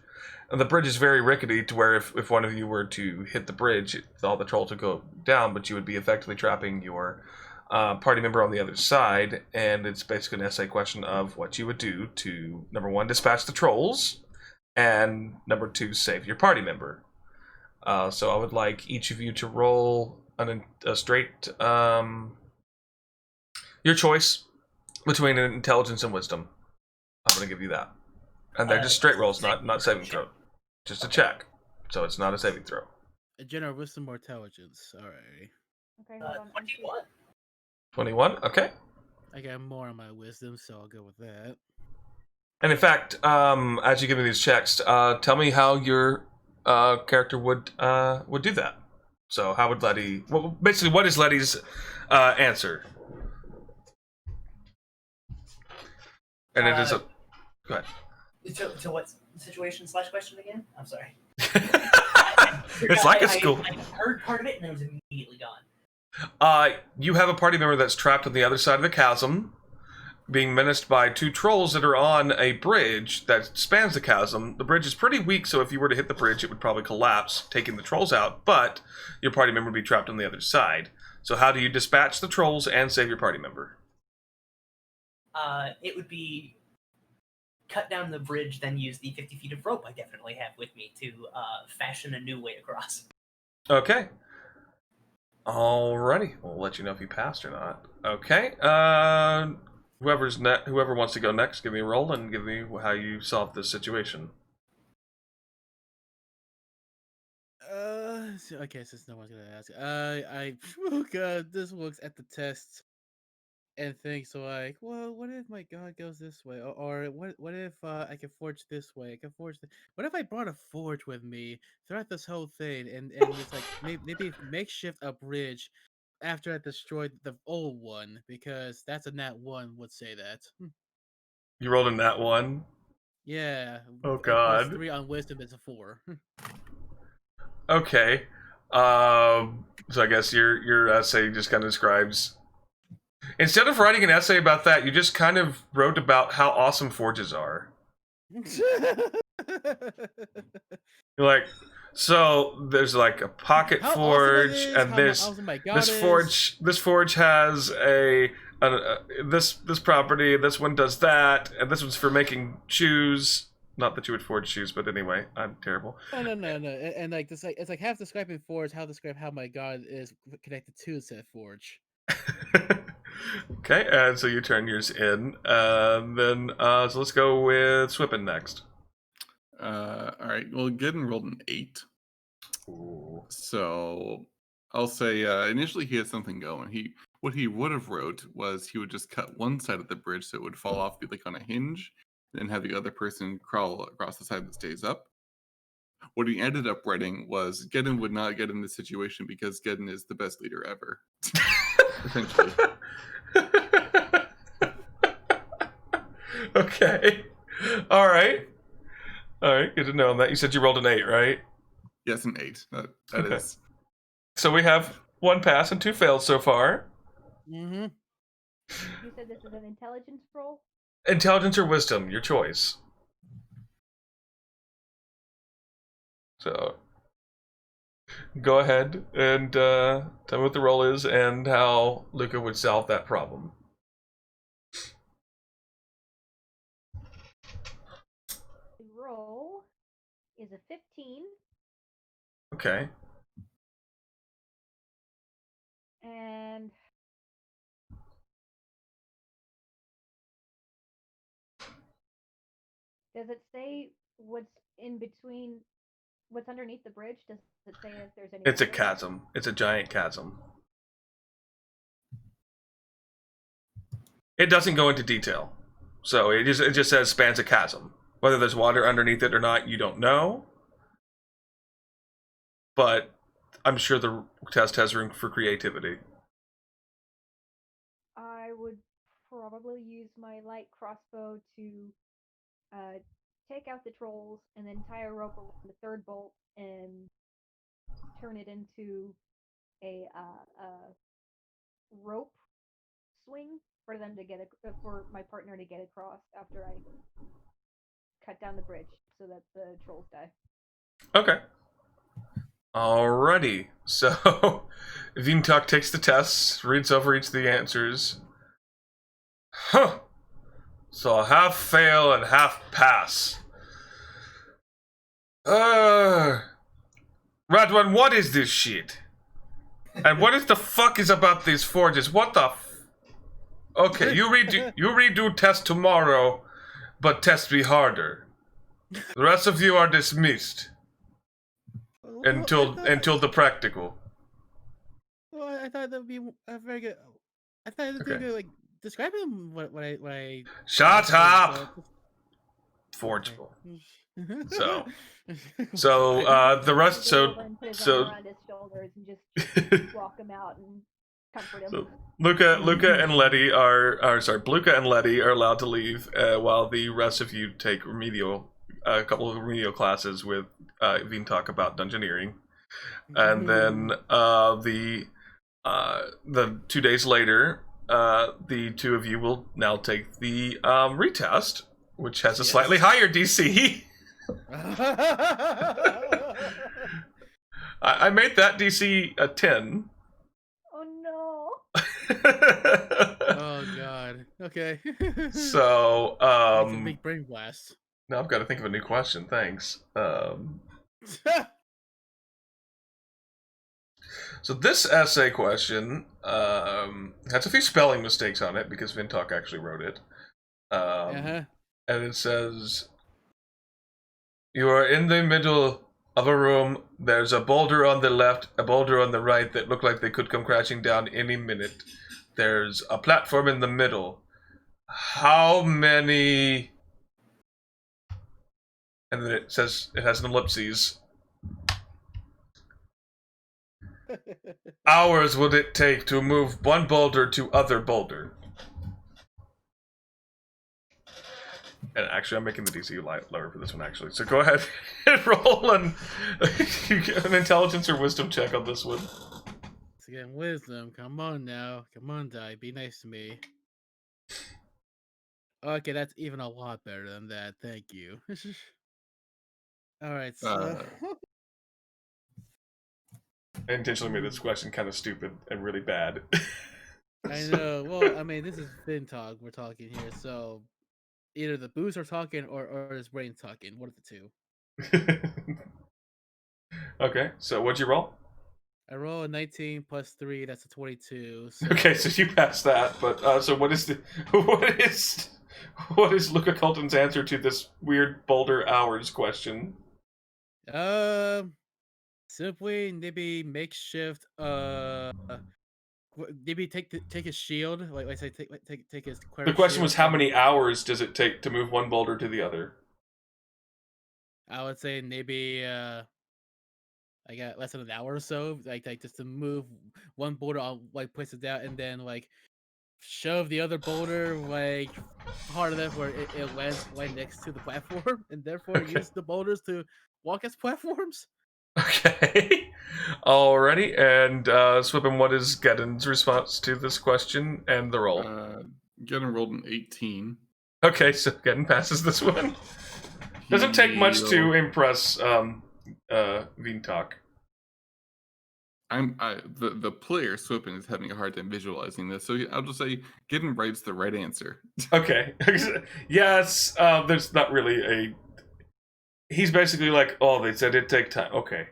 and the bridge is very rickety to where if one of you were to hit the bridge, all the trolls would go down, but you would be effectively trapping your party member on the other side, and it's basically an essay question of what you would do to, number one, dispatch the trolls, and number two, save your party member. So I would like each of you to roll a straight your choice between intelligence and wisdom. I'm going to give you that. And they're just straight rolls, not saving throw. Just a check. So it's not a saving throw. A general wisdom or intelligence. Alright. Okay, hold on. 21. 21? Okay. I got more on my wisdom, so I'll go with that. And in fact, as you give me these checks, tell me how your character would do that. So how would Letty... Well, basically, what is Letty's answer? And it is a... Go ahead. To what situation / question again? I'm sorry. It's like a school. I heard part of it and I was immediately gone. You have a party member that's trapped on the other side of the chasm, being menaced by two trolls that are on a bridge that spans the chasm. The bridge is pretty weak, so if you were to hit the bridge, it would probably collapse, taking the trolls out, but your party member would be trapped on the other side. So how do you dispatch the trolls and save your party member? It would be cut down the bridge, then use the 50 feet of rope I definitely have with me to fashion a new way across. Okay. Alrighty. We'll let you know if you passed or not. Okay. whoever wants to go next, give me a roll and give me how you solve this situation. Okay, since no one's gonna ask, oh god, this looks at the test and thinks like, well, what if my god goes this way, or what if I can forge this way? I can forge. What if I brought a forge with me throughout this whole thing, and it's like maybe makeshift a bridge after I destroyed the old one, because that's a nat 1 would say that. You rolled a nat 1. Yeah. Oh And plus god. 3 on wisdom is a 4. Okay. So I guess your essay just kind of describes. Instead of writing an essay about that, you just kind of wrote about how awesome forges are. You're like, so there's like a pocket How forge, awesome it is, and there's awesome my god this is. forge. This forge has this property. This one does that, and this one's for making shoes. Not that you would forge shoes, but anyway, I'm terrible. No. And like this, like it's like half describing forge, half describe how my god is connected to said forge. Okay, and so you turn yours in. Then so let's go with Swippen next. All right. Well, Gideon rolled an 8. Ooh. So I'll say initially he had something going. What he would have wrote was he would just cut one side of the bridge so it would fall off like on a hinge, and have the other person crawl across the side that stays up. What he ended up writing was Gideon would not get in this situation because Gideon is the best leader ever. Essentially. Okay. All right. Good to know that. You said you rolled an 8, right? Yes, an 8. That Okay. is. So we have 1 pass and 2 fails so far. Mm-hmm. You said this is an intelligence roll? Intelligence or wisdom, your choice. So go ahead and tell me what the roll is and how Luca would solve that problem. The roll is a 15, Okay. and does it say what's in between, what's underneath the bridge? Does it say if there's any? It's a water? chasm. It's a giant chasm. It doesn't go into detail. So it just says spans a chasm. Whether there's water underneath it or not, you don't know. But I'm sure the test has room for creativity. I would probably use my light crossbow to take out the trolls and then tie a rope around the third bolt and turn it into a rope swing for them to get for my partner to get across after I cut down the bridge so that the trolls die. Okay. Alrighty. So Vintok takes the test, reads over each of the answers. Huh. So half fail and half pass. Radwan, what is this shit? And what is the fuck is about these forges? What the Okay, you redo test tomorrow, but test be harder. The rest of you are dismissed until the practical. Well, I thought that would be a very good. I thought it would be Okay. good, like describing what I. Shut up. Forgeable. So the rest. So Put his arm around his shoulders and just walk him out and comfort him. So Luca and Letty Bluka and Letty are allowed to leave while the rest of you take a couple of remedial classes with Vintok about dungeoneering, and then the 2 days later, the two of you will now take the retest, which has a slightly higher DC. I made that DC a 10. Oh no. Oh god. Okay. So That's a big brain blast. now I've got to think of a new question. Thanks. So this essay question has a few spelling mistakes on it because Vintalk actually wrote it. And it says, you are in the middle of a room. There's a boulder on the left, a boulder on the right that look like they could come crashing down any minute. There's a platform in the middle. How many... And then it says, it has an ellipses. Hours would it take to move one boulder to other boulder? And actually, I'm making the DC lower for this one, actually. So go ahead and roll an intelligence or wisdom check on this one. It's again wisdom. Come on now. Come on, die. Be nice to me. Okay, that's even a lot better than that. Thank you. Alright, so... I intentionally made this question kind of stupid and really bad. I know. Well, I mean, this is Finn talk we're talking here, so either the booze are talking or his brain talking. One of the two. Okay, so what'd you roll? I roll a 19 plus 3, that's a 22. So... Okay, so you passed that, but so what is Luca Colton's answer to this weird boulder hours question? Simply maybe makeshift. Maybe take his shield. Like I say, take his. The question shield was, how many hours does it take to move one boulder to the other? I would say maybe I got less than an hour or so, like just to move one boulder, I'll like place it down, and then like shove the other boulder like hard enough where it lands right next to the platform, and therefore use the boulders to walk as platforms. Okay. Alrighty, and Swippin, what is Geddon's response to this question and the roll? Geddon rolled an 18. Okay, so Geddon passes this one. Doesn't take much to impress Vintalk. The player Swippin is having a hard time visualizing this, so I'll just say Geddon writes the right answer. Okay. Yes, there's not really a... He's basically like, oh, they said it'd take time. Okay.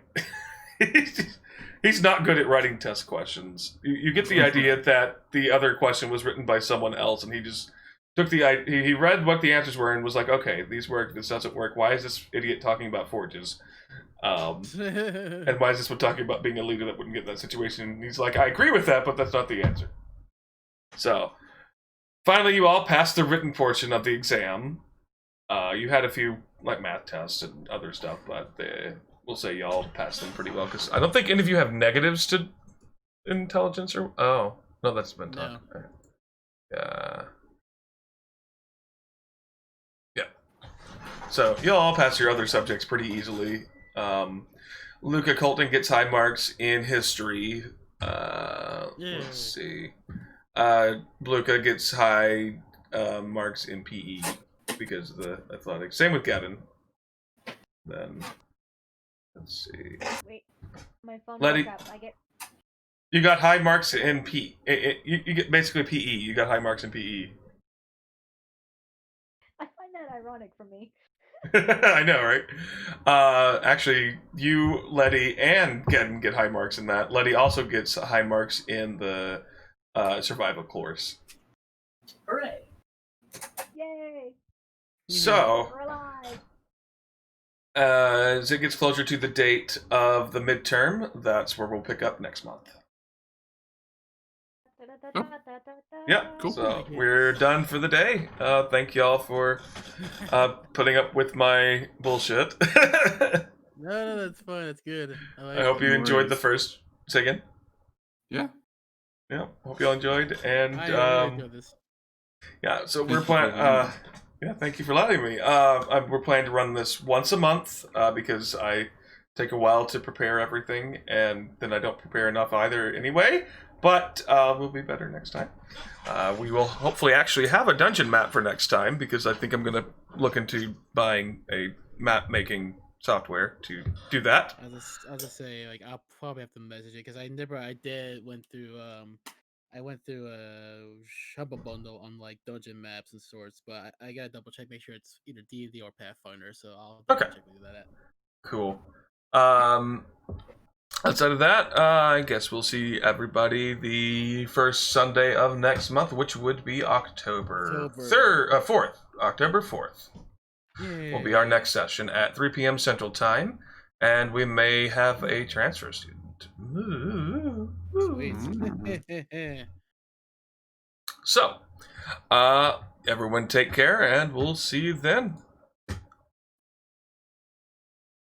He's not good at writing test questions. You get the idea that the other question was written by someone else, and he just took the... He read what the answers were and was like, okay, these work, this doesn't work. Why is this idiot talking about forges? And why is this one talking about being a leader that wouldn't get in that situation? And he's like, I agree with that, but that's not the answer. So, finally, you all passed the written portion of the exam. You had a few like math tests and other stuff, but we'll say y'all passed them pretty well, because I don't think any of you have negatives to intelligence or... Oh, no, that's been talked. No. Yeah. So, y'all all pass your other subjects pretty easily. Luca Colton gets high marks in history. Let's see. Luca gets high marks in PE because of the athletics. Same with Gavin. Then, let's see. Wait, my phone Letty, broke up. you got high marks in PE. You get basically PE. You got high marks in PE. I find that ironic for me. I know, right? Actually, you, Letty, and Gedden get high marks in that. Letty also gets high marks in the survival course. Hooray! Yay! So, We're alive. as it gets closer to the date of the midterm, that's where we'll pick up next month. Yeah, Cool. So we're done for the day. Thank y'all for putting up with my bullshit. No, that's fine. That's good. I hope you enjoyed the first... Say again? Yeah. Yeah, hope y'all enjoyed. And I enjoyed this. yeah, so we're planning... yeah, thank you for letting me. We're planning to run this once a month because I take a while to prepare everything, and then I don't prepare enough either anyway. But we'll be better next time. We will hopefully actually have a dungeon map for next time, because I think I'm going to look into buying a map-making software to do that. I'll just say, like, I'll probably have to message it, because I went through a Hubble bundle on, like, dungeon maps and sorts, but I gotta double check, make sure it's either D&D or Pathfinder, so I'll double check where that at. Cool. outside of that, I guess we'll see everybody the first Sunday of next month, which would be October 4th. October 4th will be our next session at 3 p.m. Central Time, and we may have a transfer student. Sweet. So, everyone take care, and we'll see you then.